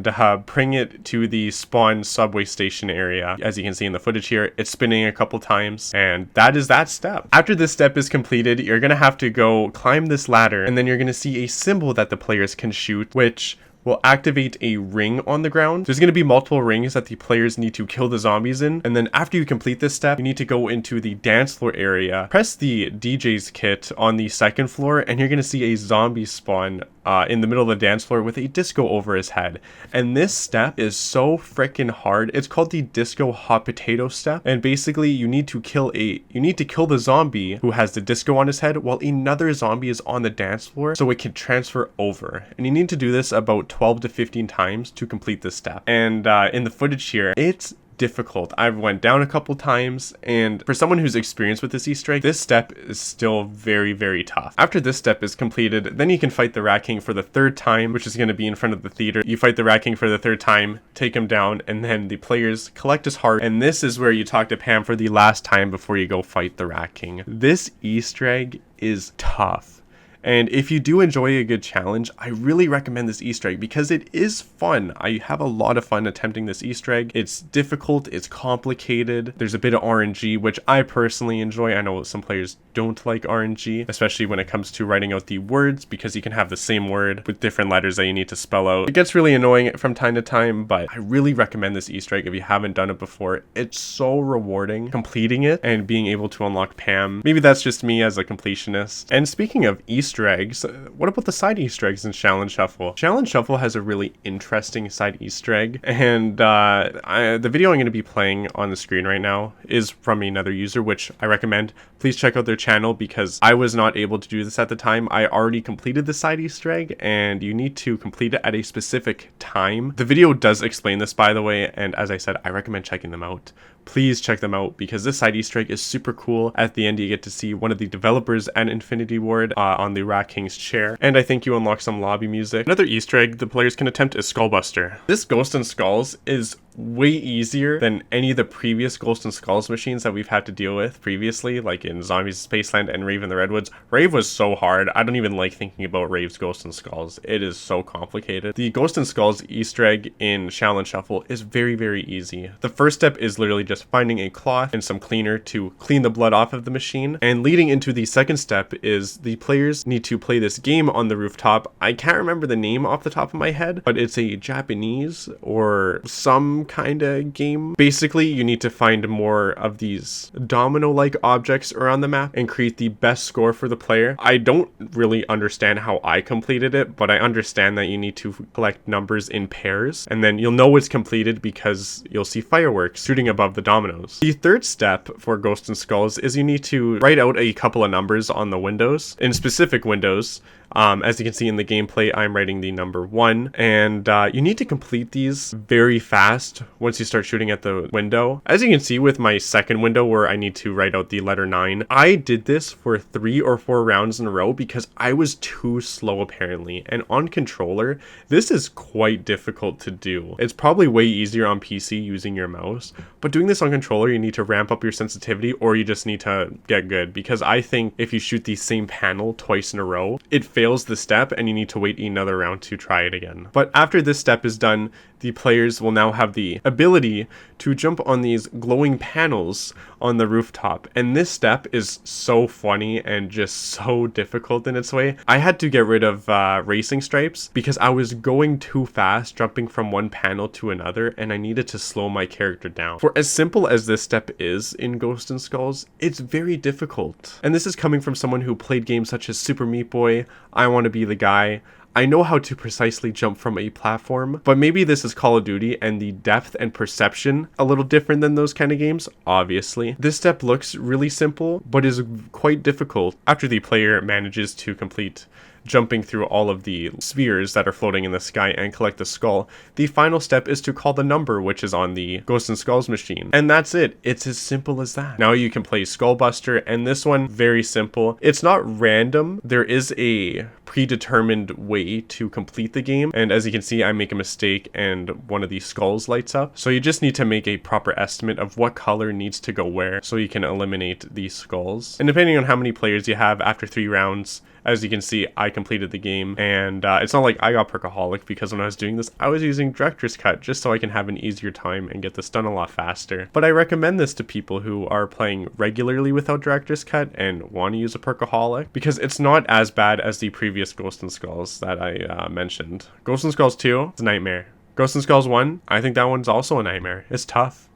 bring it to the spawn subway station area. As you can see in the footage here, it's spinning a couple times, and that is that step. After this step is completed, you're gonna have to go climb this ladder, and then you're gonna see a symbol that the players can shoot, which will activate a ring on the ground. There's going to be multiple rings that the players need to kill the zombies in, and then after you complete this step, you need to go into the dance floor area, press the DJ's kit on the 2nd floor, and you're going to see a zombie spawn in the middle of the dance floor with a disco over his head. And this step is so freaking hard. It's called the disco hot potato step, and basically you need to kill the zombie who has the disco on his head while another zombie is on the dance floor so it can transfer over. And you need to do this about 12 to 15 times to complete this step. And in the footage here, it's difficult. I've went down a couple times, and for someone who's experienced with this Easter egg, this step is still very, very tough. After this step is completed, then you can fight the Rat King for the 3rd time, which is going to be in front of the theater. You fight the Rat King for the 3rd time, take him down, and then the players collect his heart, and this is where you talk to Pam for the last time before you go fight the Rat King. This Easter egg is tough. And if you do enjoy a good challenge, I really recommend this Easter egg because it is fun. I have a lot of fun attempting this Easter egg. It's difficult, it's complicated. There's a bit of RNG, which I personally enjoy. I know some players don't like RNG, especially when it comes to writing out the words, because you can have the same word with different letters that you need to spell out. It gets really annoying from time to time, but I really recommend this Easter egg if you haven't done it before. It's so rewarding completing it and being able to unlock Pam. Maybe that's just me as a completionist. And speaking of Easter eggs, what about the side Easter eggs in Shaolin Shuffle? Shaolin Shuffle has a really interesting side Easter egg, and the video I'm going to be playing on the screen right now is from another user, which I recommend. Please check out their channel because I was not able to do this at the time. I already completed the side Easter egg, and you need to complete it at a specific time. The video does explain this, by the way, and as I said, I recommend checking them out. Please check them out because this side Easter egg is super cool. At the end, you get to see one of the developers and Infinity Ward on the Rat King's chair, and I think you unlock some lobby music. Another Easter egg the players can attempt is Skullbuster. This Ghost and Skulls is way easier than any of the previous Ghost and Skulls machines that we've had to deal with previously, like in Zombies Spaceland and Rave in the Redwoods. Rave was so hard. I don't even like thinking about Rave's Ghost and Skulls. It is so complicated. The Ghost and Skulls Easter egg in Shaolin Shuffle is very, very easy. The first step is literally just finding a cloth and some cleaner to clean the blood off of the machine, and leading into the second step is the players need to play this game on the rooftop. I can't remember the name off the top of my head, but it's a Japanese or some kind of game. Basically, you need to find more of these domino-like objects around the map and create the best score for the player. I don't really understand how I completed it, but I understand that you need to collect numbers in pairs, and then you'll know it's completed because you'll see fireworks shooting above the dominoes. The third step for Ghosts and Skulls is you need to write out a couple of numbers on the windows, in specific windows. As you can see in the gameplay, I'm writing the number 1, and you need to complete these very fast once you start shooting at the window. As you can see with my second window where I need to write out the letter 9, I did this for 3 or 4 rounds in a row because I was too slow apparently, and on controller, this is quite difficult to do. It's probably way easier on PC using your mouse, but doing this on controller, you need to ramp up your sensitivity, or you just need to get good, because I think if you shoot the same panel twice in a row, it fails the step and you need to wait another round to try it again. But after this step is done, the players will now have the ability to jump on these glowing panels on the rooftop. And this step is so funny and just so difficult in its way. I had to get rid of racing stripes because I was going too fast, jumping from one panel to another, and I needed to slow my character down. For as simple as this step is in Ghosts and Skulls, it's very difficult. And this is coming from someone who played games such as Super Meat Boy, I Want to Be the Guy. I know how to precisely jump from a platform, but maybe this is Call of Duty and the depth and perception a little different than those kind of games, obviously. This step looks really simple, but is quite difficult after the player manages to complete jumping through all of the spheres that are floating in the sky and collect the skull. The final step is to call the number which is on the Ghosts and Skulls machine. And that's it. It's as simple as that. Now you can play Skullbuster, and this one, very simple. It's not random. There is a predetermined way to complete the game, and as you can see, I make a mistake and one of these skulls lights up. So you just need to make a proper estimate of what color needs to go where so you can eliminate these skulls. And depending on how many players you have after 3 rounds, as you can see, I completed the game, and it's not like I got Perkaholic, because when I was doing this, I was using Director's Cut just so I can have an easier time and get this done a lot faster. But I recommend this to people who are playing regularly without Director's Cut and want to use a Perkaholic, because it's not as bad as the previous Ghosts and Skulls that I mentioned. Ghosts and Skulls 2, it's a nightmare. Ghosts and Skulls 1, I think that one's also a nightmare. It's tough.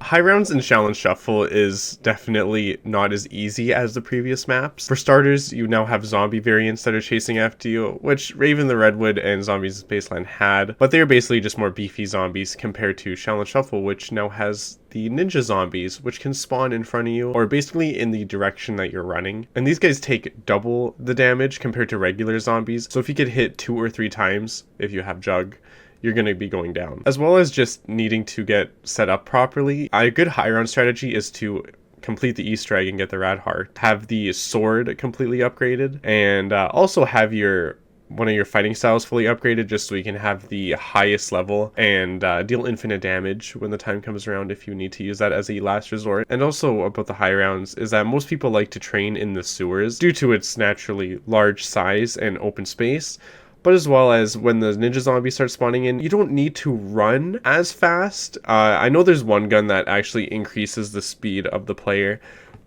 High rounds in Shaolin Shuffle is definitely not as easy as the previous maps. For starters, you now have zombie variants that are chasing after you, which Raven the Redwood and Zombies in Spaceland had, but they're basically just more beefy zombies compared to Shaolin Shuffle, which now has the ninja zombies, which can spawn in front of you or basically in the direction that you're running. And these guys take double the damage compared to regular zombies, so if you get hit 2 or 3 times, if you have Jug, you're going to be going down. As well as just needing to get set up properly, a good high round strategy is to complete the Easter egg and get the Rad Heart, have the sword completely upgraded, and also have one of your fighting styles fully upgraded just so you can have the highest level and deal infinite damage when the time comes around if you need to use that as a last resort. And also about the high rounds is that most people like to train in the sewers due to its naturally large size and open space. But as well as when the ninja zombies start spawning in, you don't need to run as fast. I know there's one gun that actually increases the speed of the player,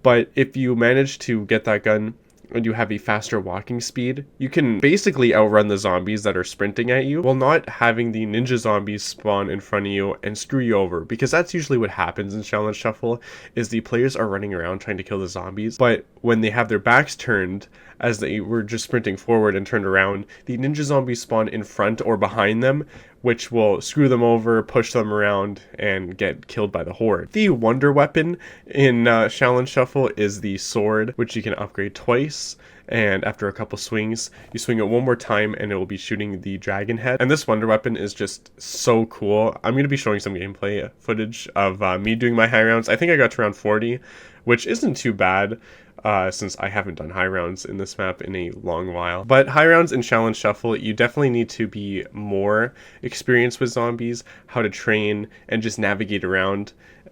but if you manage to get that gun and you have a faster walking speed, you can basically outrun the zombies that are sprinting at you while not having the ninja zombies spawn in front of you and screw you over, because that's usually what happens in Shaolin Shuffle, is the players are running around trying to kill the zombies, but when they have their backs turned as they were just sprinting forward and turned around, the ninja zombies spawn in front or behind them, which will screw them over, push them around, and get killed by the horde. The wonder weapon in Shaolin Shuffle is the sword, which you can upgrade twice, and after a couple swings, you swing it one more time and it will be shooting the dragon head. And this wonder weapon is just so cool. I'm going to be showing some gameplay footage of me doing my high rounds. I think I got to round 40, which isn't too bad. Since I haven't done high rounds in this map in a long while. But high rounds in Shaolin Shuffle, you definitely need to be more experienced with zombies, how to train, and just navigate around.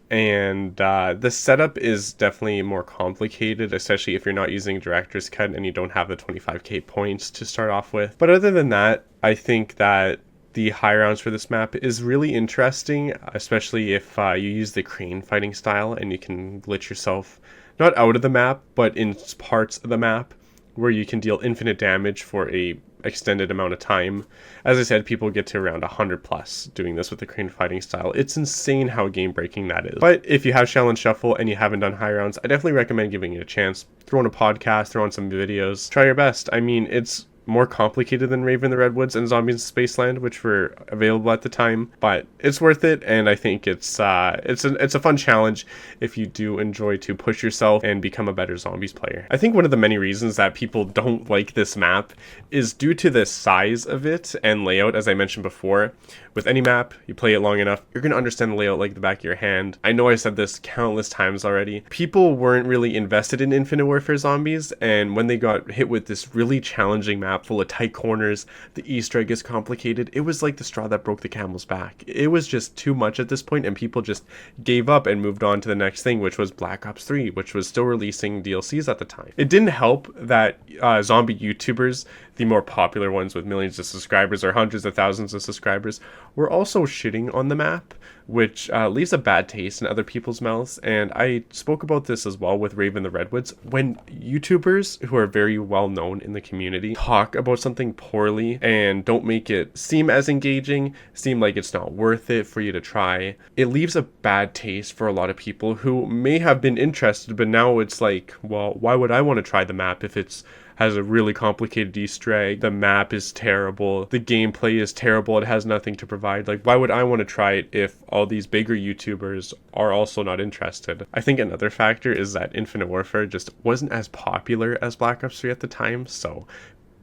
And the setup is definitely more complicated, especially if you're not using Director's Cut and you don't have the 25k points to start off with. But other than that, I think that the high rounds for this map is really interesting, especially if you use the crane fighting style and you can glitch yourself not out of the map, but in parts of the map where you can deal infinite damage for a extended amount of time. As I said, people get to around 100 plus doing this with the crane fighting style. It's insane how game breaking that is. But if you have Shaolin Shuffle and you haven't done high rounds, I definitely recommend giving it a chance. Throw on a podcast, throw on some videos, try your best. I mean, it's more complicated than Raven the Redwoods and Zombies in Spaceland, which were available at the time, but it's worth it, and I think it's a fun challenge if you do enjoy to push yourself and become a better zombies player. I think one of the many reasons that people don't like this map is due to the size of it and layout. As I mentioned before, with any map, you play it long enough, you're going to understand the layout like the back of your hand. I know I said this countless times already. People weren't really invested in Infinite Warfare Zombies, and when they got hit with this really challenging map full of tight corners, the Easter egg is complicated, it was like the straw that broke the camel's back. It was just too much at this point, and people just gave up and moved on to the next thing, which was Black Ops 3, which was still releasing DLCs at the time. It didn't help that zombie YouTubers, the more popular ones with millions of subscribers or hundreds of thousands of subscribers, were also shitting on the map, which leaves a bad taste in other people's mouths. And I spoke about this as well with Raven the Redwoods. When YouTubers who are very well known in the community talk about something poorly and don't make it seem as engaging, seem like it's not worth it for you to try, it leaves a bad taste for a lot of people who may have been interested, but now it's like, well, why would I want to try the map if it's has a really complicated Easter egg, the map is terrible, the gameplay is terrible, it has nothing to provide. Like, why would I want to try it if all these bigger YouTubers are also not interested? I think another factor is that Infinite Warfare just wasn't as popular as Black Ops 3 at the time, so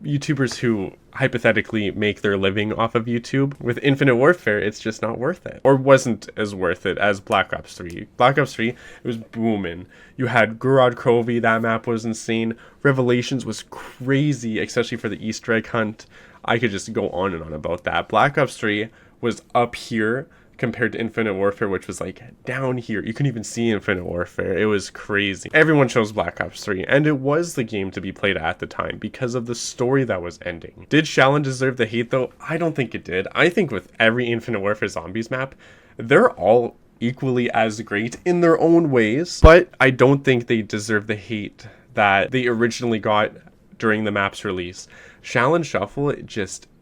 YouTubers who hypothetically make their living off of YouTube, with Infinite Warfare, it's just not worth it. Or wasn't as worth it as Black Ops 3. Black Ops 3, it was booming. You had Gurad Krovi, that map was insane. Revelations was crazy, especially for the Easter egg hunt. I could just go on and on about that. Black Ops 3 was up here compared to Infinite Warfare, which was like down here. You couldn't even see Infinite Warfare. It was crazy. Everyone chose Black Ops 3, and it was the game to be played at the time because of the story that was ending. Did Shaolin deserve the hate though? I don't think it did. I think with every Infinite Warfare Zombies map, they're all equally as great in their own ways, but I don't think they deserve the hate that they originally got during the map's release. Shaolin Shuffle,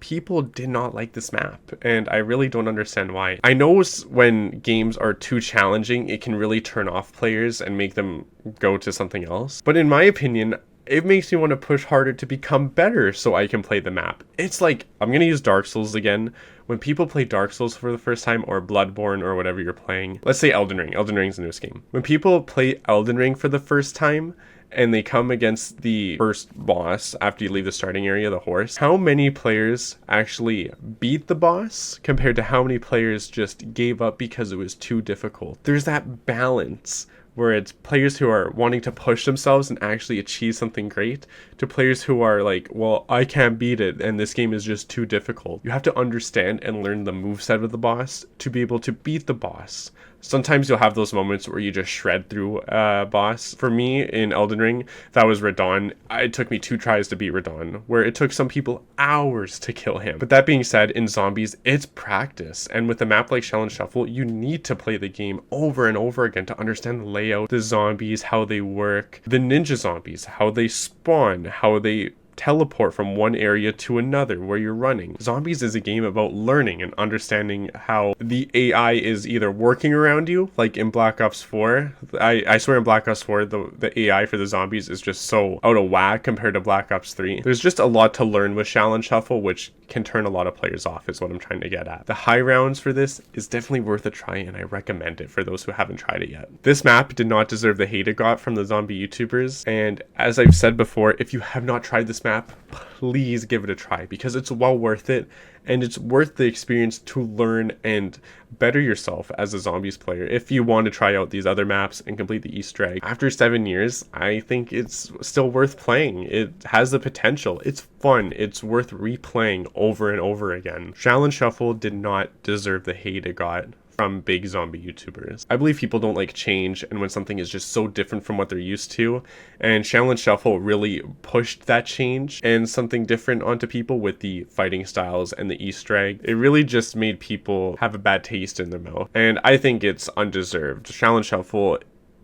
people did not like this map, and I really don't understand why. I know when games are too challenging, it can really turn off players and make them go to something else. But in my opinion, it makes me want to push harder to become better so I can play the map. It's like, I'm going to use Dark Souls again. When people play Dark Souls for the first time, or Bloodborne, or whatever you're playing, let's say Elden Ring. Elden Ring's the newest game. When people play Elden Ring for the first time, and they come against the first boss after you leave the starting area, the horse, how many players actually beat the boss compared to how many players just gave up because it was too difficult? There's that balance where it's players who are wanting to push themselves and actually achieve something great to players who are like, well, I can't beat it and this game is just too difficult. You have to understand and learn the moveset of the boss to be able to beat the boss. Sometimes you'll have those moments where you just shred through a boss. For me, in Elden Ring, that was Radon. It took me 2 tries to beat Radon, where it took some people hours to kill him. But that being said, in Zombies, it's practice. And with a map like Shaolin Shuffle, you need to play the game over and over again to understand the layout, the zombies, how they work, the ninja zombies, how they spawn, how they teleport from one area to another where you're running. Zombies is a game about learning and understanding how the AI is either working around you, like in Black Ops 4. I swear in Black Ops 4, the AI for the zombies is just so out of whack compared to Black Ops 3. There's just a lot to learn with Shaolin Shuffle, which can turn a lot of players off, is what I'm trying to get at. The high rounds for this is definitely worth a try, and I recommend it for those who haven't tried it yet. This map did not deserve the hate it got from the zombie YouTubers, and as I've said before, if you have not tried this map, please give it a try, because it's well worth it, and it's worth the experience to learn and better yourself as a zombies player. If you want to try out these other maps and complete the Easter egg, after 7 years, I think it's still worth playing. It has the potential. It's fun. It's worth replaying over and over again. Shaolin Shuffle did not deserve the hate it got from big zombie YouTubers. I believe people don't like change, and when something is just so different from what they're used to, and Shaolin Shuffle really pushed that change and something different onto people with the fighting styles and the Easter egg. It really just made people have a bad taste in their mouth, and I think it's undeserved. Shaolin Shuffle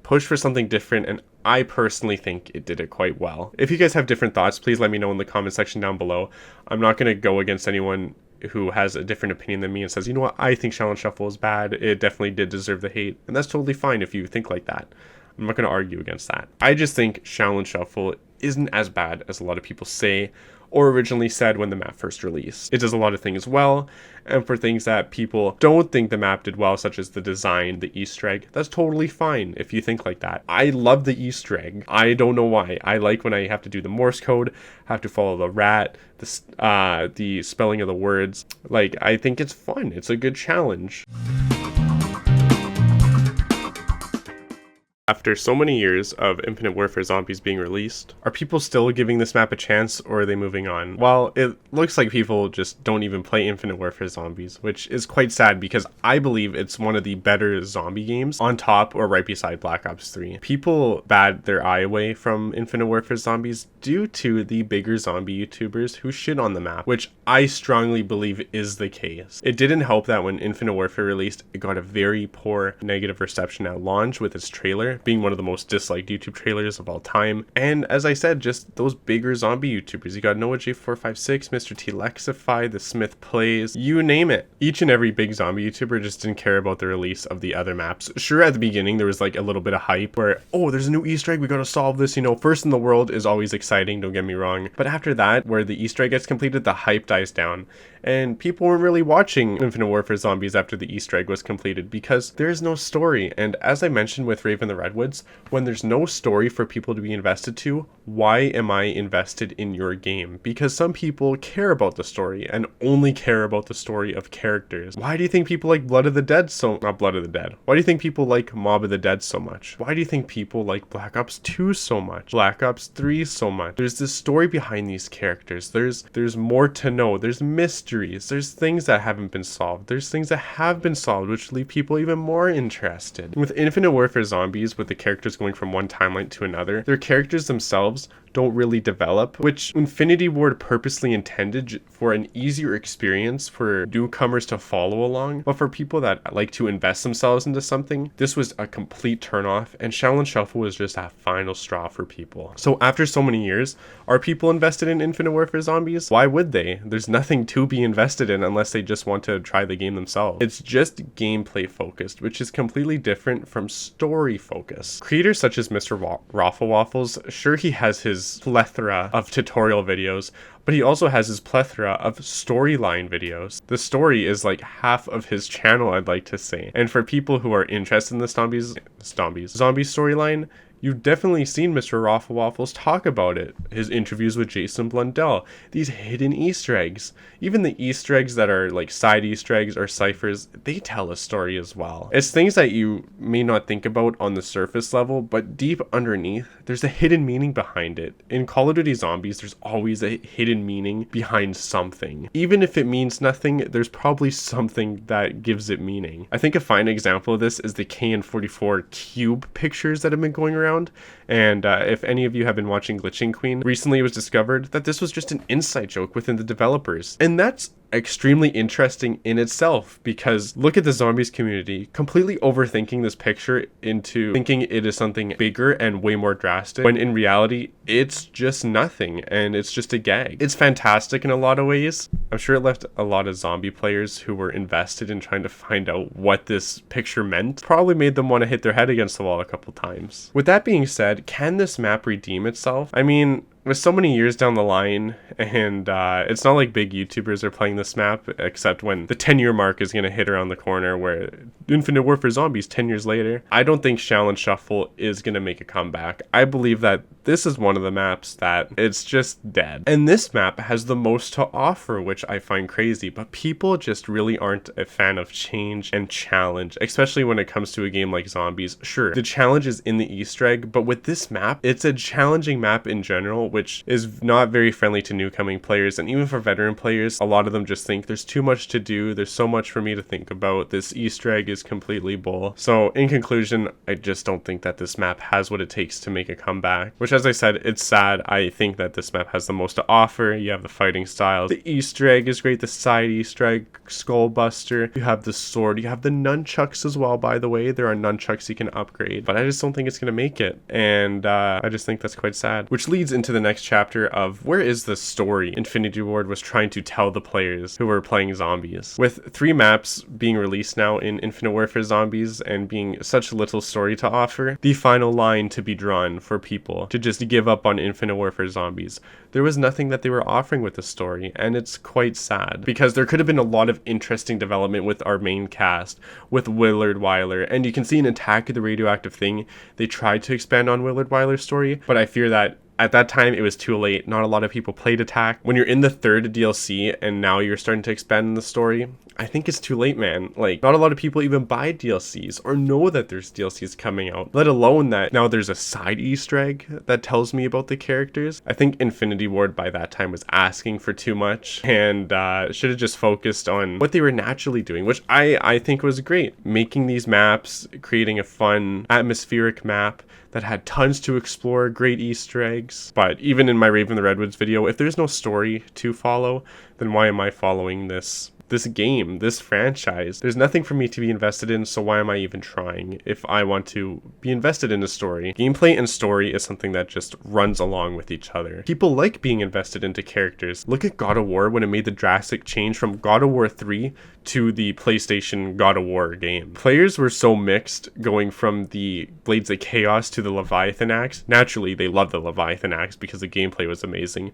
pushed for something different, and I personally think it did it quite well. If you guys have different thoughts, please let me know in the comment section down below. I'm not going to go against anyone who has a different opinion than me and says, you know what, I think Shaolin Shuffle is bad. It definitely did deserve the hate, and that's totally fine if you think like that. I'm not going to argue against that. I just think Shaolin Shuffle isn't as bad as a lot of people say or originally said when the map first released. It does a lot of things well, and for things that people don't think the map did well, such as the design, the Easter egg, that's totally fine if you think like that. I love the Easter egg. I don't know why. I like when I have to do the Morse code, have to follow the rat, the spelling of the words. Like, I think it's fun. It's a good challenge. After so many years of Infinite Warfare Zombies being released, are people still giving this map a chance, or are they moving on? Well, it looks like people just don't even play Infinite Warfare Zombies, which is quite sad because I believe it's one of the better zombie games on top or right beside Black Ops 3. People bat their eye away from Infinite Warfare Zombies due to the bigger zombie YouTubers who shit on the map, which I strongly believe is the case. It didn't help that when Infinite Warfare released, it got a very poor negative reception at launch with its trailer being one of the most disliked YouTube trailers of all time. And as I said, just those bigger zombie YouTubers. You got Noah J456, Mr. T Lexify, The Smith Plays, you name it. Each and every big zombie YouTuber just didn't care about the release of the other maps. Sure, at the beginning there was like a little bit of hype where, oh, there's a new Easter egg, we gotta solve this, you know, first in the world is always exciting, don't get me wrong. But after that, where the Easter egg gets completed, the hype dies down. And people weren't really watching Infinite Warfare Zombies after the Easter egg was completed because there's no story. And as I mentioned with Raven the Redwoods, when there's no story for people to be invested to, why am I invested in your game? Because some people care about the story and only care about the story of characters. Why do you think people like Blood of the Dead not Blood of the Dead. Why do you think people like Mob of the Dead so much? Why do you think people like Black Ops 2 so much? Black Ops 3 so much? There's this story behind these characters. There's more to know. There's mysteries. There's things that haven't been solved. There's things that have been solved which leave people even more interested. With Infinite Warfare Zombies, with the characters going from one timeline to another, their characters themselves don't really develop, which Infinity Ward purposely intended for an easier experience for newcomers to follow along. But for people that like to invest themselves into something, this was a complete turnoff, and Shaolin Shuffle was just that final straw for people. So after so many years, are people invested in Infinite Warfare Zombies? Why would they? There's nothing to be invested in unless they just want to try the game themselves. It's just gameplay focused, which is completely different from story focused. Creators such as Mr. Raffle Waffles, sure, he has his plethora of tutorial videos, but he also has his plethora of storyline videos. The story is like half of his channel, I'd like to say. And for people who are interested in the zombie storyline, you've definitely seen Mr. Raffle Waffles talk about it. His interviews with Jason Blundell, these hidden Easter eggs. Even the Easter eggs that are like side Easter eggs or ciphers, they tell a story as well. It's things that you may not think about on the surface level, but deep underneath, there's a hidden meaning behind it. In Call of Duty Zombies, there's always a hidden meaning behind something. Even if it means nothing, there's probably something that gives it meaning. I think a fine example of this is the KN44 cube pictures that have been going around. And if any of you have been watching Glitching Queen, recently it was discovered that this was just an inside joke within the developers. And that's extremely interesting in itself, because look at the zombies community completely overthinking this picture into thinking it is something bigger and way more drastic, when in reality it's just nothing and it's just a gag. It's fantastic in a lot of ways. I'm sure it left a lot of zombie players who were invested in trying to find out what this picture meant, probably made them want to hit their head against the wall a couple times. With that being said, can this map redeem itself? I mean, with so many years down the line, and it's not like big YouTubers are playing this map, except when the 10-year mark is going to hit around the corner, where Infinite Warfare Zombies 10 years later, I don't think Shaolin Shuffle is going to make a comeback. I believe that this is one of the maps that it's just dead. And this map has the most to offer, which I find crazy, but people just really aren't a fan of change and challenge, especially when it comes to a game like Zombies. Sure, the challenge is in the Easter egg, but with this map, it's a challenging map in general, which is not very friendly to newcoming players, and even for veteran players, a lot of them just think there's too much to do, there's so much for me to think about, this Easter egg is completely bull. So in conclusion, I just don't think that this map has what it takes to make a comeback, which as I said, it's sad. I think that this map has the most to offer. You have the fighting styles. The Easter egg is great. The side Easter egg, Skull Buster. You have the sword. You have the nunchucks as well, by the way. There are nunchucks you can upgrade. But I just don't think it's going to make it. And I just think that's quite sad. Which leads into the next chapter of where is the story Infinity Ward was trying to tell the players who were playing zombies. With 3 maps being released now in Infinite Warfare Zombies and being such little story to offer, the final line to be drawn for people to just give up on Infinite Warfare Zombies. There was nothing that they were offering with the story, and it's quite sad because there could have been a lot of interesting development with our main cast, with Willard Wyler, and you can see in Attack of the Radioactive Thing, they tried to expand on Willard Wyler's story, but I fear that at that time, it was too late. Not a lot of people played Attack. When you're in the 3rd DLC and now you're starting to expand the story, I think it's too late, man. Like, not a lot of people even buy DLCs or know that there's DLCs coming out, let alone that now there's a side Easter egg that tells me about the characters. I think Infinity Ward by that time was asking for too much and should have just focused on what they were naturally doing, which I think was great. Making these maps, creating a fun, atmospheric map that had tons to explore, great Easter eggs. But even in my Raven the Redwoods video, if there's no story to follow, then why am I following this game, this franchise? There's nothing for me to be invested in, so why am I even trying if I want to be invested in a story? Gameplay and story is something that just runs along with each other. People like being invested into characters. Look at God of War when it made the drastic change from God of War 3 to the PlayStation God of War game. Players were so mixed going from the Blades of Chaos to the Leviathan axe. Naturally, they loved the Leviathan axe because the gameplay was amazing,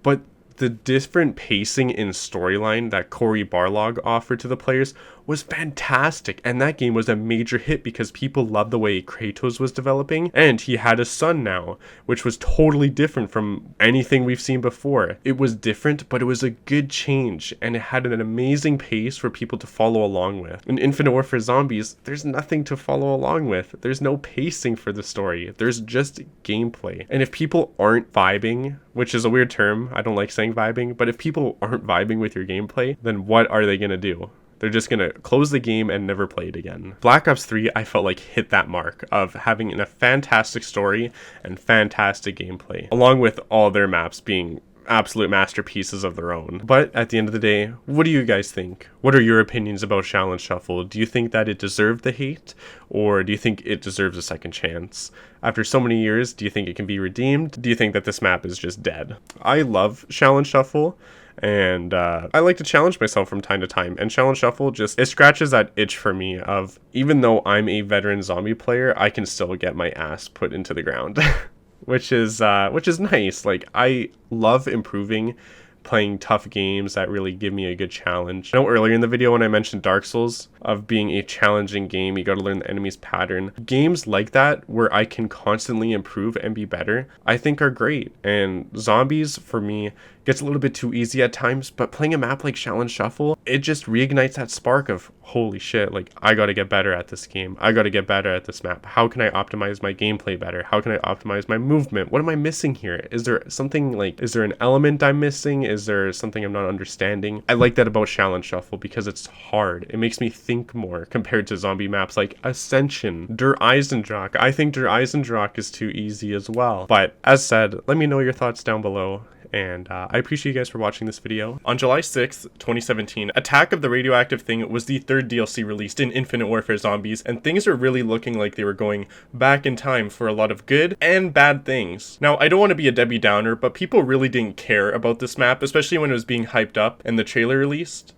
but the different pacing in storyline that Cory Barlog offered to the players was fantastic, and that game was a major hit because people loved the way Kratos was developing, and he had a son now, which was totally different from anything we've seen before. It was different, but it was a good change, and it had an amazing pace for people to follow along with. In Infinite Warfare Zombies, there's nothing to follow along with. There's no pacing for the story. There's just gameplay. And if people aren't vibing, which is a weird term, I don't like saying vibing, but if people aren't vibing with your gameplay, then what are they gonna do? They're just going to close the game and never play it again. Black Ops 3, I felt like hit that mark of having a fantastic story and fantastic gameplay, along with all their maps being absolute masterpieces of their own. But at the end of the day, what do you guys think? What are your opinions about Shaolin Shuffle? Do you think that it deserved the hate, or do you think it deserves a second chance? After so many years, do you think it can be redeemed? Do you think that this map is just dead? I love Shaolin Shuffle, and I like to challenge myself from time to time, and Shaolin Shuffle it scratches that itch for me of, even though I'm a veteran zombie player, I can still get my ass put into the ground. which is nice. Like, I love improving, playing tough games that really give me a good challenge. I know earlier in the video when I mentioned Dark Souls of being a challenging game, you got to learn the enemy's pattern. Games like that where I can constantly improve and be better, I think are great. And Zombies, for me, gets a little bit too easy at times, but playing a map like Shaolin Shuffle, it just reignites that spark of, holy shit, like, I gotta get better at this game. I gotta get better at this map. How can I optimize my gameplay better? How can I optimize my movement? What am I missing here? Is there something, like, is there an element I'm missing? Is there something I'm not understanding? I like that about Shaolin Shuffle because it's hard. It makes me think more compared to zombie maps like Ascension, Der Eisendrache. I think Der Eisendrache is too easy as well. But as said, let me know your thoughts down below. And I appreciate you guys for watching this video. On July 6th, 2017, Attack of the Radioactive Thing was the 3rd DLC released in Infinite Warfare Zombies, and things are really looking like they were going back in time for a lot of good and bad things. Now, I don't want to be a Debbie Downer, but people really didn't care about this map, especially when it was being hyped up and the trailer released.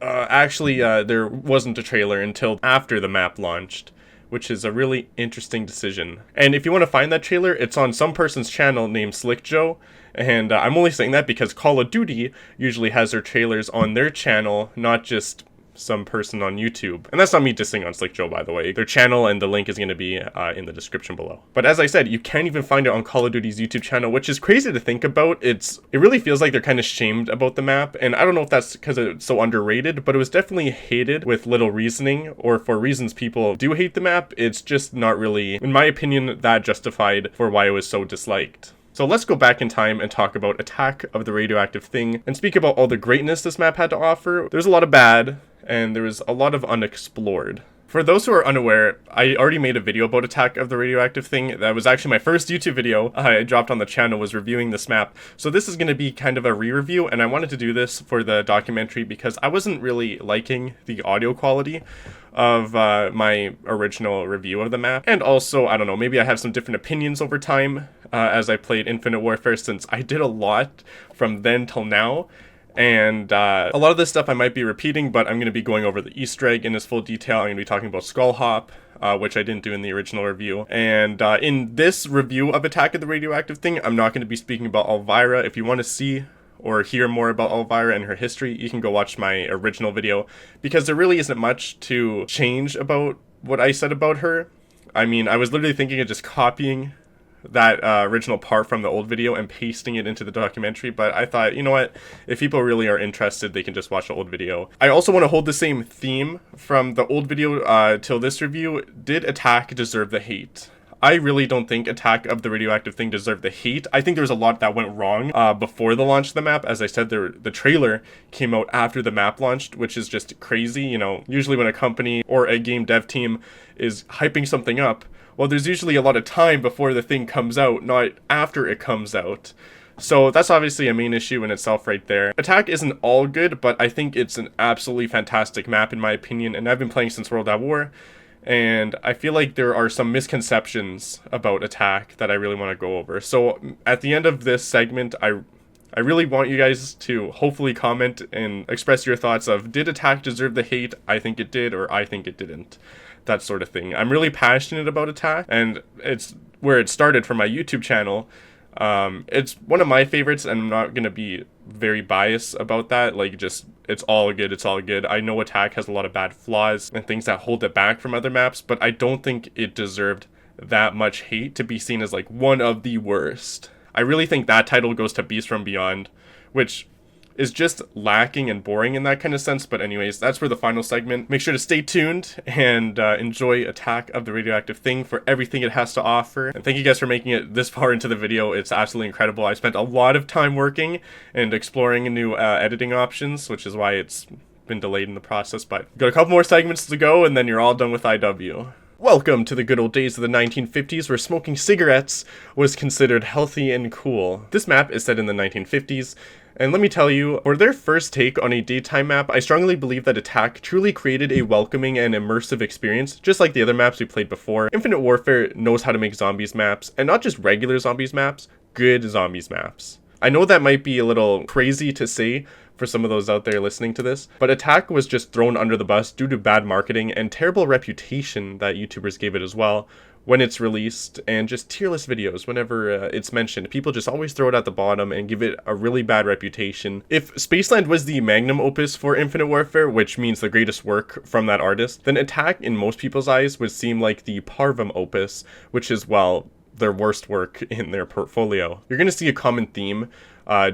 Actually, there wasn't a trailer until after the map launched, which is a really interesting decision. And if you want to find that trailer, it's on some person's channel named Slick Joe, and I'm only saying that because Call of Duty usually has their trailers on their channel, not just some person on YouTube. And that's not me dissing on Slick Joe, by the way. Their channel and the link is going to be in the description below. But as I said, you can't even find it on Call of Duty's YouTube channel, which is crazy to think about. It really feels like they're kind of shamed about the map, and I don't know if that's because it's so underrated, but it was definitely hated with little reasoning, or for reasons people do hate the map. It's just not really, in my opinion, that justified for why it was so disliked. So let's go back in time and talk about Attack of the Radioactive Thing and speak about all the greatness this map had to offer. There's a lot of bad, and there was a lot of unexplored. For those who are unaware, I already made a video about Attack of the Radioactive Thing. That was actually my first YouTube video I dropped on the channel, was reviewing this map. So this is going to be kind of a re-review, and I wanted to do this for the documentary because I wasn't really liking the audio quality of my original review of the map. And also, I don't know, maybe I have some different opinions over time as I played Infinite Warfare, since I did a lot from then till now. And a lot of this stuff I might be repeating, but I'm going to be going over the Easter egg in its full detail. I'm going to be talking about Skull Hop, which I didn't do in the original review. And in this review of Attack of the Radioactive Thing, I'm not going to be speaking about Elvira. If you want to see or hear more about Elvira and her history, you can go watch my original video, because there really isn't much to change about what I said about her. I mean, I was literally thinking of just copying that original part from the old video and pasting it into the documentary, but I thought, you know what, if people really are interested, they can just watch the old video. I also want to hold the same theme from the old video till this review. Did Attack deserve the hate? I really don't think Attack of the Radioactive Thing deserved the hate. I think there's a lot that went wrong before the launch of the map. As I said, the trailer came out after the map launched, which is just crazy. You know, usually when a company or a game dev team is hyping something up, well, there's usually a lot of time before the thing comes out, not after it comes out. So that's obviously a main issue in itself right there. Attack isn't all good, but I think it's an absolutely fantastic map in my opinion, and I've been playing since World at War. And I feel like there are some misconceptions about Attack that I really want to go over. So at the end of this segment, I really want you guys to hopefully comment and express your thoughts of, did Attack deserve the hate? I think it did, or I think it didn't. That sort of thing. I'm really passionate about Attack, and it's where it started for my YouTube channel. It's one of my favorites, and I'm not going to be very biased about that. Like, just, it's all good, it's all good. I know Attack has a lot of bad flaws and things that hold it back from other maps, but I don't think it deserved that much hate to be seen as like one of the worst. I really think that title goes to Beast from Beyond, which is just lacking and boring in that kind of sense. But anyways, that's for the final segment. Make sure to stay tuned and enjoy Attack of the Radioactive Thing for everything it has to offer. And thank you guys for making it this far into the video. It's absolutely incredible. I spent a lot of time working and exploring new editing options, which is why it's been delayed in the process. But got a couple more segments to go, and then you're all done with IW. Welcome to the good old days of the 1950s, where smoking cigarettes was considered healthy and cool. This map is set in the 1950s, and let me tell you, for their first take on a daytime map, I strongly believe that Attack truly created a welcoming and immersive experience, just like the other maps we played before. Infinite Warfare knows how to make zombies maps, and not just regular zombies maps, good zombies maps. I know that might be a little crazy to say for some of those out there listening to this, but Attack was just thrown under the bus due to bad marketing and terrible reputation that YouTubers gave it as well when it's released, and just tierless videos whenever it's mentioned. People just always throw it at the bottom and give it a really bad reputation. If Spaceland was the magnum opus for Infinite Warfare, which means the greatest work from that artist, then Attack in most people's eyes would seem like the parvum opus, which is, well, their worst work in their portfolio. You're going to see a common theme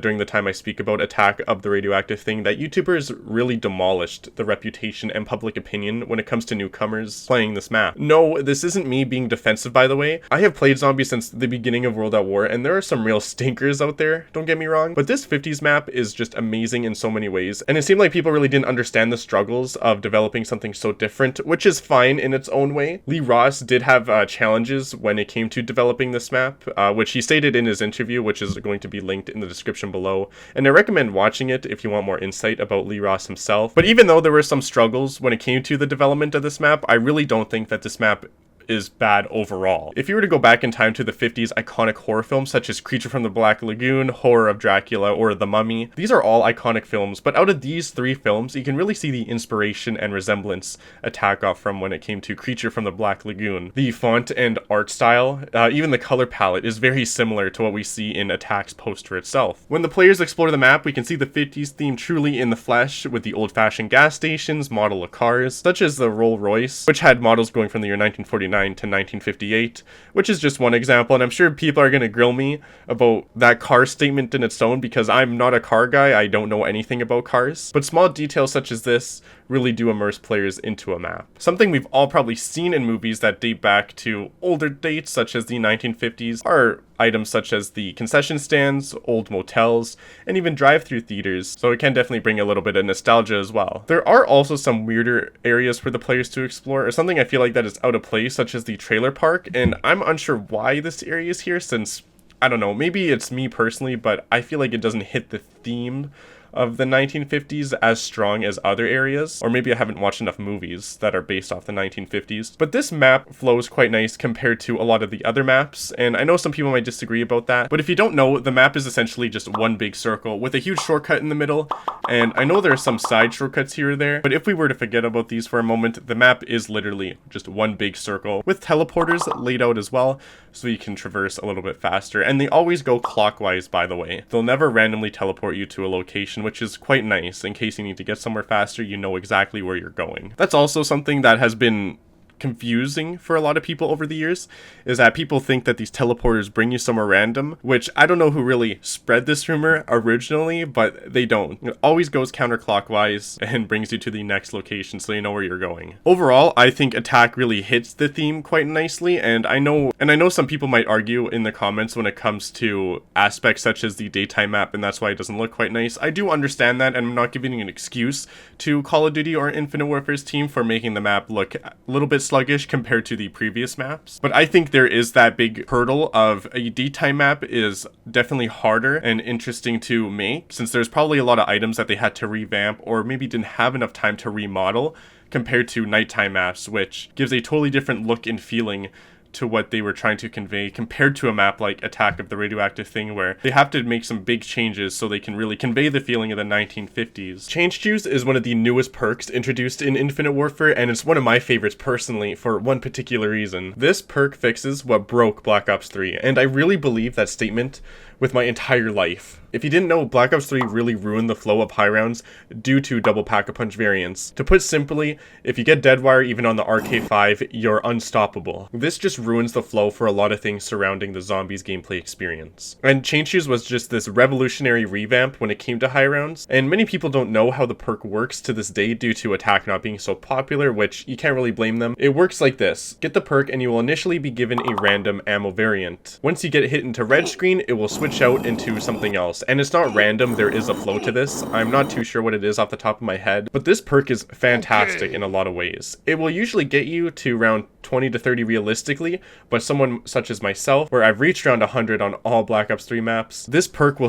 during the time I speak about Attack of the Radioactive Thing, that YouTubers really demolished the reputation and public opinion when it comes to newcomers playing this map. No, this isn't me being defensive, by the way. I have played zombies since the beginning of World at War, and there are some real stinkers out there, don't get me wrong, but this 50s map is just amazing in so many ways, and it seemed like people really didn't understand the struggles of developing something so different, which is fine in its own way. Lee Ross did have challenges when it came to developing this map, which he stated in his interview, which is going to be linked in the description below, and I recommend watching it if you want more insight about Lee Ross himself. But even though there were some struggles when it came to the development of this map, I really don't think that this map is bad overall. If you were to go back in time to the 50s iconic horror films such as Creature from the Black Lagoon, Horror of Dracula, or The Mummy, these are all iconic films, but out of these three films, you can really see the inspiration and resemblance Attack got from when it came to Creature from the Black Lagoon. The font and art style, even the color palette, is very similar to what we see in Attack's poster itself. When the players explore the map, we can see the 50s theme truly in the flesh, with the old-fashioned gas stations, model of cars, such as the Rolls Royce, which had models going from the year 1949 to 1958, which is just one example, and I'm sure people are going to grill me about that car statement in its own, because I'm not a car guy, I don't know anything about cars. But small details such as this really do immerse players into a map. Something we've all probably seen in movies that date back to older dates, such as the 1950s, are items such as the concession stands, old motels, and even drive-through theaters, so it can definitely bring a little bit of nostalgia as well. There are also some weirder areas for the players to explore, or something I feel like that is out of place, such as the trailer park, and I'm unsure why this area is here, since, I don't know, maybe it's me personally, but I feel like it doesn't hit the theme of the 1950s as strong as other areas, or maybe I haven't watched enough movies that are based off the 1950s. But this map flows quite nice compared to a lot of the other maps, and I know some people might disagree about that, but if you don't know, the map is essentially just one big circle with a huge shortcut in the middle, and I know there are some side shortcuts here or there, but if we were to forget about these for a moment, the map is literally just one big circle with teleporters laid out as well, so you can traverse a little bit faster, and they always go clockwise, by the way. They'll never randomly teleport you to a location, which is quite nice. In case you need to get somewhere faster, you know exactly where you're going. That's also something that has been confusing for a lot of people over the years, is that people think that these teleporters bring you somewhere random, which I don't know who really spread this rumor originally, but they don't. It always goes counterclockwise and brings you to the next location, so you know where you're going. Overall, I think Attack really hits the theme quite nicely, and I know some people might argue in the comments when it comes to aspects such as the daytime map, and that's why it doesn't look quite nice. I do understand that, and I'm not giving an excuse to Call of Duty or Infinite Warfare's team for making the map look a little bit sluggish compared to the previous maps, but I think there is that big hurdle of a daytime map is definitely harder and interesting to make, since there's probably a lot of items that they had to revamp or maybe didn't have enough time to remodel compared to nighttime maps, which gives a totally different look and feeling to what they were trying to convey compared to a map like Attack of the Radioactive Thing, where they have to make some big changes so they can really convey the feeling of the 1950s. Change Juice is one of the newest perks introduced in Infinite Warfare, and it's one of my favorites personally for one particular reason. This perk fixes what broke Black Ops 3, and I really believe that statement with my entire life. If you didn't know, Black Ops 3 really ruined the flow of high rounds due to double pack-a-punch variants. To put simply, if you get Deadwire even on the RK5, you're unstoppable. This just ruins the flow for a lot of things surrounding the zombies gameplay experience. And Change Shoes was just this revolutionary revamp when it came to high rounds, and many people don't know how the perk works to this day due to Attack not being so popular, which you can't really blame them. It works like this: get the perk and you will initially be given a random ammo variant. Once you get hit into red screen, it will switch out into something else, and it's not random, there is a flow to this. I'm not too sure what it is off the top of my head, but this perk is fantastic in a lot of ways. It will usually get you to round 20 to 30 realistically, but someone such as myself, where I've reached round 100 on all Black Ops 3 maps, this perk will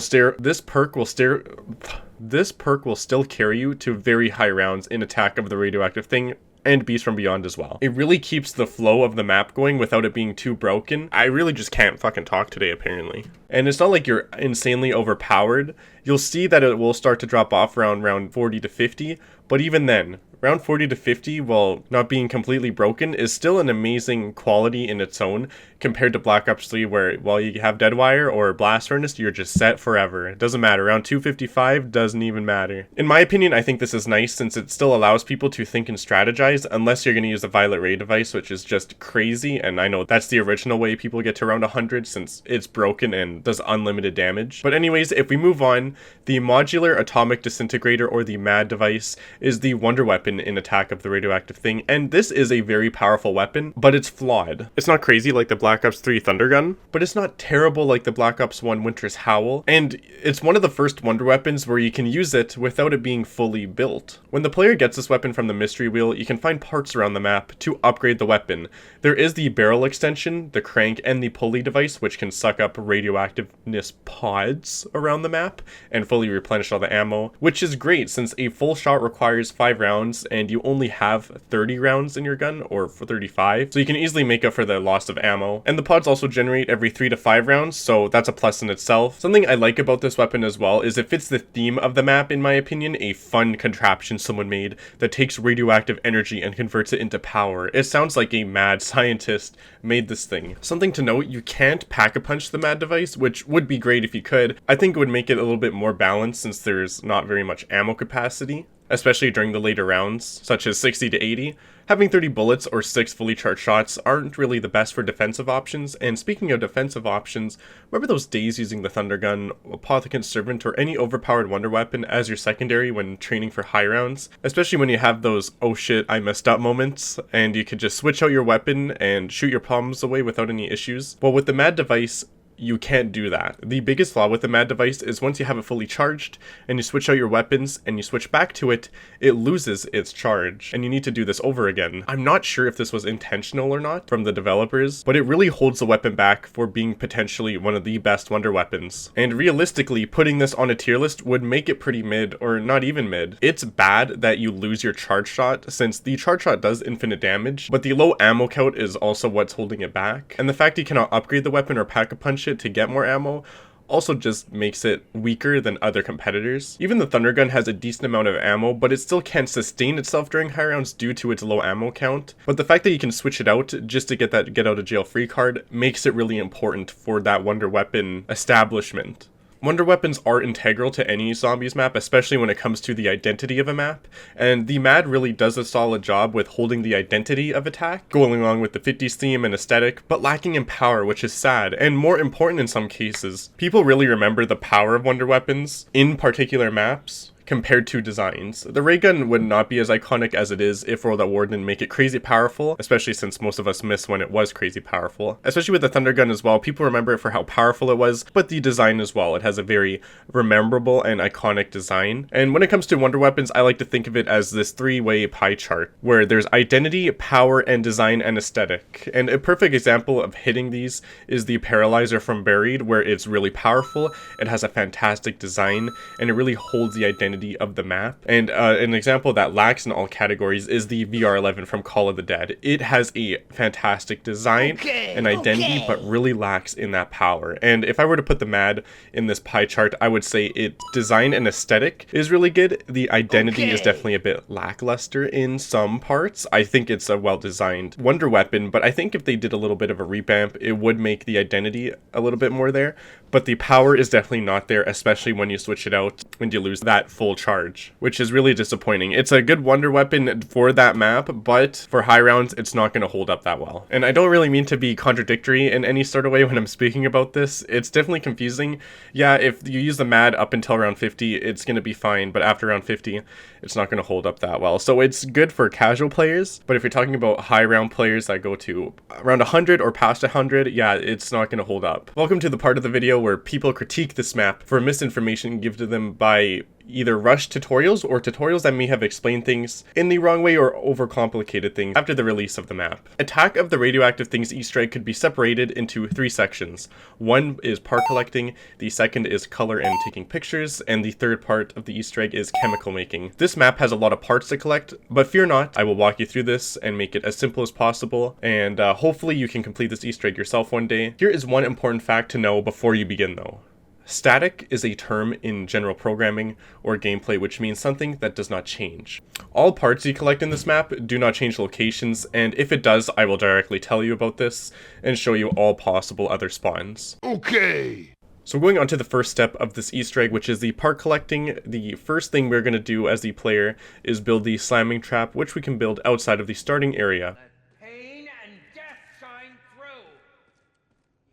still carry you to very high rounds in Attack of the Radioactive Thing and Beast from Beyond as well. It really keeps the flow of the map going without it being too broken. I really just can't fucking talk today, apparently. And it's not like you're insanely overpowered. You'll see that it will start to drop off around round 40 to 50, but even then, round 40 to 50, while not being completely broken, is still an amazing quality in its own compared to Black Ops 3, where while you have Deadwire or Blast Furnace, you're just set forever. It doesn't matter. Round 255 doesn't even matter. In my opinion, I think this is nice since it still allows people to think and strategize, unless you're going to use a Violet Ray device, which is just crazy, and I know that's the original way people get to round 100 since it's broken and does unlimited damage. But anyways, if we move on, the Modular Atomic Disintegrator, or the MAD device, is the wonder weapon in Attack of the Radioactive Thing, and this is a very powerful weapon, but it's flawed. It's not crazy like the Black Ops 3 Thunder Gun, but it's not terrible like the Black Ops 1 Winter's Howl, and it's one of the first wonder weapons where you can use it without it being fully built. When the player gets this weapon from the mystery wheel, you can find parts around the map to upgrade the weapon. There is the barrel extension, the crank, and the pulley device, which can suck up radioactiveness pods around the map and fully replenish all the ammo, which is great since a full shot requires 5 rounds and you only have 30 rounds in your gun, or 35, so you can easily make up for the loss of ammo. And the pods also generate every 3 to 5 rounds, so that's a plus in itself. Something I like about this weapon as well is it fits the theme of the map, in my opinion, a fun contraption someone made that takes radioactive energy and converts it into power. It sounds like a mad scientist made this thing. Something to note, you can't pack-a-punch the MAD device, which would be great if you could. I think it would make it a little bit more balanced since there's not very much ammo capacity. especially during the later rounds, such as 60 to 80. Having 30 bullets or 6 fully charged shots aren't really the best for defensive options, and speaking of defensive options, remember those days using the Thunder Gun, Apothecant's Servant, or any overpowered wonder weapon as your secondary when training for high rounds? Especially when you have those oh shit I messed up moments, and you could just switch out your weapon and shoot your problems away without any issues. Well, with the MAD device, you can't do that. The biggest flaw with the MAD device is once you have it fully charged and you switch out your weapons and you switch back to it, it loses its charge and you need to do this over again. I'm not sure if this was intentional or not from the developers, but it really holds the weapon back for being potentially one of the best wonder weapons. And realistically, putting this on a tier list would make it pretty mid or not even mid. It's bad that you lose your charge shot since the charge shot does infinite damage, but the low ammo count is also what's holding it back. And the fact you cannot upgrade the weapon or pack-a-punch it to get more ammo also just makes it weaker than other competitors. Even the Thunder Gun has a decent amount of ammo, but it still can't sustain itself during high rounds due to its low ammo count. But the fact that you can switch it out just to get that get out of jail free card makes it really important for that wonder weapon establishment. Wonder weapons are integral to any zombies map, especially when it comes to the identity of a map, and the MAD really does a solid job with holding the identity of attack, going along with the 50s theme and aesthetic, but lacking in power, which is sad, and more important in some cases. People really remember the power of wonder weapons in particular maps compared to designs. The ray gun would not be as iconic as it is if World at War didn't make it crazy powerful, especially since most of us miss when it was crazy powerful. Especially with the Thunder Gun as well, people remember it for how powerful it was, but the design as well. It has a very rememberable and iconic design. And when it comes to wonder weapons, I like to think of it as this three-way pie chart, where there's identity, power, and design and aesthetic. And a perfect example of hitting these is the Paralyzer from Buried, where it's really powerful, it has a fantastic design, and it really holds the identity of the map. And an example that lacks in all categories is the VR11 from Call of the Dead. It has a fantastic design and identity, but really lacks in that power. And if I were to put the MAD in this pie chart, I would say its design and aesthetic is really good. The identity is definitely a bit lackluster in some parts. I think it's a well-designed wonder weapon, but I think if they did a little bit of a revamp, it would make the identity a little bit more there. But the power is definitely not there, especially when you switch it out and you lose that full charge, which is really disappointing. It's a good wonder weapon for that map, but for high rounds, it's not going to hold up that well. And I don't really mean to be contradictory in any sort of way when I'm speaking about this. It's definitely confusing. Yeah, if you use the MAD up until round 50, it's going to be fine, but after round 50, it's not going to hold up that well. So it's good for casual players, but if you're talking about high round players that go to around 100 or past 100, yeah, it's not going to hold up. Welcome to the part of the video where people critique this map for misinformation given to them by either rushed tutorials or tutorials that may have explained things in the wrong way or overcomplicated things after the release of the map. Attack of the Radioactive Things Easter egg could be separated into 3 sections. One is part collecting, the second is color and taking pictures, and the third part of the Easter egg is chemical making. This map has a lot of parts to collect, but fear not, I will walk you through this and make it as simple as possible, and hopefully you can complete this Easter egg yourself one day. Here is one important fact to know before you begin though. Static is a term in general programming or gameplay which means something that does not change. All parts you collect in this map do not change locations, and if it does, I will directly tell you about this and show you all possible other spawns. Okay. So going on to the first step of this Easter egg, which is the part collecting, the first thing we're going to do as the player is build the slamming trap, which we can build outside of the starting area. Pain and death shine through.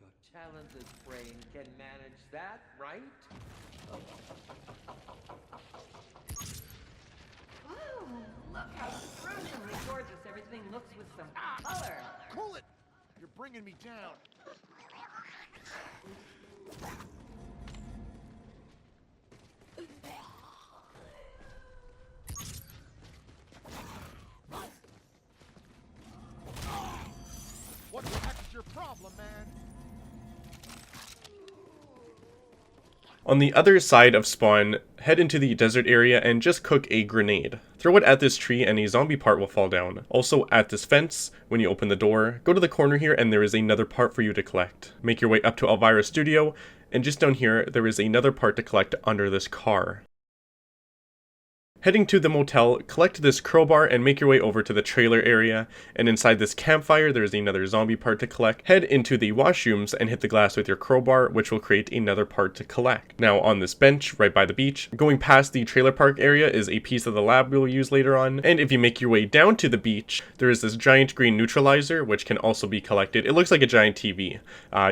Your talented brain can manage that, right? Ooh, look how scrutinally gorgeous everything looks with some color. Cool it. You're bringing me down. What the heck is your problem, man? On the other side of spawn, head into the desert area and just cook a grenade. Throw it at this tree and a zombie part will fall down. Also at this fence, when you open the door, go to the corner here and there is another part for you to collect. Make your way up to Elvira's studio, and just down here, there is another part to collect under this car. Heading to the motel, collect this crowbar and make your way over to the trailer area, and inside this campfire there is another zombie part to collect. Head into the washrooms and hit the glass with your crowbar, which will create another part to collect. Now on this bench right by the beach, going past the trailer park area is a piece of the lab we'll use later on, and if you make your way down to the beach, there is this giant green neutralizer which can also be collected. It looks like a giant TV.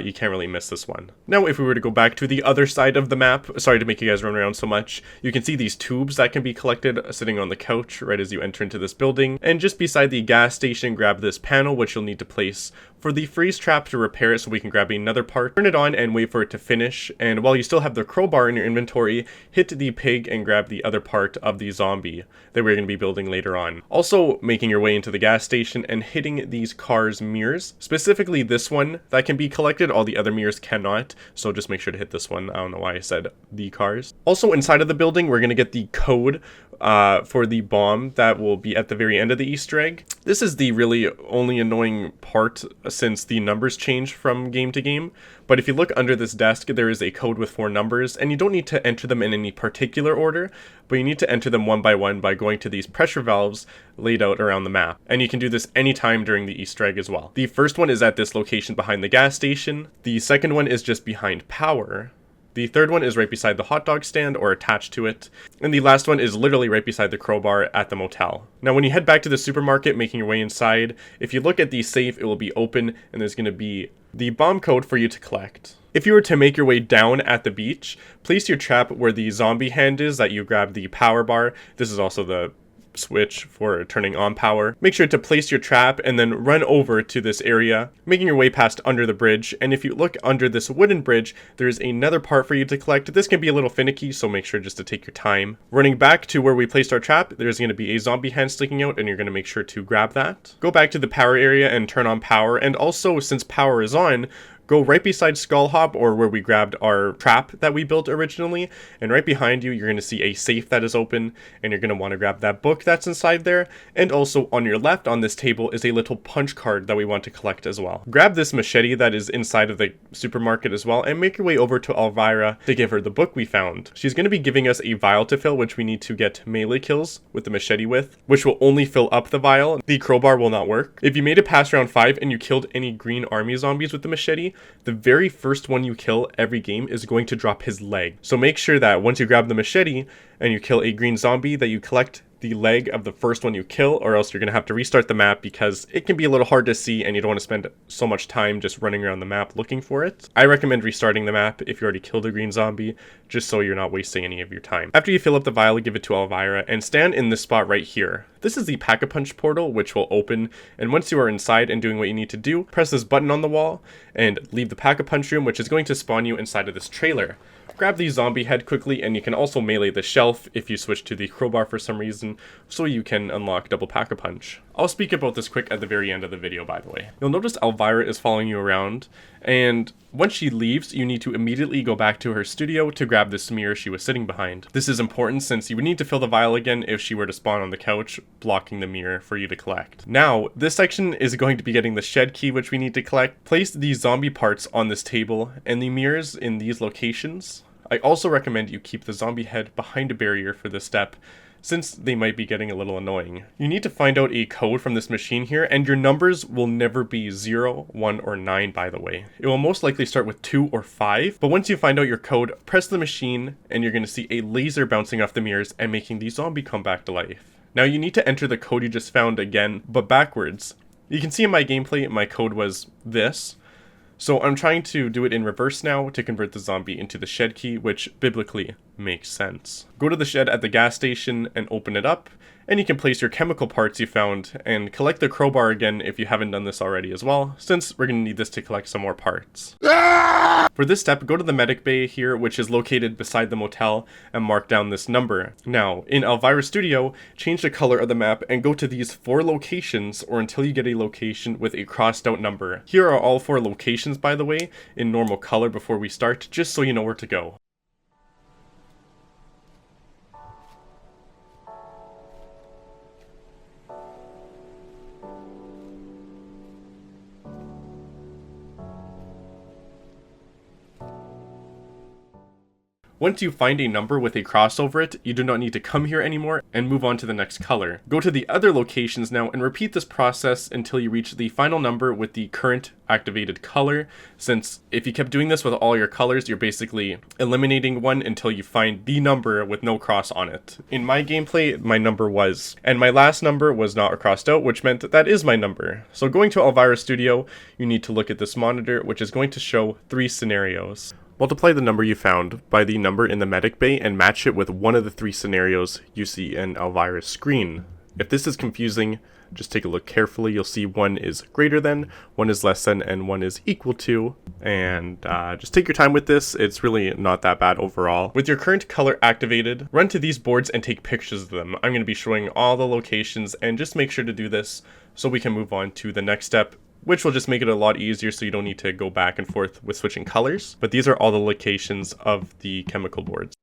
You can't really miss this one. Now if we were to go back to the other side of the map, sorry to make you guys run around so much, you can see these tubes that can be collected sitting on the couch right as you enter into this building, and just beside the gas station grab this panel which you'll need to place for the freeze trap to repair it so we can grab another part. Turn it on and wait for it to finish, and while you still have the crowbar in your inventory, hit the pig and grab the other part of the zombie that we're going to be building later on. Also making your way into the gas station and hitting these cars' mirrors, specifically this one that can be collected, all the other mirrors cannot, so just make sure to hit this one. I don't know why I said the cars. Also inside of the building we're going to get the code for the bomb that will be at the very end of the Easter egg. This is the really only annoying part since the numbers change from game to game, but if you look under this desk there is a code with 4 numbers, and you don't need to enter them in any particular order, but you need to enter them one by going to these pressure valves laid out around the map, and you can do this anytime during the Easter egg as well. The first one is at this location behind the gas station, the second one is just behind power, the third one is right beside the hot dog stand or attached to it, and the last one is literally right beside the crowbar at the motel. Now when you head back to the supermarket making your way inside, if you look at the safe it will be open and there's going to be the bomb code for you to collect. If you were to make your way down at the beach, place your trap where the zombie hand is that you grab the power bar. This is also the switch for turning on power. Make sure to place your trap and then run over to this area, making your way past under the bridge, and if you look under this wooden bridge, there's another part for you to collect. This can be a little finicky, so make sure just to take your time. Running back to where we placed our trap, there's going to be a zombie hand sticking out, and you're going to make sure to grab that. Go back to the power area and turn on power, and also since power is on, go right beside Skull Hop, or where we grabbed our trap that we built originally, and right behind you you're going to see a safe that is open, and you're going to want to grab that book that's inside there, and also on your left on this table is a little punch card that we want to collect as well. Grab this machete that is inside of the supermarket as well, and make your way over to Elvira to give her the book we found. She's going to be giving us a vial to fill, which we need to get melee kills with the machete with, which will only fill up the vial. The crowbar will not work. If you made it past round 5 and you killed any green army zombies with the machete, the very first one you kill every game is going to drop his leg. So make sure that once you grab the machete and you kill a green zombie that you collect the leg of the first one you kill, or else you're going to have to restart the map because it can be a little hard to see and you don't want to spend so much time just running around the map looking for it. I recommend restarting the map if you already killed a green zombie, just so you're not wasting any of your time. After you fill up the vial, give it to Elvira and stand in this spot right here. This is the Pack-a-Punch portal, which will open, and once you are inside and doing what you need to do, press this button on the wall and leave the Pack-a-Punch room, which is going to spawn you inside of this trailer. Grab the zombie head quickly, and you can also melee the shelf if you switch to the crowbar for some reason, so you can unlock double Pack-a-Punch. I'll speak about this quick at the very end of the video, by the way. You'll notice Elvira is following you around, and once she leaves, you need to immediately go back to her studio to grab this mirror she was sitting behind. This is important since you would need to fill the vial again if she were to spawn on the couch, blocking the mirror for you to collect. Now, this section is going to be getting the shed key, which we need to collect. Place these zombie parts on this table and the mirrors in these locations. I also recommend you keep the zombie head behind a barrier for this step, since they might be getting a little annoying. You need to find out a code from this machine here, and your numbers will never be 0, 1, or 9, by the way. It will most likely start with 2 or 5, but once you find out your code, press the machine, and you're going to see a laser bouncing off the mirrors and making the zombie come back to life. Now you need to enter the code you just found again, but backwards. You can see in my gameplay, my code was this. So I'm trying to do it in reverse now to convert the zombie into the shed key, which biblically makes sense. Go to the shed at the gas station and open it up, and you can place your chemical parts you found and collect the crowbar again if you haven't done this already as well, since we're going to need this to collect some more parts. For this step, go to the medic bay here, which is located beside the motel, and mark down this number. Now, in Elvira's studio, change the color of the map and go to these 4 locations, or until you get a location with a crossed out number. Here are all 4 locations, by the way, in normal color before we start, just so you know where to go. Once you find a number with a cross over it, you do not need to come here anymore and move on to the next color. Go to the other locations now and repeat this process until you reach the final number with the current activated color, since if you kept doing this with all your colors, you're basically eliminating one until you find the number with no cross on it. In my gameplay, my number was, and my last number was not crossed out, which meant that is my number. So going to Elvira Studio, you need to look at this monitor, which is going to show 3 scenarios. Multiply the number you found by the number in the medic bay and match it with one of the 3 scenarios you see in Elvira's screen. If this is confusing, just take a look carefully. You'll see one is greater than, one is less than, and one is equal to. And just take your time with this. It's really not that bad overall. With your current color activated, run to these boards and take pictures of them. I'm going to be showing all the locations, and just make sure to do this so we can move on to the next step, which will just make it a lot easier so you don't need to go back and forth with switching colors. But these are all the locations of the chemical boards.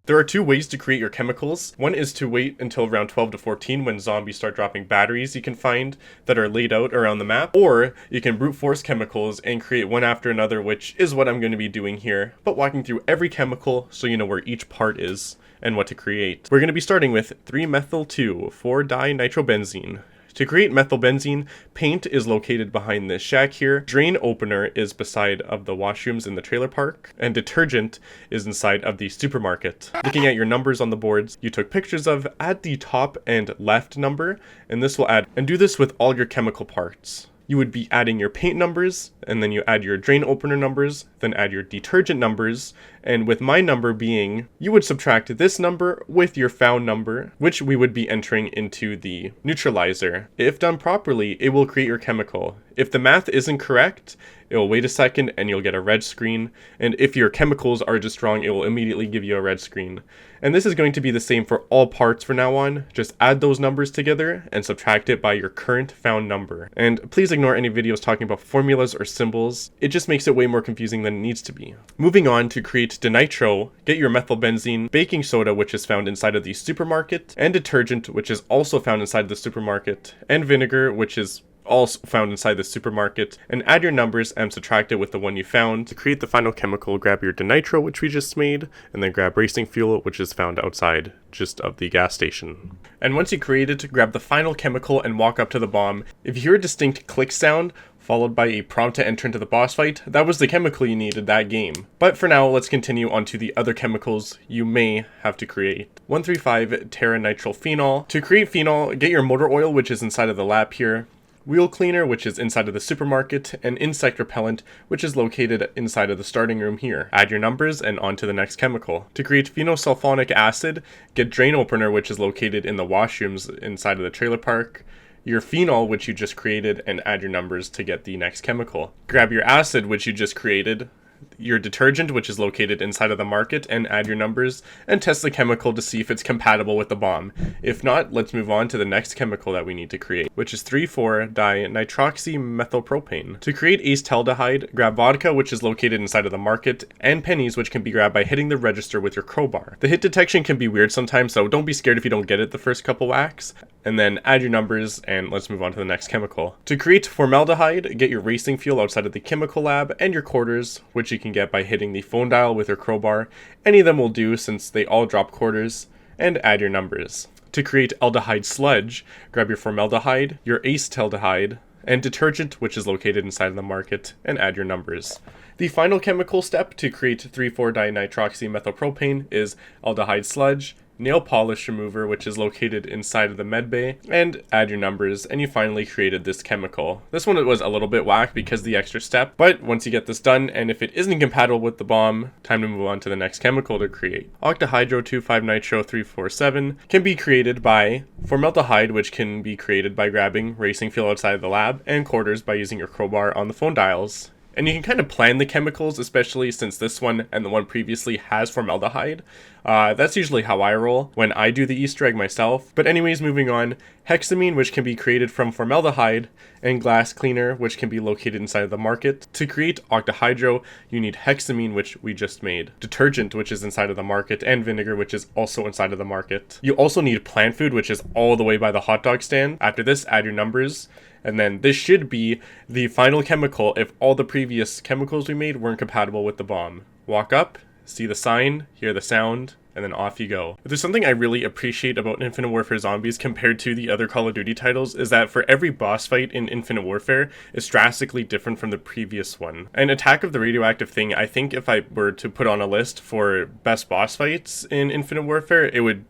There are 2 ways to create your chemicals. One is to wait until around 12 to 14 when zombies start dropping batteries you can find that are laid out around the map, or you can brute force chemicals and create one after another, which is what I'm going to be doing here, but walking through every chemical so you know where each part is and what to create. We're going to be starting with 3-methyl-2,4-dinitrobenzene. To create methylbenzene, paint is located behind this shack here, drain opener is beside of the washrooms in the trailer park, and detergent is inside of the supermarket. Looking at your numbers on the boards you took pictures of, add the top and left number, and this will add, and do this with all your chemical parts. You would be adding your paint numbers, and then you add your drain opener numbers, then add your detergent numbers, and with my number being, you would subtract this number with your found number, which we would be entering into the neutralizer. If done properly, it will create your chemical. If the math isn't correct, it will wait a second and you'll get a red screen, and if your chemicals are just wrong, it will immediately give you a red screen. And this is going to be the same for all parts from now on. Just add those numbers together and subtract it by your current found number. And please ignore any videos talking about formulas or symbols. It just makes it way more confusing than it needs to be. Moving on to create denitro, get your methylbenzene, baking soda, which is found inside of the supermarket, and detergent, which is also found inside the supermarket, and vinegar, which is also found inside the supermarket, and add your numbers and subtract it with the one you found. To create the final chemical, grab your denitro, which we just made, and then grab racing fuel, which is found outside just of the gas station. And once you create it, grab the final chemical and walk up to the bomb. If you hear a distinct click sound, followed by a prompt to enter into the boss fight, that was the chemical you needed that game. But for now, let's continue on to the other chemicals you may have to create. 1,3,5-terranitrile-phenol. To create phenol, get your motor oil, which is inside of the lab here, wheel cleaner, which is inside of the supermarket, and insect repellent, which is located inside of the starting room here. Add your numbers and on to the next chemical. To create phenosulfonic acid, get drain opener, which is located in the washrooms inside of the trailer park, your phenol, which you just created, and add your numbers to get the next chemical. Grab your acid, which you just created, your detergent, which is located inside of the market, and add your numbers and test the chemical to see if it's compatible with the bomb. If not, let's move on to the next chemical that we need to create, which is 3,4-dinitroxymethylpropane. To create acetaldehyde, grab vodka, which is located inside of the market, and pennies, which can be grabbed by hitting the register with your crowbar. The hit detection can be weird sometimes, so don't be scared if you don't get it the first couple whacks, and then add your numbers, and let's move on to the next chemical. To create formaldehyde, get your racing fuel outside of the chemical lab and your quarters, which you can get by hitting the phone dial with your crowbar. Any of them will do since they all drop quarters, and add your numbers. To create aldehyde sludge, grab your formaldehyde, your acetaldehyde, and detergent, which is located inside of the market, and add your numbers. The final chemical step to create 3,4-dinitroxymethylpropane is aldehyde sludge, nail polish remover, which is located inside of the med bay, and add your numbers, and you finally created this chemical. This one was a little bit whack because of the extra step, but once you get this done, and if it isn't compatible with the bomb, time to move on to the next chemical to create. Octahydro 2,5-nitro 3,4,7 can be created by formaldehyde, which can be created by grabbing racing fuel outside of the lab, and quarters by using your crowbar on the phone dials. And you can kind of plan the chemicals, especially since this one and the one previously has formaldehyde. That's usually how I roll when I do the Easter egg myself. But anyways, moving on, hexamine, which can be created from formaldehyde, and glass cleaner, which can be located inside of the market. To create octahydro, you need hexamine, which we just made, detergent, which is inside of the market, and vinegar, which is also inside of the market. You also need plant food, which is all the way by the hot dog stand. After this, add your numbers. And then this should be the final chemical if all the previous chemicals we made weren't compatible with the bomb. Walk up, see the sign, hear the sound, and then off you go. If there's something I really appreciate about Infinite Warfare Zombies compared to the other Call of Duty titles is that for every boss fight in Infinite Warfare, it's drastically different from the previous one. And Attack of the Radioactive Thing, I think if I were to put on a list for best boss fights in Infinite Warfare, it would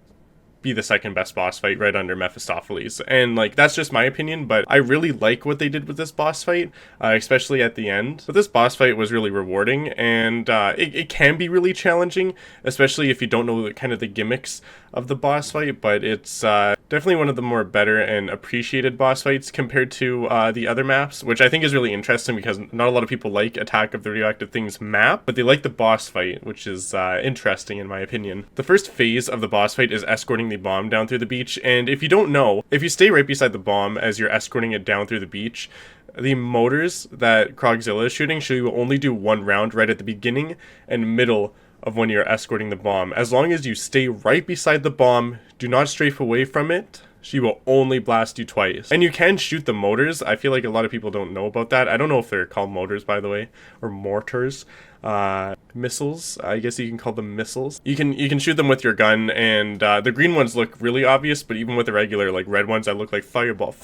be the second best boss fight right under Mephistopheles. And like, that's just my opinion, but I really like what they did with this boss fight, especially at the end. But this boss fight was really rewarding, and it can be really challenging, especially if you don't know kind of the gimmicks of the boss fight, but it's definitely one of the more better and appreciated boss fights compared to the other maps, which I think is really interesting because not a lot of people like Attack of the Radioactive Thing's map, but they like the boss fight, which is interesting in my opinion. The first phase of the boss fight is escorting the bomb down through the beach, and if you don't know, if you stay right beside the bomb as you're escorting it down through the beach, the motors that Krogzilla is shooting should only do one round right at the beginning and middle of when you're escorting the bomb. As long as you stay right beside the bomb, do not strafe away from it, she will only blast you twice. And you can shoot the motors. I feel like a lot of people don't know about that. I don't know if they're called motors, by the way, or mortars. Missiles, I guess you can call them missiles. You can shoot them with your gun, and the green ones look really obvious, but even with the regular like red ones that look like fireballs.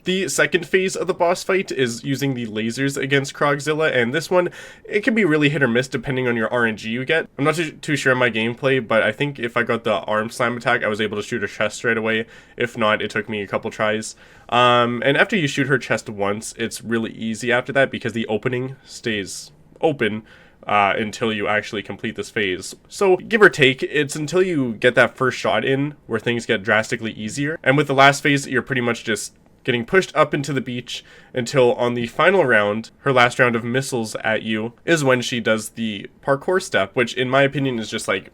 The second phase of the boss fight is using the lasers against Krogzilla, and this one, it can be really hit or miss depending on your RNG you get. I'm not too sure of my gameplay, but I think if I got the arm slam attack, I was able to shoot her chest right away. If not, it took me a couple tries. And after you shoot her chest once, it's really easy after that because the opening stays open until you actually complete this phase. So give or take, it's until you get that first shot in where things get drastically easier. And with the last phase, you're pretty much just getting pushed up into the beach until on the final round, her last round of missiles at you, is when she does the parkour step, which in my opinion is just like,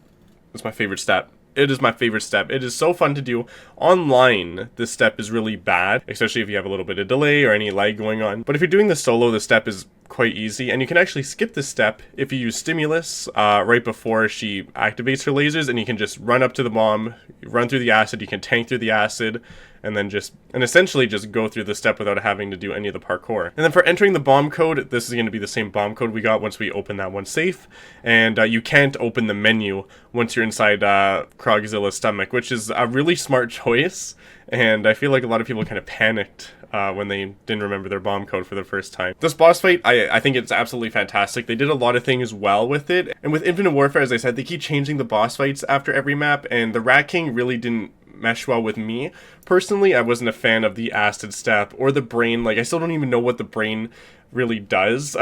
it's my favorite step. It is my favorite step. It is so fun to do. Online, this step is really bad, especially if you have a little bit of delay or any lag going on. But if you're doing this solo, the step is quite easy, and you can actually skip this step if you use stimulus right before she activates her lasers, and you can just run up to the bomb, run through the acid, you can tank through the acid, and then essentially just go through the step without having to do any of the parkour. And then for entering the bomb code, this is going to be the same bomb code we got once we open that one safe, and you can't open the menu once you're inside Krogzilla's stomach, which is a really smart choice, and I feel like a lot of people kind of panicked when they didn't remember their bomb code for the first time. This boss fight, I think it's absolutely fantastic. They did a lot of things well with it, and with Infinite Warfare, as I said, they keep changing the boss fights after every map, and the Rat King really didn't mesh well with me. Personally, I wasn't a fan of the acid step or the brain. Like, I still don't even know what the brain really does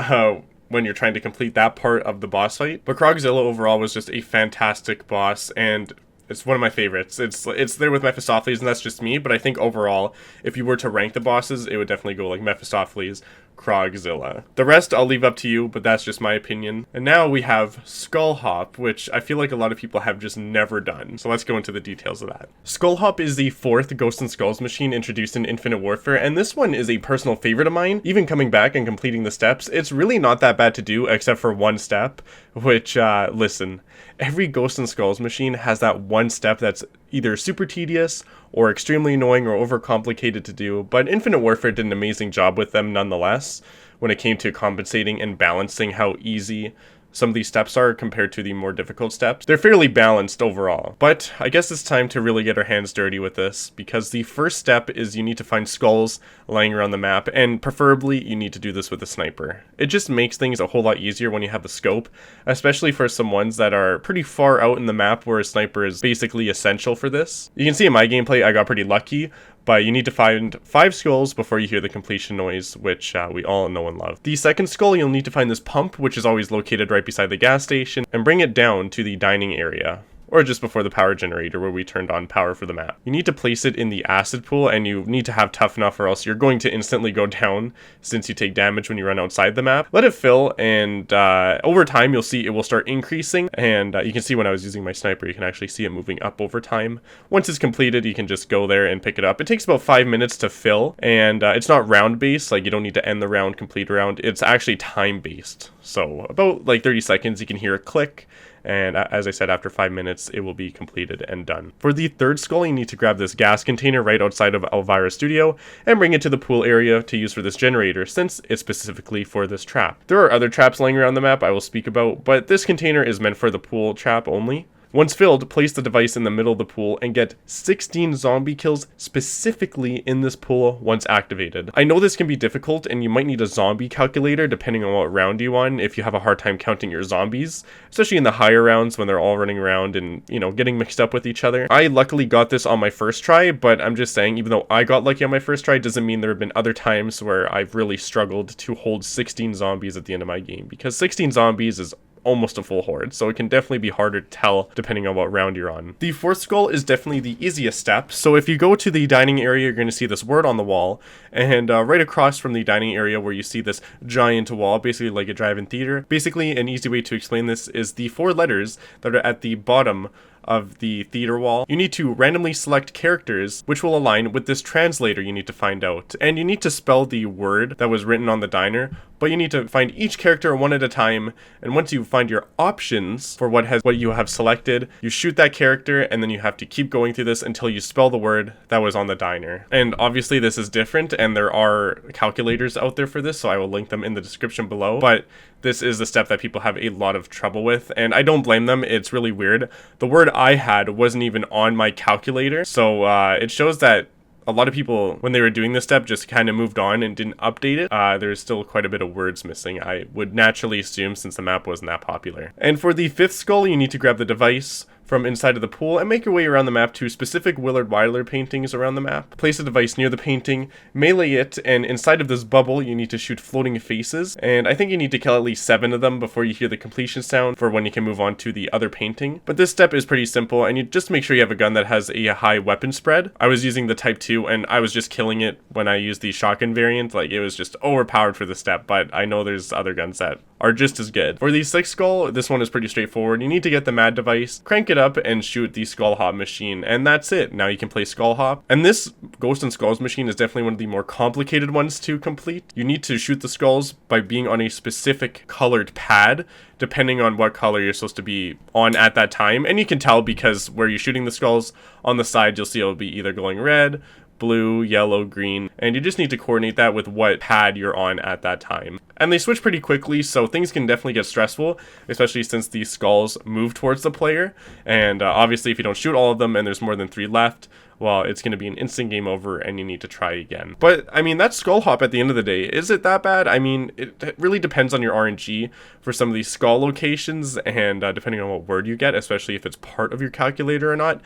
when you're trying to complete that part of the boss fight. But Krogzilla overall was just a fantastic boss, and it's one of my favorites. It's there with Mephistopheles, and that's just me, but I think overall, if you were to rank the bosses, it would definitely go like Mephistopheles, Krogzilla. The rest I'll leave up to you, but that's just my opinion. And now we have Skull Hop, which I feel like a lot of people have just never done. So let's go into the details of that. Skull Hop is the fourth Ghosts and Skulls machine introduced in Infinite Warfare, and this one is a personal favorite of mine. Even coming back and completing the steps, it's really not that bad to do, except for one step, which, listen, every Ghosts and Skulls machine has that one step that's either super tedious or extremely annoying or overcomplicated to do, but Infinite Warfare did an amazing job with them nonetheless when it came to compensating and balancing how easy some of these steps are compared to the more difficult steps. They're fairly balanced overall, but I guess it's time to really get our hands dirty with this, because the first step is you need to find skulls lying around the map, and preferably you need to do this with a sniper. It just makes things a whole lot easier when you have the scope, especially for some ones that are pretty far out in the map where a sniper is basically essential for this. You can see in my gameplay I got pretty lucky, but you need to find 5 skulls before you hear the completion noise, which we all know and love. The second skull, you'll need to find this pump, which is always located right beside the gas station, and bring it down to the dining area, or just before the power generator where we turned on power for the map. You need to place it in the acid pool, and you need to have tough enough or else you're going to instantly go down since you take damage when you run outside the map. Let it fill, and over time you'll see it will start increasing, and you can see when I was using my sniper, you can actually see it moving up over time. Once it's completed, you can just go there and pick it up. It takes about 5 minutes to fill, and it's not round based, like you don't need to end the round, complete a round. It's actually time based. So about like 30 seconds you can hear a click, and as I said, after 5 minutes it will be completed and done. For the third skull, you need to grab this gas container right outside of Elvira's studio and bring it to the pool area to use for this generator, since it's specifically for this trap. There are other traps laying around the map I will speak about, but this container is meant for the pool trap only. Once filled, place the device in the middle of the pool and get 16 zombie kills specifically in this pool once activated. I know this can be difficult and you might need a zombie calculator depending on what round you're on if you have a hard time counting your zombies, especially in the higher rounds when they're all running around and, you know, getting mixed up with each other. I luckily got this on my first try, but I'm just saying, even though I got lucky on my first try, doesn't mean there have been other times where I've really struggled to hold 16 zombies at the end of my game, because 16 zombies is almost a full horde, so it can definitely be harder to tell depending on what round you're on. The fourth skull is definitely the easiest step. So if you go to the dining area, you're going to see this word on the wall, and right across from the dining area where you see this giant wall, basically like a drive-in theater. Basically, an easy way to explain this is the 4 letters that are at the bottom of the theater wall. You need to randomly select characters which will align with this translator you need to find out, and you need to spell the word that was written on the diner, but you need to find each character one at a time, and once you find your options for what you have selected, you shoot that character, and then you have to keep going through this until you spell the word that was on the diner. And obviously this is different, and there are calculators out there for this, so I will link them in the description below, but this is the step that people have a lot of trouble with, and I don't blame them. It's really weird. The word I had wasn't even on my calculator, so it shows that a lot of people, when they were doing this step, just kind of moved on and didn't update it. There's still quite a bit of words missing, I would naturally assume, since the map wasn't that popular. And for the fifth skull, you need to grab the device from inside of the pool and make your way around the map to specific Willard Wyler paintings around the map. Place the device near the painting, melee it, and inside of this bubble you need to shoot floating faces, and I think you need to kill at least 7 of them before you hear the completion sound for when you can move on to the other painting. But this step is pretty simple, and you just make sure you have a gun that has a high weapon spread. I was using the Type 2 and I was just killing it when I used the shotgun variant. Like, it was just overpowered for the step, but I know there's other guns that are just as good. For the sixth skull, this one is pretty straightforward. You need to get the MAD device, crank it up, and shoot the Skull Hop machine, and that's it. Now you can play Skull Hop. And this Ghost and Skulls machine is definitely one of the more complicated ones to complete. You need to shoot the skulls by being on a specific colored pad, depending on what color you're supposed to be on at that time. And you can tell because where you're shooting the skulls, on the side you'll see it'll be either going red, blue, yellow, green, and you just need to coordinate that with what pad you're on at that time. And they switch pretty quickly, so things can definitely get stressful, especially since these skulls move towards the player, and obviously if you don't shoot all of them and there's more than 3 left, well, it's going to be an instant game over and you need to try again. But, I mean, that's Skull Hop at the end of the day. Is it that bad? I mean, it really depends on your RNG for some of these skull locations and depending on what word you get, especially if it's part of your calculator or not.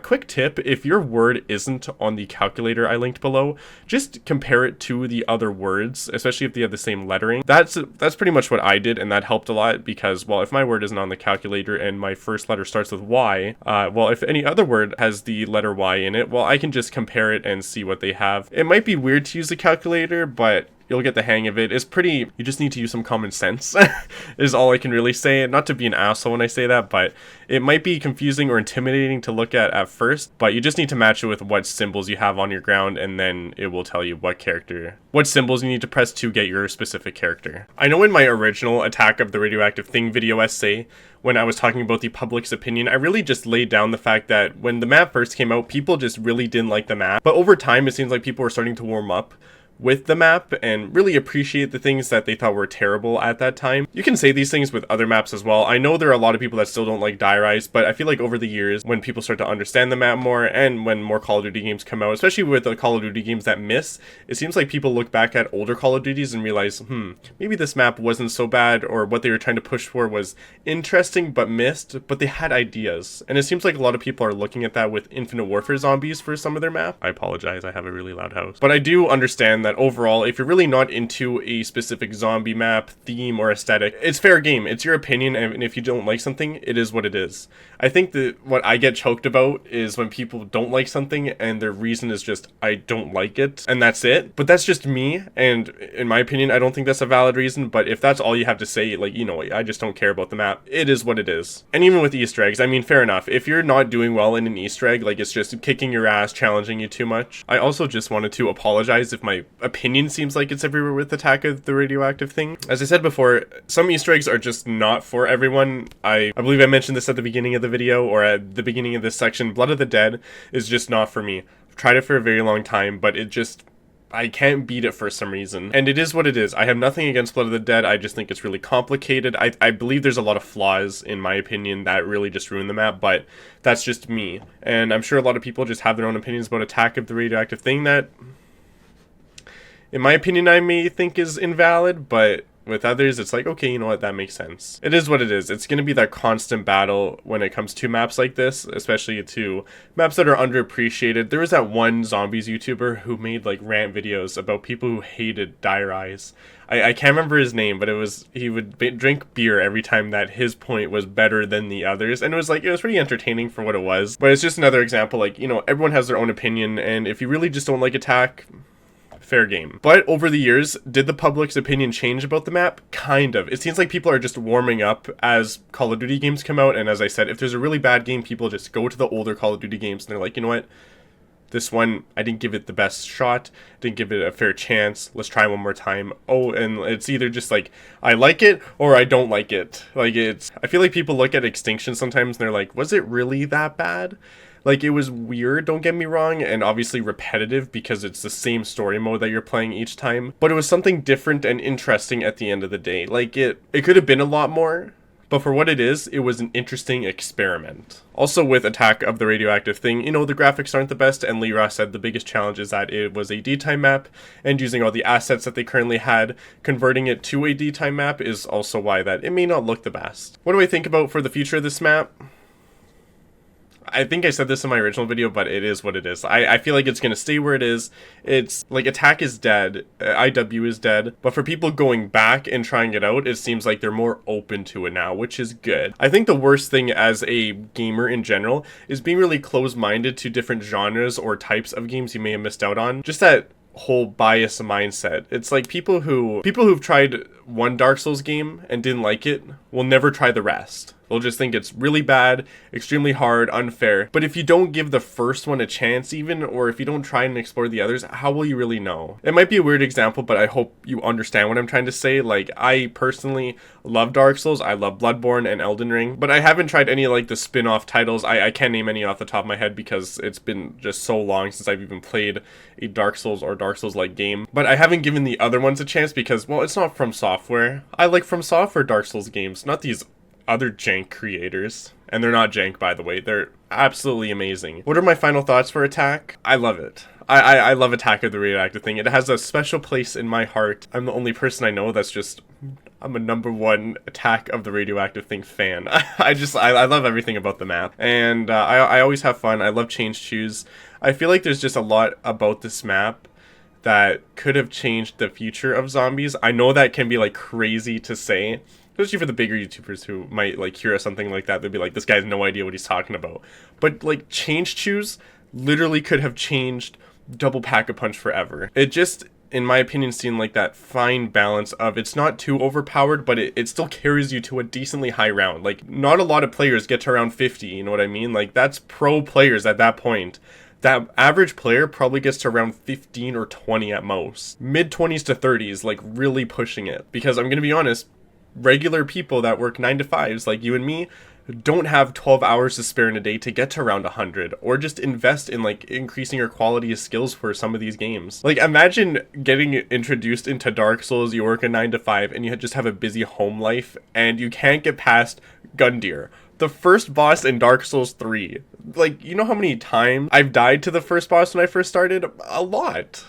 Quick tip, if your word isn't on the calculator I linked below, just compare it to the other words, especially if they have the same lettering. That's pretty much what I did, and that helped a lot because, well, if my word isn't on the calculator and my first letter starts with Y, well, if any other word has the letter Y in it, well, I can just compare it and see what they have. It might be weird to use a calculator, but you'll get the hang of it. It's pretty, you just need to use some common sense is all I can really say. Not to be an asshole when I say that, but it might be confusing or intimidating to look at first, but you just need to match it with what symbols you have on your ground, and then it will tell you what symbols you need to press to get your specific character. I know in my original Attack of the Radioactive Thing video essay, when I was talking about the public's opinion, I really just laid down the fact that when the map first came out, people just really didn't like the map, but over time it seems like people were starting to warm up with the map and really appreciate the things that they thought were terrible at that time. You can say these things with other maps as well. I know there are a lot of people that still don't like Die Rise, but I feel like over the years, when people start to understand the map more and when more Call of Duty games come out, especially with the Call of Duty games that miss, it seems like people look back at older Call of Duties and realize, maybe this map wasn't so bad, or what they were trying to push for was interesting but missed, but they had ideas. And it seems like a lot of people are looking at that with Infinite Warfare zombies for some of their map. I apologize, I have a really loud house. But I do understand that overall, if you're really not into a specific zombie map, theme, or aesthetic, it's fair game. It's your opinion, and if you don't like something, it is what it is. I think that what I get choked about is when people don't like something and their reason is just, I don't like it, and that's it. But that's just me, and in my opinion, I don't think that's a valid reason. But if that's all you have to say, like, you know, I just don't care about the map, it is what it is. And even with Easter eggs, I mean, fair enough. If you're not doing well in an Easter egg, like it's just kicking your ass, challenging you too much. I also just wanted to apologize if my opinion seems like it's everywhere with Attack of the Radioactive thing. As I said before, some Easter eggs are just not for everyone. I believe I mentioned this at the beginning of the video, or at the beginning of this section. Blood of the Dead is just not for me. I've tried it for a very long time, but it just, I can't beat it for some reason. And it is what it is. I have nothing against Blood of the Dead. I just think it's really complicated. I believe there's a lot of flaws, in my opinion, that really just ruin the map, but that's just me. And I'm sure a lot of people just have their own opinions about Attack of the Radioactive thing that, in my opinion, I may think is invalid, but with others, it's like, okay, you know what, that makes sense. It is what it is. It's going to be that constant battle when it comes to maps like this, especially to maps that are underappreciated. There was that one zombies YouTuber who made like rant videos about people who hated Dire Eyes. I can't remember his name, but he would drink beer every time that his point was better than the others, and it was pretty entertaining for what it was. But it's just another example, like, you know, everyone has their own opinion, and if you really just don't like Attack, fair game. But over the years, did the public's opinion change about the map? Kind of. It seems like people are just warming up as Call of Duty games come out, and as I said, if there's a really bad game, people just go to the older Call of Duty games and they're like, you know what? This one, I didn't give it the best shot, didn't give it a fair chance, let's try one more time. Oh, and it's either just like, I like it, or I don't like it. Like, I feel like people look at Extinction sometimes and they're like, was it really that bad? Like, it was weird, don't get me wrong, and obviously repetitive because it's the same story mode that you're playing each time. But it was something different and interesting at the end of the day. Like, it could have been a lot more, but for what it was an interesting experiment. Also with Attack of the Radioactive thing, you know, the graphics aren't the best, and Leroy said the biggest challenge is that it was a D-time map, and using all the assets that they currently had, converting it to a D-time map is also why that it may not look the best. What do I think about for the future of this map? I think I said this in my original video, but it is what it is. I feel like it's going to stay where it is. It's like Attack is dead, IW is dead, but for people going back and trying it out, it seems like they're more open to it now, which is good. I think the worst thing as a gamer in general is being really closed-minded to different genres or types of games you may have missed out on. Just that whole bias mindset. It's like people who've tried one Dark Souls game and didn't like it will never try the rest. They'll just think it's really bad, extremely hard, unfair. But if you don't give the first one a chance even, or if you don't try and explore the others, how will you really know? It might be a weird example, but I hope you understand what I'm trying to say. Like, I personally love Dark Souls, I love Bloodborne and Elden Ring, but I haven't tried any like the spin-off titles. I can't name any off the top of my head because it's been just so long since I've even played a Dark Souls or Dark Souls-like game. But I haven't given the other ones a chance because, well, it's not From Software. I like From Software Dark Souls games, not these other jank creators. And they're not jank, by the way. They're absolutely amazing. What are my final thoughts for Attack? I love it. I love Attack of the Radioactive thing. It has a special place in my heart. I'm the only person I know that's just, I'm a #1 Attack of the Radioactive thing fan. I love everything about the map. And I always have fun. I love change choose. I feel like there's just a lot about this map that could have changed the future of zombies. I know that can be like crazy to say, especially for the bigger YouTubers who might like hear something like that. They'd be like, this guy has no idea what he's talking about. But like change choose literally could have changed Double Pack-a-Punch forever. It just, in my opinion, seemed like that fine balance of it's not too overpowered, but it still carries you to a decently high round. Like, not a lot of players get to around 50, you know what I mean? Like, that's pro players at that point. That average player probably gets to around 15 or 20 at most. Mid-20s to 30s, like really pushing it. Because I'm going to be honest, regular people that work 9 to 5s like you and me don't have 12 hours to spare in a day to get to around 100, or just invest in like increasing your quality of skills for some of these games. Like, imagine getting introduced into Dark Souls, you work a 9 to 5 and you just have a busy home life and you can't get past Gundyr, the first boss in Dark Souls 3. Like, you know how many times I've died to the first boss when I first started? A lot.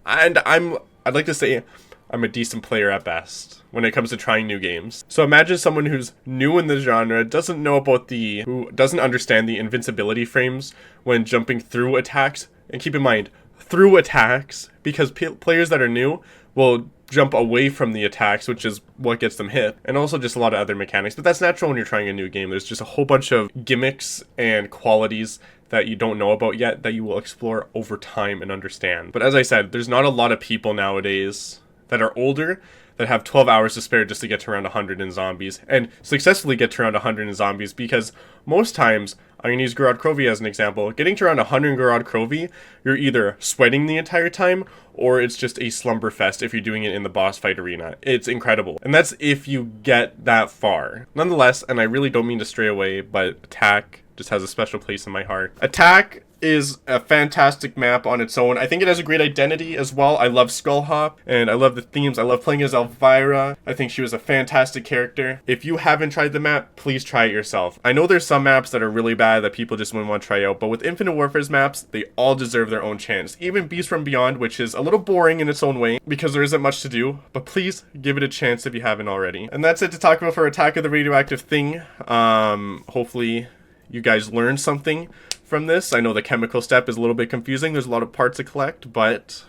And I'd like to say I'm a decent player at best when it comes to trying new games. So imagine someone who's new in the genre, doesn't know about who doesn't understand the invincibility frames when jumping through attacks. And keep in mind, through attacks, because players that are new will jump away from the attacks, which is what gets them hit, and also just a lot of other mechanics. But that's natural when you're trying a new game. There's just a whole bunch of gimmicks and qualities that you don't know about yet that you will explore over time and understand. But as I said, there's not a lot of people nowadays that are older that have 12 hours to spare just to get to around 100 in zombies, and successfully get to around 100 in zombies, because most times, I'm going to use Gorod Krovi as an example, getting to around 100 in Gorod Krovi, you're either sweating the entire time, or it's just a slumber fest if you're doing it in the boss fight arena. It's incredible. And that's if you get that far. Nonetheless, and I really don't mean to stray away, but Attack just has a special place in my heart. Attack is a fantastic map on its own. I think it has a great identity as well. I love Skullhop, and I love the themes. I love playing as Elvira. I think she was a fantastic character. If you haven't tried the map, please try it yourself. I know there's some maps that are really bad that people just wouldn't want to try out, but with Infinite Warfare's maps, they all deserve their own chance. Even Beast from Beyond, which is a little boring in its own way, because there isn't much to do, but please give it a chance if you haven't already. And that's it to talk about for Attack of the Radioactive Thing. Hopefully you guys learned something from this. I know the chemical step is a little bit confusing. There's a lot of parts to collect, but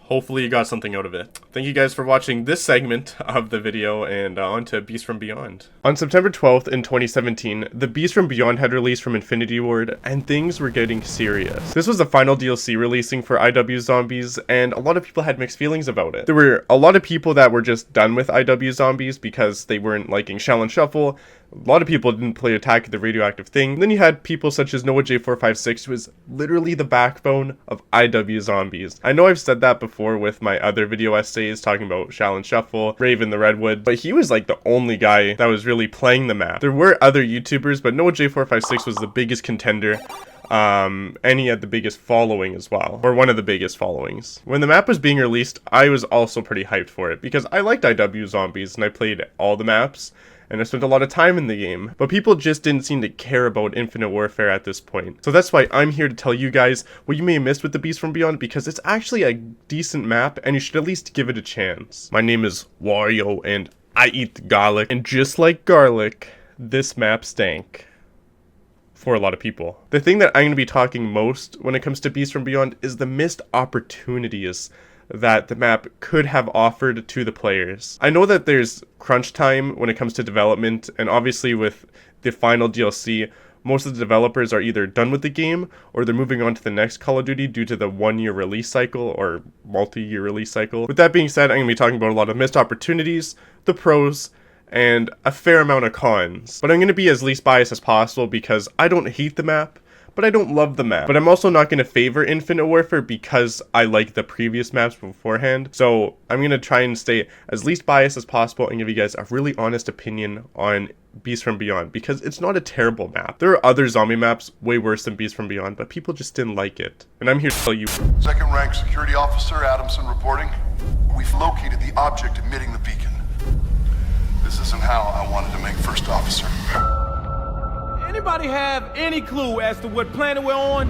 hopefully you got something out of it. Thank you guys for watching this segment of the video, and on to Beast from Beyond. On September 12th in 2017, the Beast from Beyond had released from Infinity Ward, and things were getting serious. This was the final DLC releasing for IW Zombies, and a lot of people had mixed feelings about it. There were a lot of people that were just done with IW Zombies because they weren't liking Shaolin Shuffle. A lot of people didn't play Attack of the Radioactive Thing. And then you had people such as Noah J456, who is literally the backbone of IW Zombies. I know I've said that before with my other video essays talking about Shaolin Shuffle, Raven the Redwood, but he was like the only guy that was really playing the map. There were other YouTubers, but Noah J456 was the biggest contender. And he had the biggest following as well, or one of the biggest followings. When the map was being released, I was also pretty hyped for it, because I liked IW Zombies, and I played all the maps, and I spent a lot of time in the game, but people just didn't seem to care about Infinite Warfare at this point. So that's why I'm here to tell you guys what you may have missed with the Beast from Beyond, because it's actually a decent map, and you should at least give it a chance. My name is Wario, and I eat garlic, and just like garlic, this map stank. For a lot of people. The thing that I'm going to be talking most when it comes to Beast from Beyond is the missed opportunities that the map could have offered to the players. I know that there's crunch time when it comes to development, and obviously with the final DLC, most of the developers are either done with the game or they're moving on to the next Call of Duty due to the one-year release cycle or multi-year release cycle. With that being said, I'm going to be talking about a lot of missed opportunities, the pros, and a fair amount of cons. But I'm going to be as least biased as possible because I don't hate the map, but I don't love the map. But I'm also not going to favor Infinite Warfare because I like the previous maps beforehand. So I'm going to try and stay as least biased as possible and give you guys a really honest opinion on Beast from Beyond, because it's not a terrible map. There are other zombie maps way worse than Beast from Beyond, but people just didn't like it. And I'm here to tell you. Second rank security officer Adamson reporting. We've located the object emitting the beacon. This isn't how I wanted to make first officer. Anybody have any clue as to what planet we're on?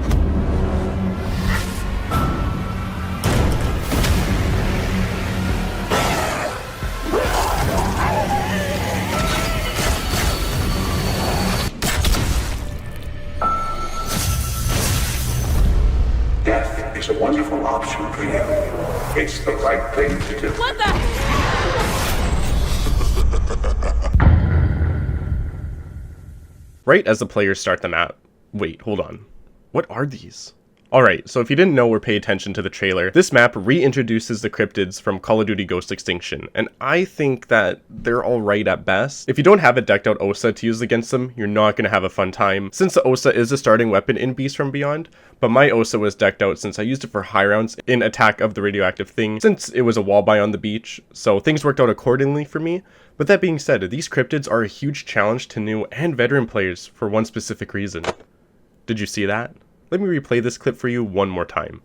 Death is a wonderful option for you. It's the right thing to do. What the? Right as the players start the map. Wait, hold on. What are these? Alright, so if you didn't know or pay attention to the trailer, this map reintroduces the cryptids from Call of Duty Ghost Extinction, and I think that they're alright at best. If you don't have a decked out OSA to use against them, you're not going to have a fun time, since the OSA is a starting weapon in Beast from Beyond, but my OSA was decked out since I used it for high rounds in Attack of the Radioactive Thing, since it was a wall buy on the beach, so things worked out accordingly for me. But that being said, these cryptids are a huge challenge to new and veteran players for one specific reason. Did you see that? Let me replay this clip for you one more time.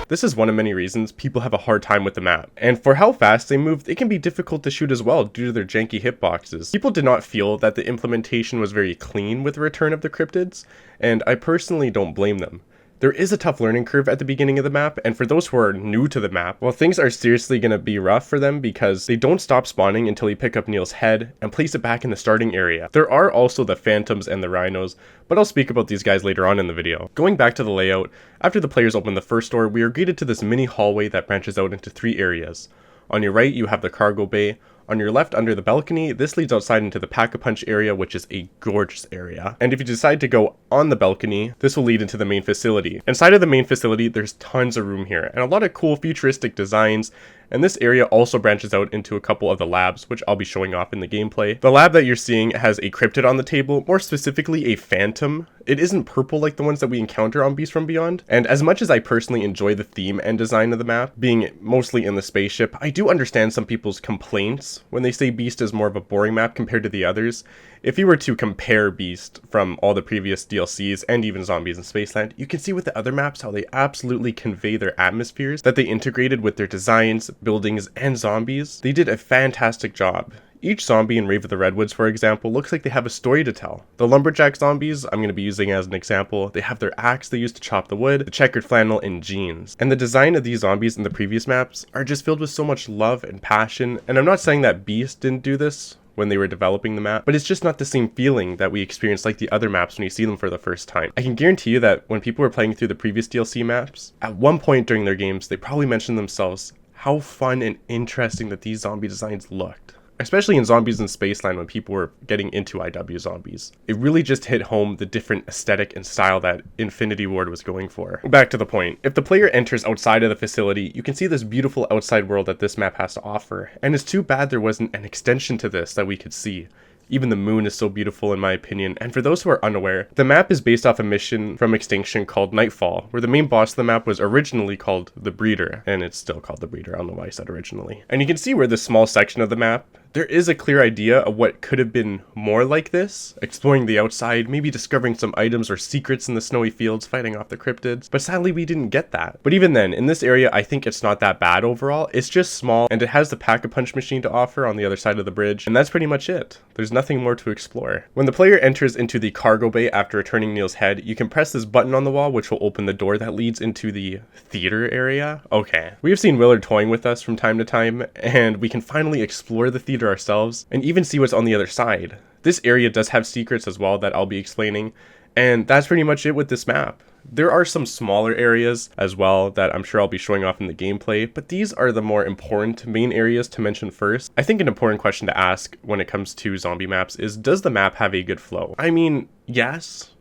This is one of many reasons people have a hard time with the map, and for how fast they move, it can be difficult to shoot as well due to their janky hitboxes. People did not feel that the implementation was very clean with the return of the cryptids, and I personally don't blame them. There is a tough learning curve at the beginning of the map, and for those who are new to the map, well, things are seriously going to be rough for them because they don't stop spawning until you pick up Neil's head and place it back in the starting area. There are also the phantoms and the rhinos, but I'll speak about these guys later on in the video. Going back to the layout, after the players open the first door, we are greeted to this mini hallway that branches out into 3 areas. On your right, you have the cargo bay. On your left, under the balcony, this leads outside into the Pack-a-Punch area, which is a gorgeous area. And if you decide to go on the balcony, this will lead into the main facility. Inside of the main facility, there's tons of room here, and a lot of cool futuristic designs. And this area also branches out into a couple of the labs, which I'll be showing off in the gameplay. The lab that you're seeing has a cryptid on the table, more specifically a phantom. It isn't purple like the ones that we encounter on Beast from Beyond. And as much as I personally enjoy the theme and design of the map, being mostly in the spaceship, I do understand some people's complaints when they say Beast is more of a boring map compared to the others. If you were to compare Beast from all the previous DLCs and even Zombies in Spaceland, you can see with the other maps how they absolutely convey their atmospheres that they integrated with their designs, buildings, and zombies. They did a fantastic job. Each zombie in Rave of the Redwoods, for example, looks like they have a story to tell. The lumberjack zombies, I'm going to be using as an example, they have their axe they use to chop the wood, the checkered flannel, and jeans. And the design of these zombies in the previous maps are just filled with so much love and passion, and I'm not saying that Beast didn't do this when they were developing the map, but it's just not the same feeling that we experience like the other maps when you see them for the first time. I can guarantee you that when people were playing through the previous DLC maps, at one point during their games, they probably mentioned themselves how fun and interesting that these zombie designs looked. Especially in Zombies in Spaceland when people were getting into IW zombies. It really just hit home the different aesthetic and style that Infinity Ward was going for. Back to the point, if the player enters outside of the facility, you can see this beautiful outside world that this map has to offer, and it's too bad there wasn't an extension to this that we could see. Even the moon is so beautiful in my opinion, and for those who are unaware, the map is based off a mission from Extinction called Nightfall, where the main boss of the map was originally called the Breeder, and it's still called the Breeder, I don't know why I said originally. And you can see where this small section of the map, there is a clear idea of what could have been more like this, exploring the outside, maybe discovering some items or secrets in the snowy fields, fighting off the cryptids, but sadly we didn't get that. But even then, in this area, I think it's not that bad overall. It's just small, and it has the Pack-a-Punch machine to offer on the other side of the bridge, and that's pretty much it. There's nothing more to explore. When the player enters into the cargo bay after returning Neil's head, you can press this button on the wall, which will open the door that leads into the theater area. Okay. We have seen Willard toying with us from time to time, and we can finally explore the theater ourselves, and even see what's on the other side. This area does have secrets as well that I'll be explaining, and that's pretty much it with this map. There are some smaller areas as well that I'm sure I'll be showing off in the gameplay, but these are the more important main areas to mention first. I think an important question to ask when it comes to zombie maps is, does the map have a good flow? I mean, yes,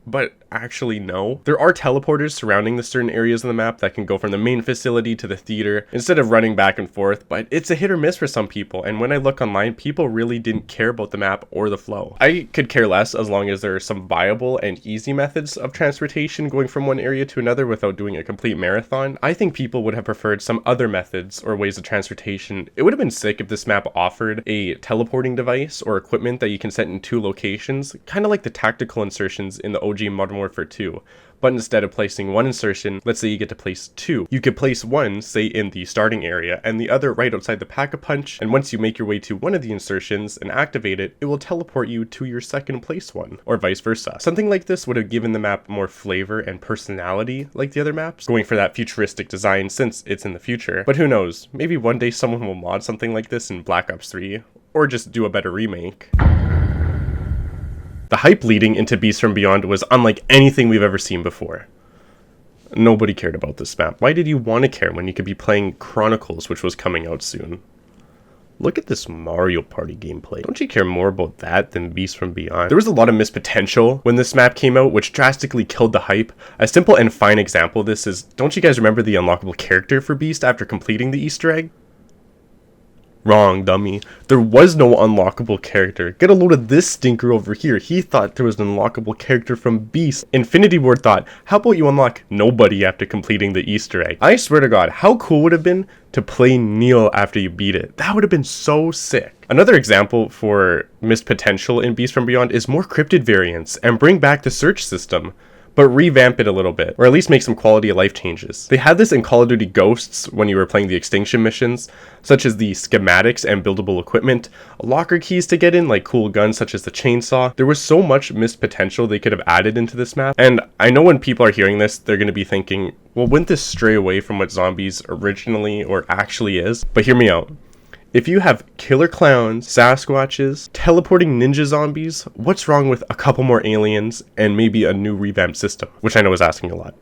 but actually no. There are teleporters surrounding the certain areas of the map that can go from the main facility to the theater instead of running back and forth, but it's a hit or miss for some people, and when I look online, people really didn't care about the map or the flow. I could care less as long as there are some viable and easy methods of transportation going from one area to another without doing a complete marathon. I think people would have preferred some other methods or ways of transportation. It would have been sick if this map offered a teleporting device or equipment that you can set in 2 locations, kind of like the tactical insertions in the OG Modern Warfare 2, but instead of placing one insertion, let's say you get to place 2. You could place one, say in the starting area, and the other right outside the Pack-a-Punch, and once you make your way to one of the insertions and activate it, it will teleport you to your second place one, or vice versa. Something like this would have given the map more flavor and personality like the other maps, going for that futuristic design since it's in the future. But who knows, maybe one day someone will mod something like this in Black Ops 3, or just do a better remake. The hype leading into Beast from Beyond was unlike anything we've ever seen before. Nobody cared about this map. Why did you want to care when you could be playing Chronicles, which was coming out soon? Look at this Mario Party gameplay. Don't you care more about that than Beast from Beyond? There was a lot of missed potential when this map came out, which drastically killed the hype. A simple and fine example of this is, don't you guys remember the unlockable character for Beast after completing the Easter egg? Wrong, dummy. There was no unlockable character. Get a load of this stinker over here. He thought there was an unlockable character from Beast. Infinity Ward thought, how about you unlock nobody after completing the Easter egg? I swear to God, how cool would it have been to play Neil after you beat it? That would have been so sick. Another example for missed potential in Beast from Beyond is more cryptid variants and bring back the search system. but revamp it a little bit, or at least make some quality of life changes. They had this in Call of Duty Ghosts when you were playing the extinction missions, such as the schematics and buildable equipment, locker keys to get in like cool guns such as the chainsaw. There was so much missed potential they could have added into this map, and I know when people are hearing this, they're going to be thinking, well, wouldn't this stray away from what zombies originally or actually is? But hear me out. If you have killer clowns, Sasquatches, teleporting ninja zombies, what's wrong with a couple more aliens and maybe a new revamped system? Which I know is asking a lot.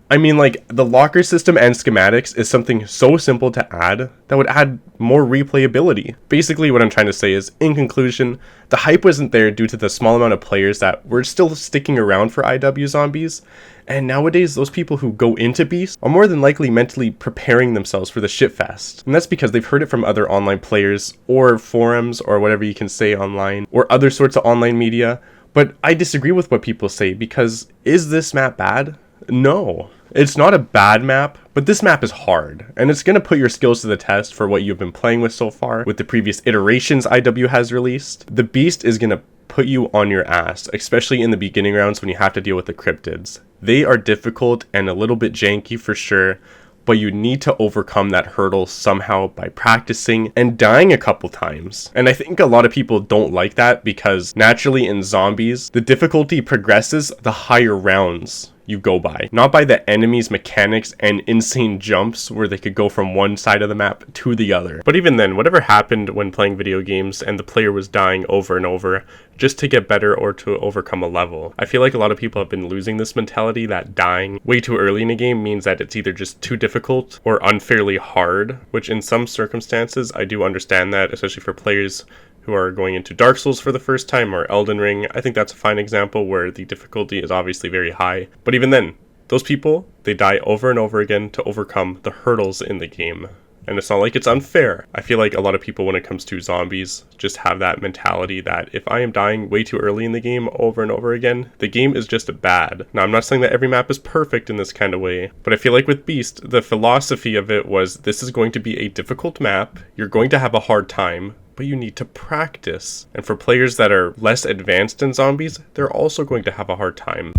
I mean, like, the locker system and schematics is something so simple to add that would add more replayability. Basically, what I'm trying to say is, in conclusion, the hype wasn't there due to the small amount of players that were still sticking around for IW zombies, and nowadays those people who go into Beast are more than likely mentally preparing themselves for the shitfest. And that's because they've heard it from other online players, or forums, or whatever you can say online, or other sorts of online media. But I disagree with what people say, because is this map bad? No. It's not a bad map, but this map is hard, and it's going to put your skills to the test for what you've been playing with so far, with the previous iterations IW has released. The Beast is going to put you on your ass, especially in the beginning rounds when you have to deal with the cryptids. They are difficult and a little bit janky for sure, but you need to overcome that hurdle somehow by practicing and dying a couple times. And I think a lot of people don't like that because naturally in zombies, the difficulty progresses the higher rounds you go by, not by the enemy's mechanics and insane jumps where they could go from one side of the map to the other. But even then, whatever happened when playing video games and the player was dying over and over just to get better or to overcome a level, I feel like a lot of people have been losing this mentality that dying way too early in a game means that it's either just too difficult or unfairly hard, which in some circumstances I do understand that, especially for players who are going into Dark Souls for the first time or Elden Ring. I think that's a fine example where the difficulty is obviously very high. But even then, those people, they die over and over again to overcome the hurdles in the game. And it's not like it's unfair. I feel like a lot of people when it comes to zombies just have that mentality that if I am dying way too early in the game over and over again, the game is just bad. Now, I'm not saying that every map is perfect in this kind of way, but I feel like with Beast, the philosophy of it was this is going to be a difficult map, you're going to have a hard time, but you need to practice. And for players that are less advanced in zombies, they're also going to have a hard time.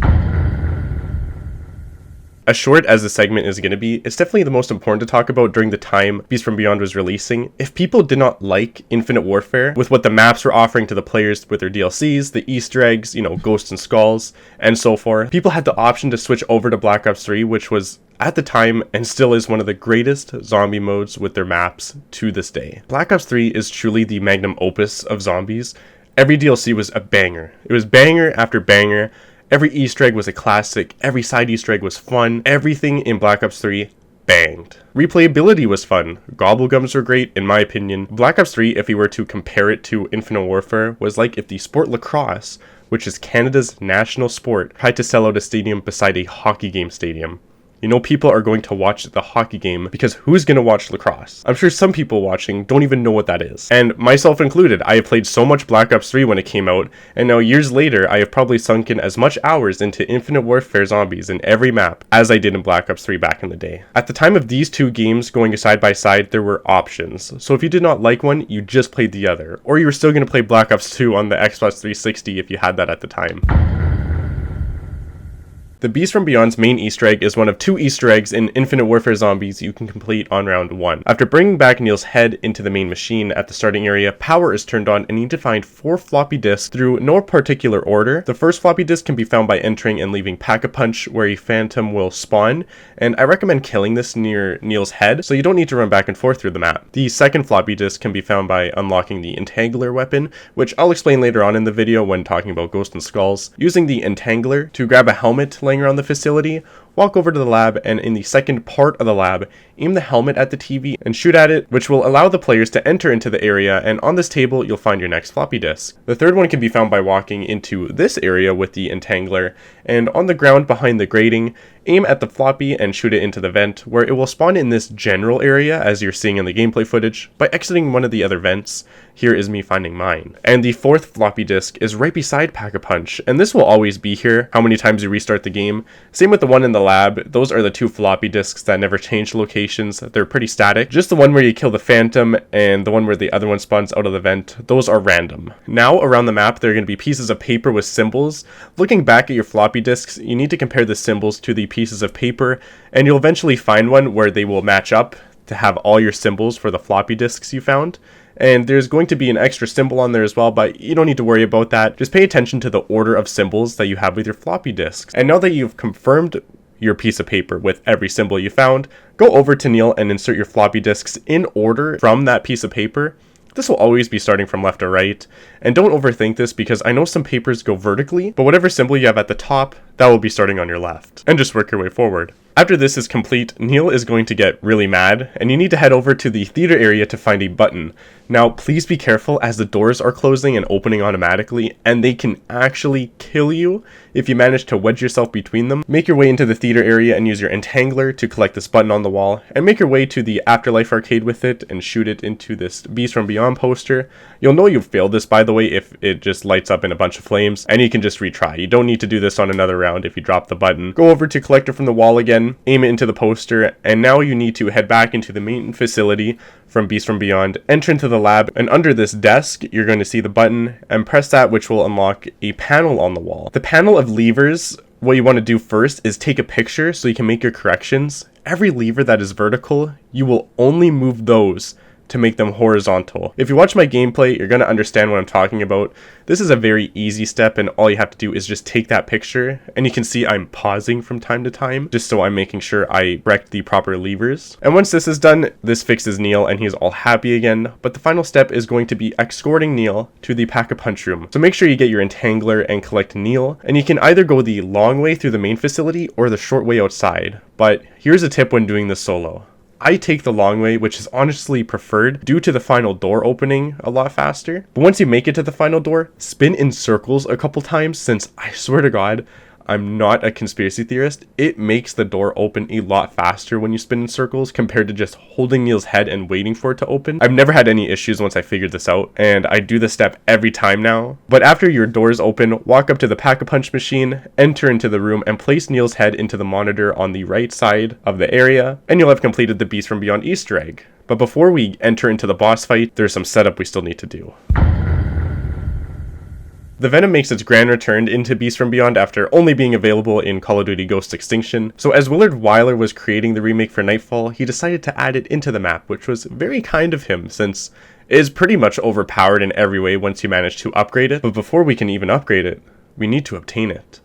As short as the segment is going to be, it's definitely the most important to talk about during the time Beast from Beyond was releasing. If people did not like Infinite Warfare, with what the maps were offering to the players with their DLCs, the Easter eggs, you know, Ghosts and Skulls, and so forth, people had the option to switch over to Black Ops 3, which was at the time and still is one of the greatest zombie modes with their maps to this day. Black Ops 3 is truly the magnum opus of zombies. Every DLC was a banger. It was banger after banger. Every Easter egg was a classic, every side Easter egg was fun, everything in Black Ops 3 banged. Replayability was fun, gobblegums were great in my opinion. Black Ops 3, if we were to compare it to Infinite Warfare, was like if the sport lacrosse, which is Canada's national sport, tried to sell out a stadium beside a hockey game stadium. You know, people are going to watch the hockey game because who's going to watch lacrosse? I'm sure some people watching don't even know what that is. And myself included, I have played so much Black Ops 3 when it came out, and now years later, I have probably sunk in as much hours into Infinite Warfare zombies in every map as I did in Black Ops 3 back in the day. At the time of these two games going side by side, there were options. So if you did not like one, you just played the other. Or you were still going to play Black Ops 2 on the Xbox 360 if you had that at the time. The Beast from Beyond's main Easter egg is one of 2 Easter eggs in Infinite Warfare Zombies you can complete on round 1. After bringing back Neil's head into the main machine at the starting area, power is turned on and you need to find 4 floppy disks through no particular order. The first floppy disk can be found by entering and leaving Pack-a-Punch where a phantom will spawn, and I recommend killing this near Neil's head so you don't need to run back and forth through the map. The second floppy disk can be found by unlocking the Entangler weapon, which I'll explain later on in the video when talking about Ghosts and Skulls. Using the Entangler to grab a helmet laying around the facility, walk over to the lab, and in the second part of the lab, aim the helmet at the TV and shoot at it, which will allow the players to enter into the area, and on this table you'll find your next floppy disk. The third one can be found by walking into this area with the Entangler, and on the ground behind the grating, aim at the floppy and shoot it into the vent, where it will spawn in this general area as you're seeing in the gameplay footage by exiting one of the other vents. Here is me finding mine. And the fourth floppy disk is right beside Pack-a-Punch, and this will always be here how many times you restart the game. Same with the one in the lab. Those are the two floppy disks that never change locations. They're pretty static. Just the one where you kill the phantom and the one where the other one spawns out of the vent, those are random. Now around the map there are going to be pieces of paper with symbols. Looking back at your floppy disks, you need to compare the symbols to the pieces of paper, and you'll eventually find one where they will match up to have all your symbols for the floppy disks you found. And there's going to be an extra symbol on there as well, but you don't need to worry about that. Just pay attention to the order of symbols that you have with your floppy disks. And now that you've confirmed your piece of paper with every symbol you found, go over to Neil and insert your floppy disks in order from that piece of paper. This will always be starting from left to right, and don't overthink this because I know some papers go vertically, but whatever symbol you have at the top, that will be starting on your left, and just work your way forward. After this is complete, Neil is going to get really mad, and you need to head over to the theater area to find a button. Now, please be careful as the doors are closing and opening automatically, and they can actually kill you if you manage to wedge yourself between them. Make your way into the theater area and use your entangler to collect this button on the wall, and make your way to the Afterlife arcade with it and shoot it into this Beast from Beyond poster. You'll know you've failed this, by the way, if it just lights up in a bunch of flames, and you can just retry. You don't need to do this on another round if you drop the button. Go over to Collector from the Wall again, aim it into the poster, and now you need to head back into the main facility from Beast from Beyond, enter into the lab, and under this desk you're going to see the button, and press that, which will unlock a panel on the wall. The panel of levers, what you want to do first is take a picture so you can make your corrections. Every lever that is vertical, you will only move those to make them horizontal. If you watch my gameplay, you're going to understand what I'm talking about. This is a very easy step, and all you have to do is just take that picture, and you can see I'm pausing from time to time just so I'm making sure I correct the proper levers. And once this is done, this fixes Neil and he's all happy again. But the final step is going to be escorting Neil to the Pack-a-Punch room. So make sure you get your entangler and collect Neil, and you can either go the long way through the main facility or the short way outside. But here's a tip when doing this solo. I take the long way, which is honestly preferred due to the final door opening a lot faster. But once you make it to the final door, spin in circles a couple times, since I swear to God, I'm not a conspiracy theorist. It makes the door open a lot faster when you spin in circles compared to just holding Neil's head and waiting for it to open. I've never had any issues once I figured this out, and I do this step every time now. But after your doors open, walk up to the Pack-a-Punch machine, enter into the room, and place Neil's head into the monitor on the right side of the area, and you'll have completed the Beast from Beyond Easter egg. But before we enter into the boss fight, there's some setup we still need to do. The Venom makes its grand return into Beast from Beyond after only being available in Call of Duty Ghost Extinction. So as Willard Wyler was creating the remake for Nightfall, he decided to add it into the map, which was very kind of him since it is pretty much overpowered in every way once you manage to upgrade it. But before we can even upgrade it, we need to obtain it.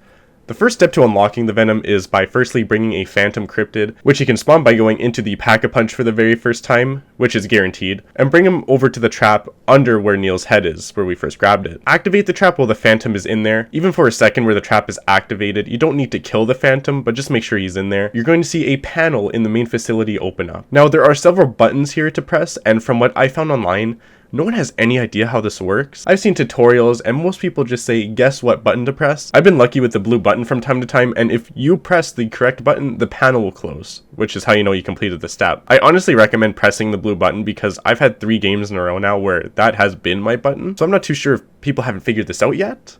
The first step to unlocking the Venom is by firstly bringing a Phantom Cryptid, which you can spawn by going into the Pack-a-Punch for the very first time, which is guaranteed, and bring him over to the trap under where Neil's head is, where we first grabbed it. Activate the trap while the Phantom is in there. Even for a second where the trap is activated, you don't need to kill the Phantom, but just make sure he's in there. You're going to see a panel in the main facility open up. Now, there are several buttons here to press, and from what I found online, no one has any idea how this works. I've seen tutorials and most people just say, guess what button to press. I've been lucky with the blue button from time to time, and if you press the correct button, the panel will close, which is how you know you completed the step. I honestly recommend pressing the blue button because I've had 3 games in a row now where that has been my button. So I'm not too sure if people haven't figured this out yet,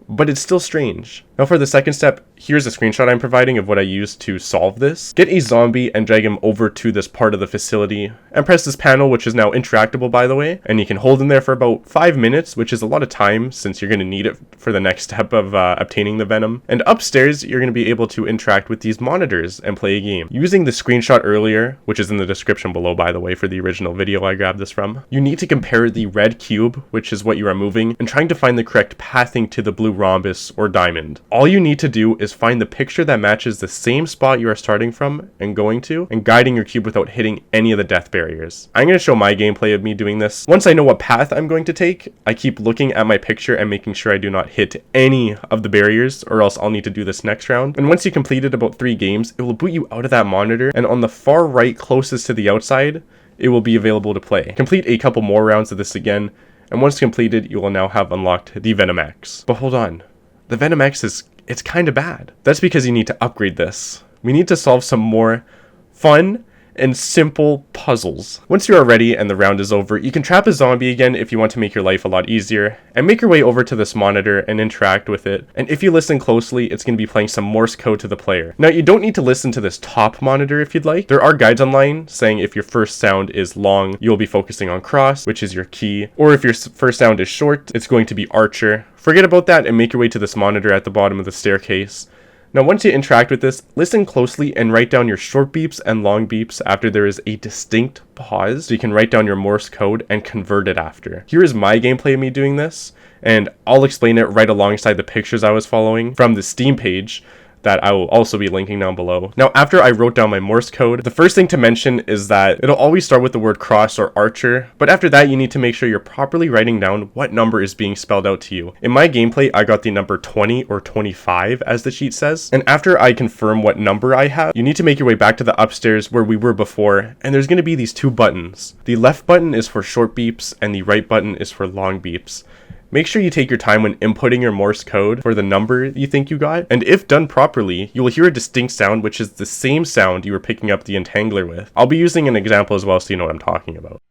but it's still strange. Now for the second step, here's a screenshot I'm providing of what I used to solve this. Get a zombie and drag him over to this part of the facility and press this panel, which is now interactable by the way, and you can hold him there for about 5 minutes, which is a lot of time since you're going to need it for the next step of obtaining the Venom. And upstairs, you're going to be able to interact with these monitors and play a game. Using the screenshot earlier, which is in the description below by the way for the original video I grabbed this from, you need to compare the red cube, which is what you are moving, and trying to find the correct pathing to the blue rhombus or diamond. All you need to do is find the picture that matches the same spot you are starting from and going to, and guiding your cube without hitting any of the death barriers. I'm going to show my gameplay of me doing this. Once I know what path I'm going to take, I keep looking at my picture and making sure I do not hit any of the barriers, or else I'll need to do this next round. And once you completed about 3 games, it will boot you out of that monitor, and on the far right closest to the outside, it will be available to play. Complete a couple more rounds of this again, and once completed, you will now have unlocked the Venom X. But hold on. The Venom X is it's kind of bad. That's because you need to upgrade this. We need to solve some more fun and simple puzzles. Once you are ready and the round is over, you can trap a zombie again if you want to make your life a lot easier, and make your way over to this monitor and interact with it. And if you listen closely, it's going to be playing some Morse code to the player. Now, you don't need to listen to this top monitor if you'd like. There are guides online saying if your first sound is long, you'll be focusing on cross, which is your key, or if your first sound is short, it's going to be archer. Forget about that and make your way to this monitor at the bottom of the staircase. Now, once you interact with this, listen closely and write down your short beeps and long beeps after there is a distinct pause, so you can write down your Morse code and convert it after. Here is my gameplay of me doing this, and I'll explain it right alongside the pictures I was following from the Steam page that I will also be linking down below. Now, after I wrote down my Morse code, the first thing to mention is that it'll always start with the word cross or archer, but after that, you need to make sure you're properly writing down what number is being spelled out to you. In my gameplay, I got the number 20 or 25 as the sheet says, and after I confirm what number I have, you need to make your way back to the upstairs where we were before, and there's going to be these two buttons. The left button is for short beeps, and the right button is for long beeps. Make sure you take your time when inputting your Morse code for the number you think you got, and if done properly, you will hear a distinct sound which is the same sound you were picking up the entangler with. I'll be using an example as well so you know what I'm talking about.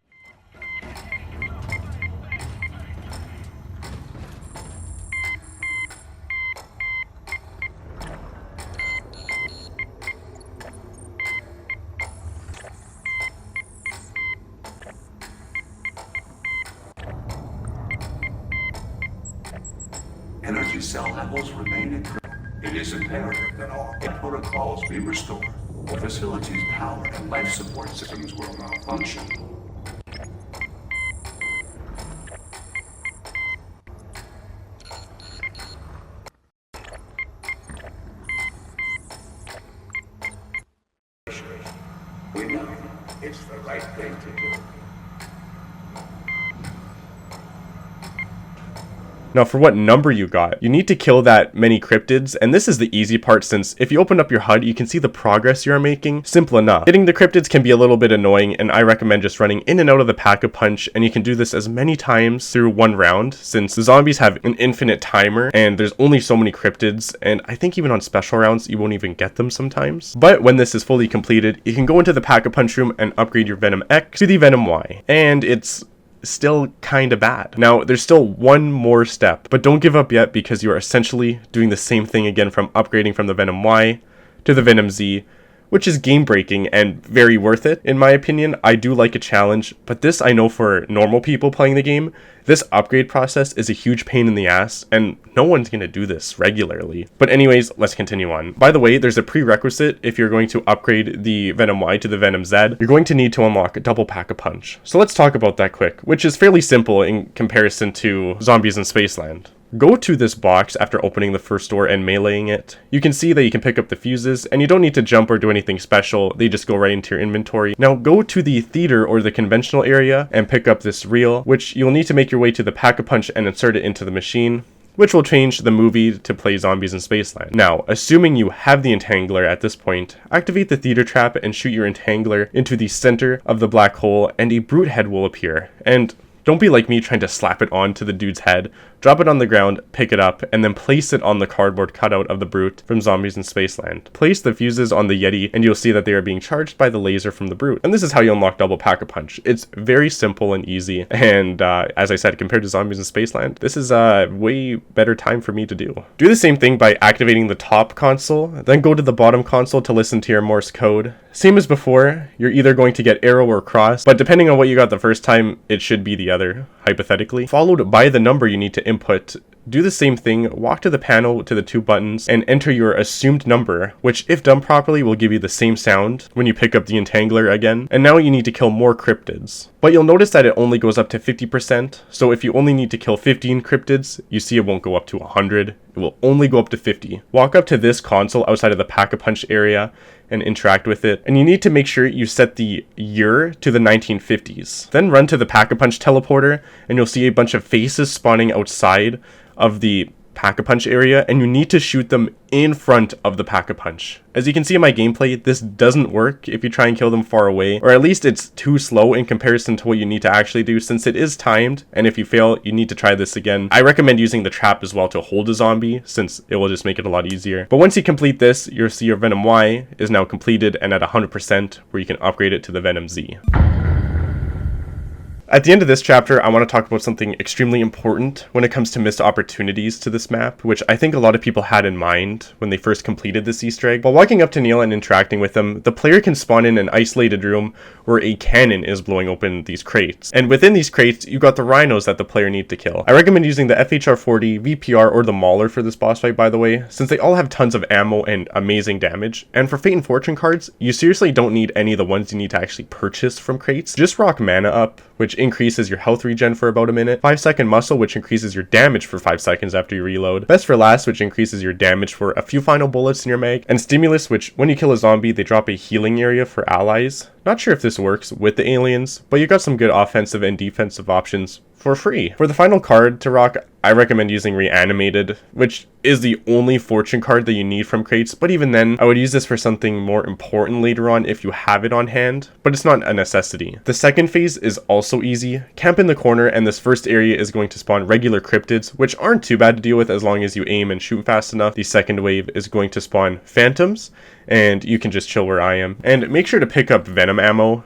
Energy cell levels remain increased. It is imperative that all protocols be restored. The facility's power and life support systems will malfunction. We know it's the right thing to do. Now, for what number you got, you need to kill that many cryptids, and this is the easy part since if you open up your HUD, you can see the progress you are making. Simple enough. Hitting the cryptids can be a little bit annoying, and I recommend just running in and out of the Pack-a-Punch, and you can do this as many times through one round, since the zombies have an infinite timer, and there's only so many cryptids, and I think even on special rounds, you won't even get them sometimes. But when this is fully completed, you can go into the Pack-a-Punch room and upgrade your Venom X to the Venom Y, and it's still kind of bad. Now, there's still one more step, but don't give up yet because you are essentially doing the same thing again from upgrading from the Venom Y to the Venom Z, which is game breaking and very worth it in my opinion. I do like a challenge, but this I know for normal people playing the game, this upgrade process is a huge pain in the ass and no one's gonna do this regularly. But anyways, let's continue on. By the way, there's a prerequisite if you're going to upgrade the Venom Y to the Venom Z. You're going to need to unlock a double Pack-a-Punch. So let's talk about that quick, which is fairly simple in comparison to Zombies in Spaceland. Go to this box after opening the first door and meleeing it. You can see that you can pick up the fuses, and you don't need to jump or do anything special, they just go right into your inventory. Now go to the theater or the conventional area and pick up this reel, which you'll need to make your way to the Pack-a-Punch and insert it into the machine, which will change the movie to play Zombies in Spaceland. Now, assuming you have the entangler at this point, activate the theater trap and shoot your entangler into the center of the black hole, and a brute head will appear. And don't be like me trying to slap it onto the dude's head. Drop it on the ground, pick it up, and then place it on the cardboard cutout of the brute from Zombies in Spaceland. Place the fuses on the Yeti, and you'll see that they are being charged by the laser from the brute. And this is how you unlock double Pack-a-Punch. It's very simple and easy, and as I said, compared to Zombies in Spaceland, this is a way better time for me to do. Do the same thing by activating the top console, then go to the bottom console to listen to your Morse code. Same as before, you're either going to get arrow or cross, but depending on what you got the first time, it should be the other, hypothetically. Followed by the number you need to input. Do the same thing, walk to the panel to the two buttons, and enter your assumed number, which if done properly will give you the same sound when you pick up the entangler again. And now you need to kill more cryptids. But you'll notice that it only goes up to 50%, so if you only need to kill 15 cryptids, you see it won't go up to 100, it will only go up to 50. Walk up to this console outside of the Pack-a-Punch area and interact with it, and you need to make sure you set the year to the 1950s. Then run to the Pack-a-Punch teleporter, and you'll see a bunch of faces spawning outside of the Pack-a-Punch area, and you need to shoot them in front of the Pack-a-Punch. As you can see in my gameplay, this doesn't work if you try and kill them far away, or at least it's too slow in comparison to what you need to actually do since it is timed, and if you fail, you need to try this again. I recommend using the trap as well to hold a zombie, since it will just make it a lot easier. But once you complete this, you'll see your Venom Y is now completed and at 100%, where you can upgrade it to the Venom Z. At the end of this chapter, I want to talk about something extremely important when it comes to missed opportunities to this map, which I think a lot of people had in mind when they first completed this Easter egg. While walking up to Neil and interacting with him, the player can spawn in an isolated room where a cannon is blowing open these crates. And within these crates, you got the rhinos that the player needs to kill. I recommend using the FHR-40, VPR, or the Mauler for this boss fight, by the way, since they all have tons of ammo and amazing damage. And for Fate and Fortune cards, you seriously don't need any of the ones you need to actually purchase from crates. Just rock Mana Up, which increases your health regen for about a minute, 5-second Muscle, which increases your damage for 5 seconds after you reload, Best for Last, which increases your damage for a few final bullets in your mag, and Stimulus, which when you kill a zombie, they drop a healing area for allies. Not sure if this works with the aliens, but you got some good offensive and defensive options for free. For the final card to rock, I recommend using Reanimated, which is the only fortune card that you need from crates, but even then, I would use this for something more important later on if you have it on hand, but it's not a necessity. The second phase is also easy. Camp in the corner, and this first area is going to spawn regular cryptids, which aren't too bad to deal with as long as you aim and shoot fast enough. The second wave is going to spawn phantoms, and you can just chill where I am. And make sure to pick up Venom ammo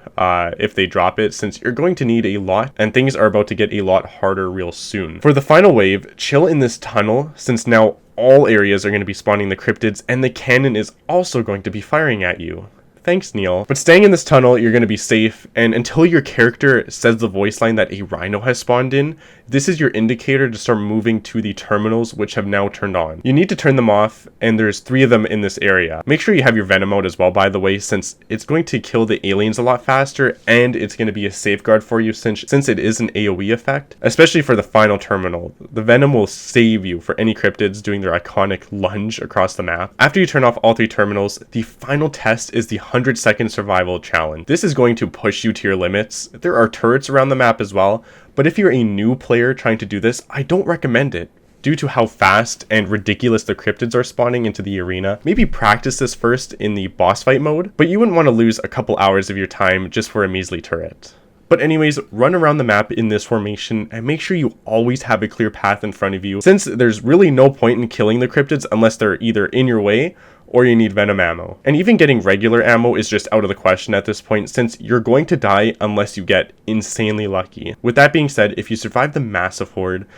if they drop it, since you're going to need a lot, and things are about to get a lot harder real soon. For the final wave, chill in this tunnel, since now all areas are going to be spawning the cryptids, and the cannon is also going to be firing at you. Thanks, Neil. But staying in this tunnel, you're going to be safe, and until your character says the voice line that a rhino has spawned in, this is your indicator to start moving to the terminals, which have now turned on. You need to turn them off, and there's 3 of them in this area. Make sure you have your Venom out as well, by the way, since it's going to kill the aliens a lot faster, and it's going to be a safeguard for you since it is an AoE effect, especially for the final terminal. The Venom will save you for any cryptids doing their iconic lunge across the map. After you turn off all 3 terminals, the final test is the 100-second survival challenge. This is going to push you to your limits. There are turrets around the map as well, but if you're a new player trying to do this, I don't recommend it. Due to how fast and ridiculous the cryptids are spawning into the arena, maybe practice this first in the boss fight mode, but you wouldn't want to lose a couple hours of your time just for a measly turret. But anyways, run around the map in this formation and make sure you always have a clear path in front of you, since there's really no point in killing the cryptids unless they're either in your way or you need Venom ammo. And even getting regular ammo is just out of the question at this point, since you're going to die unless you get insanely lucky. With that being said, if you survive the massive horde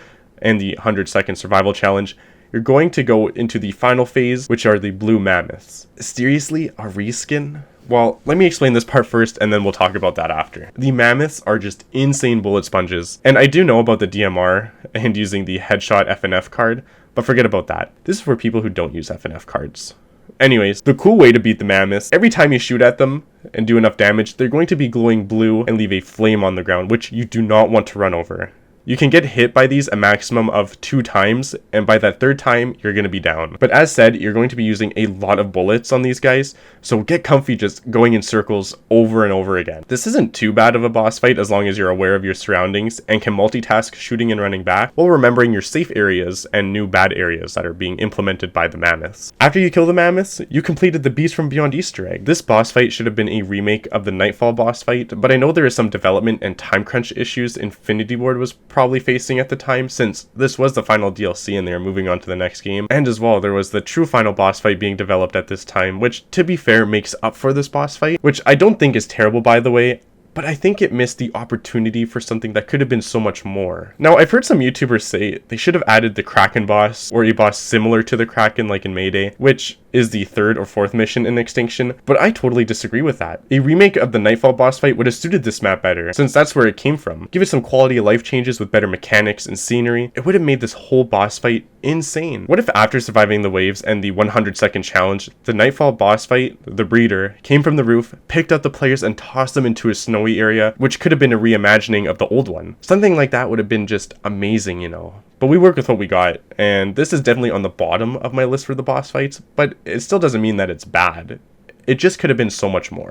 and the 100-second survival challenge, you're going to go into the final phase, which are the blue mammoths. Seriously, a reskin? Well, let me explain this part first, and then we'll talk about that after. The mammoths are just insane bullet sponges, and I do know about the DMR and using the headshot FNF card, but forget about that. This is for people who don't use FNF cards. Anyways, the cool way to beat the mammoths, every time you shoot at them and do enough damage, they're going to be glowing blue and leave a flame on the ground, which you do not want to run over. You can get hit by these a maximum of 2 times, and by that 3rd time, you're going to be down. But as said, you're going to be using a lot of bullets on these guys, so get comfy just going in circles over and over again. This isn't too bad of a boss fight as long as you're aware of your surroundings and can multitask shooting and running back while remembering your safe areas and new bad areas that are being implemented by the mammoths. After you kill the mammoths, you completed the Beast from Beyond Easter egg. This boss fight should have been a remake of the Nightfall boss fight, but I know there is some development and time crunch issues Infinity Ward was probably facing at the time, since this was the final DLC and they are moving on to the next game. And as well, there was the true final boss fight being developed at this time, which to be fair makes up for this boss fight, which I don't think is terrible, by the way. But I think it missed the opportunity for something that could have been so much more. Now, I've heard some YouTubers say they should have added the Kraken boss, or a boss similar to the Kraken like in Mayday, which is the 3rd or 4th mission in Extinction, but I totally disagree with that. A remake of the Nightfall boss fight would have suited this map better, since that's where it came from. Give it some quality of life changes with better mechanics and scenery, it would have made this whole boss fight insane. What if after surviving the waves and the 100-second challenge, the Nightfall boss fight, the breeder, came from the roof, picked up the players and tossed them into a snowy area, which could have been a reimagining of the old one. Something like that would have been just amazing, you know. But we work with what we got, and this is definitely on the bottom of my list for the boss fights, but it still doesn't mean that it's bad. It just could have been so much more.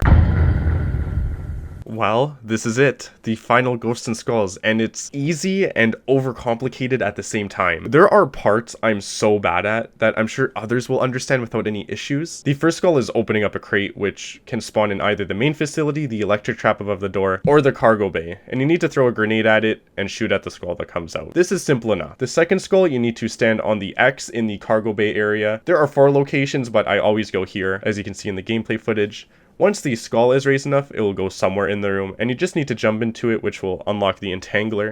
Well, this is it, the final Ghosts and Skulls, and it's easy and overcomplicated at the same time. There are parts I'm so bad at that I'm sure others will understand without any issues. The first skull is opening up a crate, which can spawn in either the main facility, the electric trap above the door, or the cargo bay, and you need to throw a grenade at it and shoot at the skull that comes out. This is simple enough. The second skull, you need to stand on the X in the cargo bay area. There are 4 locations, but I always go here, as you can see in the gameplay footage. Once the skull is raised enough, it will go somewhere in the room, and you just need to jump into it, which will unlock the entangler.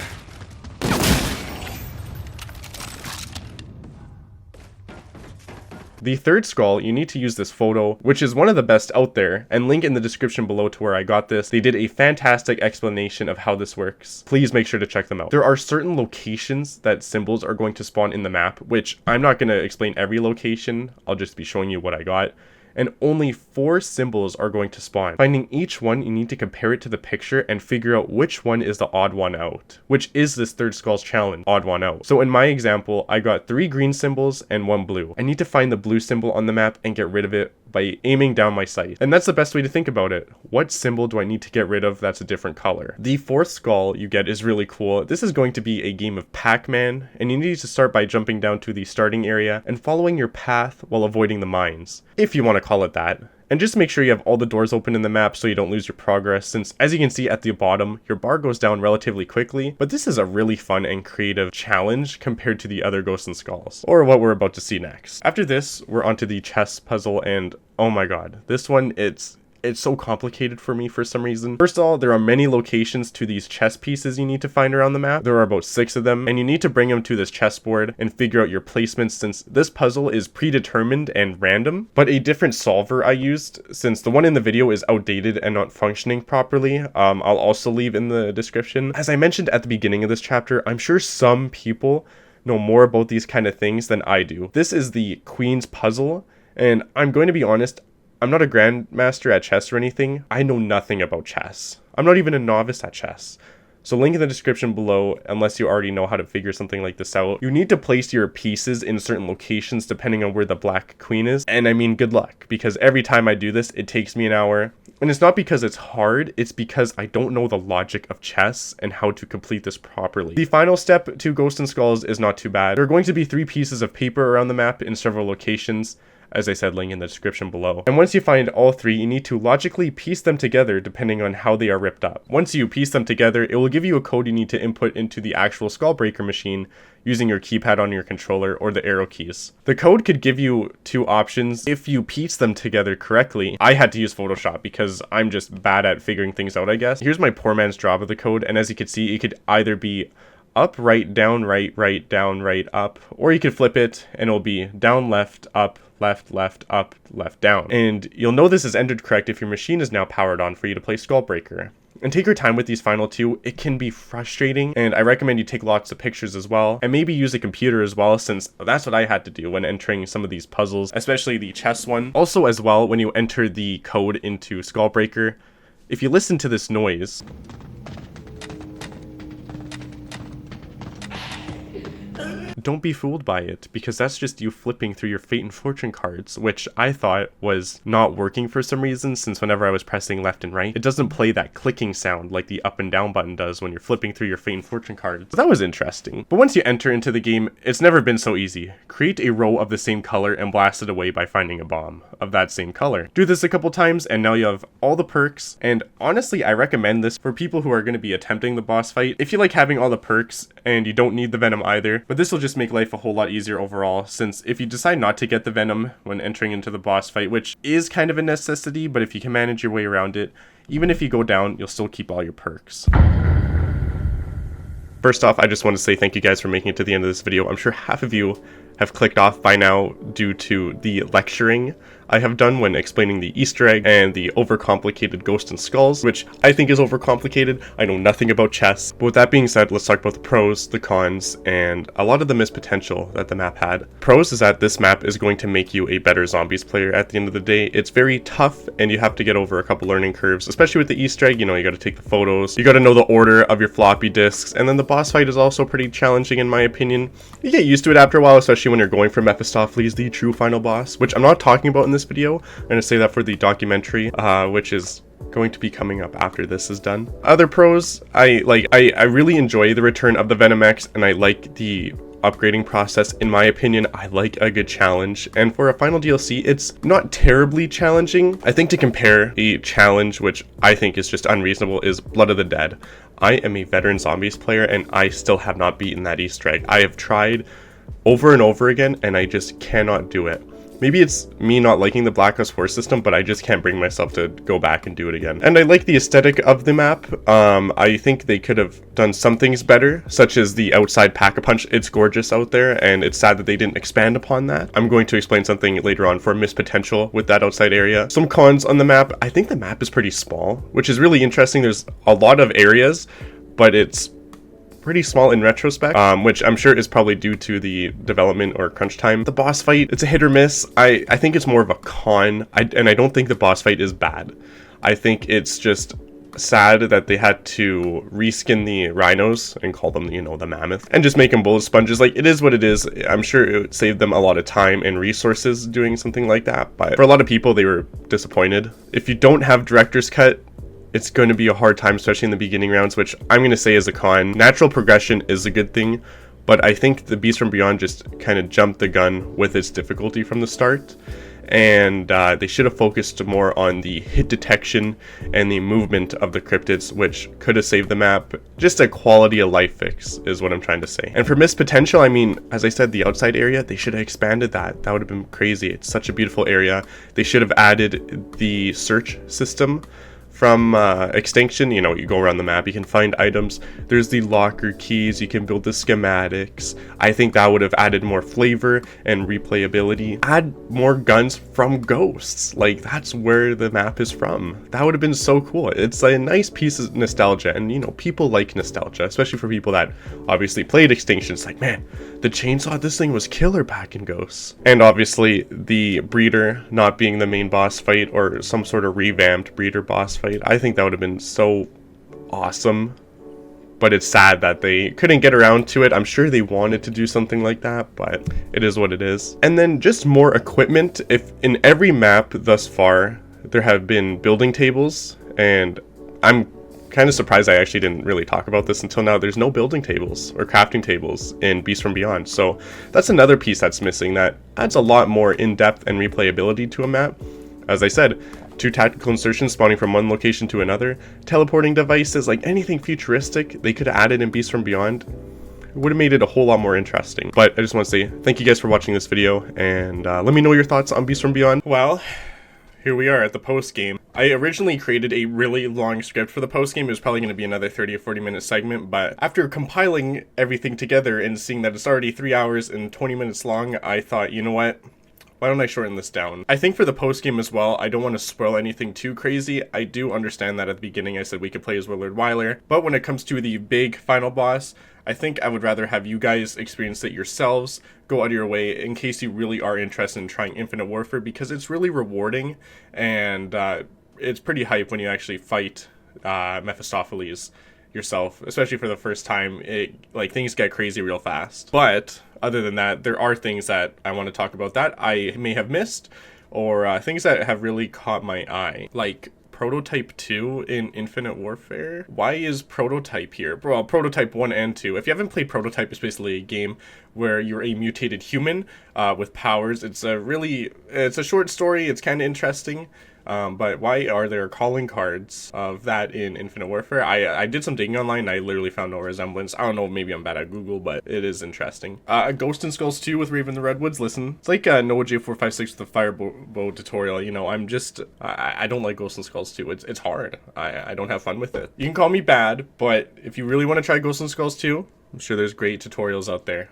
The third skull, you need to use this photo, which is one of the best out there, and link in the description below to where I got this. They did a fantastic explanation of how this works. Please make sure to check them out. There are certain locations that symbols are going to spawn in the map, which I'm not going to explain every location. I'll just be showing you what I got. And only 4 symbols are going to spawn. Finding each one, you need to compare it to the picture and figure out which one is the odd one out, which is this third skull's challenge, odd one out. So in my example, I got 3 green symbols and 1 blue. I need to find the blue symbol on the map and get rid of it by aiming down my sight. And that's the best way to think about it. What symbol do I need to get rid of that's a different color? The 4th skull you get is really cool. This is going to be a game of Pac-Man, and you need to start by jumping down to the starting area and following your path while avoiding the mines, if you want to call it that. And just make sure you have all the doors open in the map so you don't lose your progress, since as you can see at the bottom, your bar goes down relatively quickly, but this is a really fun and creative challenge compared to the other Ghosts and Skulls, or what we're about to see next. After this, we're onto the chess puzzle, and oh my god, this one, it's so complicated for me for some reason. First of all, there are many locations to these chess pieces you need to find around the map. There are about 6 of them, and you need to bring them to this chessboard and figure out your placements, since this puzzle is predetermined and random. But a different solver I used, since the one in the video is outdated and not functioning properly, I'll also leave in the description. As I mentioned at the beginning of this chapter, I'm sure some people know more about these kind of things than I do. This is the Queen's Puzzle, and I'm going to be honest, I'm not a grandmaster at chess or anything. I know nothing about chess. I'm not even a novice at chess. So link in the description below, unless you already know how to figure something like this out. You need to place your pieces in certain locations depending on where the black queen is. And I mean, good luck, because every time I do this, it takes me an hour. And it's not because it's hard, it's because I don't know the logic of chess and how to complete this properly. The final step to Ghosts and Skulls is not too bad. There are going to be 3 pieces of paper around the map in several locations. As I said, link in the description below. And once you find all 3, you need to logically piece them together depending on how they are ripped up. Once you piece them together, it will give you a code you need to input into the actual skull breaker machine using your keypad on your controller or the arrow keys. The code could give you 2 options if you piece them together correctly. I had to use Photoshop because I'm just bad at figuring things out, I guess. Here's my poor man's job of the code, and as you can see, it could either be up, right, down, right, down, right, up, or you could flip it and it'll be down, left, up, left, up, left, down. And you'll know this is entered correct if your machine is now powered on for you to play Skullbreaker. And take your time with these final 2. It can be frustrating, and I recommend you take lots of pictures as well, and maybe use a computer as well, since that's what I had to do when entering some of these puzzles, especially the chess one. Also as well, when you enter the code into Skullbreaker, if you listen to this noise, don't be fooled by it, because that's just you flipping through your fate and fortune cards, which I thought was not working for some reason, since whenever I was pressing left and right, it doesn't play that clicking sound like the up and down button does when you're flipping through your fate and fortune cards. So that was interesting. But once you enter into the game, it's never been so easy. Create a row of the same color and blast it away by finding a bomb of that same color. Do this a couple times and now you have all the perks, and honestly I recommend this for people who are going to be attempting the boss fight. If you like having all the perks and you don't need the venom either, but this will just make life a whole lot easier overall, since if you decide not to get the venom when entering into the boss fight, which is kind of a necessity, but if you can manage your way around it, even if you go down, you'll still keep all your perks. First off, I just want to say thank you guys for making it to the end of this video. I'm sure half of you have clicked off by now due to the lecturing I have done when explaining the Easter egg and the overcomplicated Ghosts and Skulls, which I think is overcomplicated. I know nothing about chess. But with that being said, let's talk about the pros, the cons, and a lot of the missed potential that the map had. Pros is that this map is going to make you a better zombies player at the end of the day. It's very tough and you have to get over a couple learning curves, especially with the Easter egg. You know, you got to take the photos, you got to know the order of your floppy disks, and then the boss fight is also pretty challenging in my opinion. You get used to it after a while, especially when you're going for Mephistopheles, the true final boss, which I'm not talking about in this video. I'm going to say that for the documentary, which is going to be coming up after this is done. Other pros, I really enjoy the return of the Venom X, and I like the upgrading process. In my opinion, I like a good challenge, and for a final DLC, it's not terribly challenging. I think to compare a challenge, which I think is just unreasonable, is Blood of the Dead. I am a veteran zombies player, and I still have not beaten that Easter egg. I have tried over and over again, and I just cannot do it. Maybe it's me not liking the Black Ops 4 system, but I just can't bring myself to go back and do it again. And I like the aesthetic of the map. I think they could have done some things better, such as the outside Pack-a-Punch. It's gorgeous out there, and it's sad that they didn't expand upon that. I'm going to explain something later on for missed potential with that outside area. Some cons on the map. I think the map is pretty small, which is really interesting. There's a lot of areas, but it's pretty small in retrospect, which I'm sure is probably due to the development or crunch time. The boss fight, it's a hit or miss. I think it's more of a con, and I don't think the boss fight is bad. I think it's just sad that they had to reskin the rhinos and call them, you know, the mammoth, and just make them bullet sponges. Like, it is what it is. I'm sure it would save them a lot of time and resources doing something like that, but for a lot of people, they were disappointed. If you don't have director's cut, it's going to be a hard time, especially in the beginning rounds, which I'm going to say is a con. Natural progression is a good thing, but I think the Beast from Beyond just kind of jumped the gun with its difficulty from the start, and they should have focused more on the hit detection and the movement of the cryptids, which could have saved the map. Just a quality of life fix is what I'm trying to say. And for missed potential, I mean, as I said, the outside area, they should have expanded that. That would have been crazy. It's such a beautiful area. They should have added the search system from Extinction. You know, you go around the map, you can find items, there's the locker keys, you can build the schematics. I think that would have added more flavor and replayability. Add more guns from Ghosts, like that's where the map is from. That would have been so cool. It's a nice piece of nostalgia, and you know, people like nostalgia, especially for people that obviously played Extinction. It's like, man, the chainsaw, this thing was killer back in Ghosts. And obviously the breeder not being the main boss fight, or some sort of revamped breeder boss fight, I think that would have been so awesome, but it's sad that they couldn't get around to it. I'm sure they wanted to do something like that, but it is what it is. And then just more equipment. If in every map thus far there have been building tables, and I'm kind of surprised I actually didn't really talk about this until now. There's no building tables or crafting tables in Beast from Beyond, so that's another piece that's missing that adds a lot more in-depth and replayability to a map. As I said, 2 tactical insertions spawning from one location to another, teleporting devices, like anything futuristic they could have added in Beast from Beyond. It would have made it a whole lot more interesting. But I just want to say thank you guys for watching this video, and let me know your thoughts on Beast from Beyond. Well, here we are at the post game. I originally created a really long script for the post game. It was probably going to be another 30 or 40 minute segment, but after compiling everything together and seeing that it's already 3 hours and 20 minutes long, I thought, you know what? Why don't I shorten this down? I think for the post game as well, I don't want to spoil anything too crazy. I do understand that at the beginning I said we could play as Willard Wyler, but when it comes to the big final boss, I think I would rather have you guys experience it yourselves, go out of your way in case you really are interested in trying Infinite Warfare, because it's really rewarding, and it's pretty hype when you actually fight Mephistopheles yourself, especially for the first time. Like, things get crazy real fast. But other than that, there are things that I want to talk about that I may have missed, or things that have really caught my eye, like Prototype 2 in Infinite Warfare. Why is Prototype here? Well, Prototype 1 and 2. If you haven't played Prototype, it's basically a game where you're a mutated human with powers. It's a short story. It's kind of interesting. But why are there calling cards of that in Infinite Warfare? I did some digging online, and I literally found no resemblance. I don't know, maybe I'm bad at Google, but it is interesting. Ghost and Skulls 2 with Raven the Redwoods. Listen, it's like Noah J456 with the Firebow tutorial. You know, I don't like Ghost and Skulls 2. It's hard. I don't have fun with it. You can call me bad, but if you really want to try Ghost and Skulls 2, I'm sure there's great tutorials out there.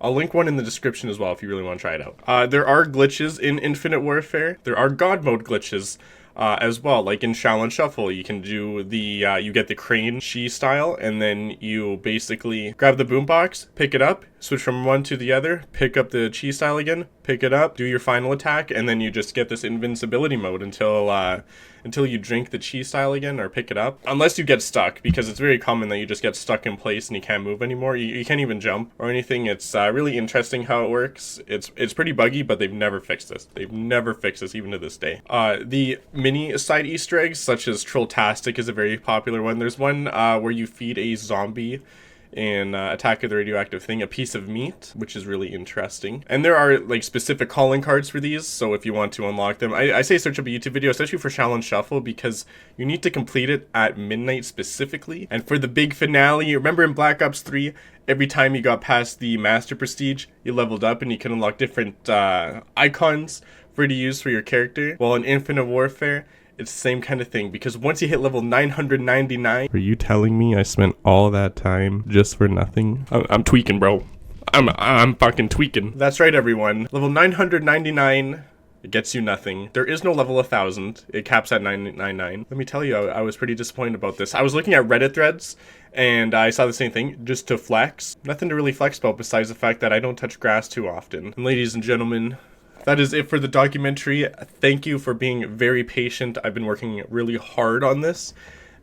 I'll link one in the description as well if you really want to try it out. There are glitches in Infinite Warfare. There are God mode glitches as well, like in Shaolin Shuffle. You can do the, you get the crane Shi style, and then you basically grab the boombox, pick it up, switch from one to the other, pick up the chi style again, pick it up, do your final attack, and then you just get this invincibility mode until you drink the chi style again or pick it up. Unless you get stuck, because it's very common that you just get stuck in place and you can't move anymore. You can't even jump or anything. It's really interesting how it works. It's pretty buggy, but they've never fixed this. They've never fixed this even to this day. The mini side Easter eggs, such as Trolltastic is a very popular one. There's one where you feed a zombie in Attack of the Radioactive Thing a piece of meat, which is really interesting. And there are like specific calling cards for these, so if you want to unlock them, I say search up a YouTube video, especially for Shaolin Shuffle, because you need to complete it at midnight specifically. And for the big finale, remember in Black Ops 3, every time you got past the Master Prestige, you leveled up and you can unlock different icons for you to use for your character. Well, in Infinite Warfare, it's the same kind of thing, because once you hit level 999... Are you telling me I spent all that time just for nothing? I'm tweaking, bro. I'm fucking tweaking. That's right, everyone. Level 999, it gets you nothing. There is no level 1000. It caps at 999. Let me tell you, I was pretty disappointed about this. I was looking at Reddit threads, and I saw the same thing, just to flex. Nothing to really flex about besides the fact that I don't touch grass too often. And ladies and gentlemen, that is it for the documentary. Thank you for being very patient. I've been working really hard on this,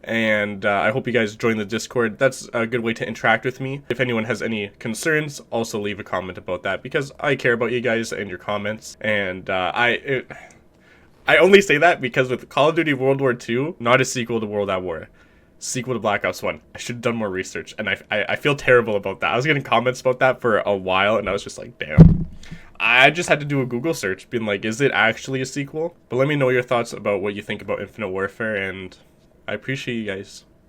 and I hope you guys join the Discord. That's a good way to interact with me. If anyone has any concerns, also leave a comment about that, because I care about you guys and your comments. And I only say that because with Call of Duty World War II, not a sequel to World at War, sequel to Black Ops 1. I should have done more research, and I feel terrible about that. I was getting comments about that for a while, and I was just like, damn. I just had to do a Google search, being like, is it actually a sequel? But let me know your thoughts about what you think about Infinite Warfare, and I appreciate you guys.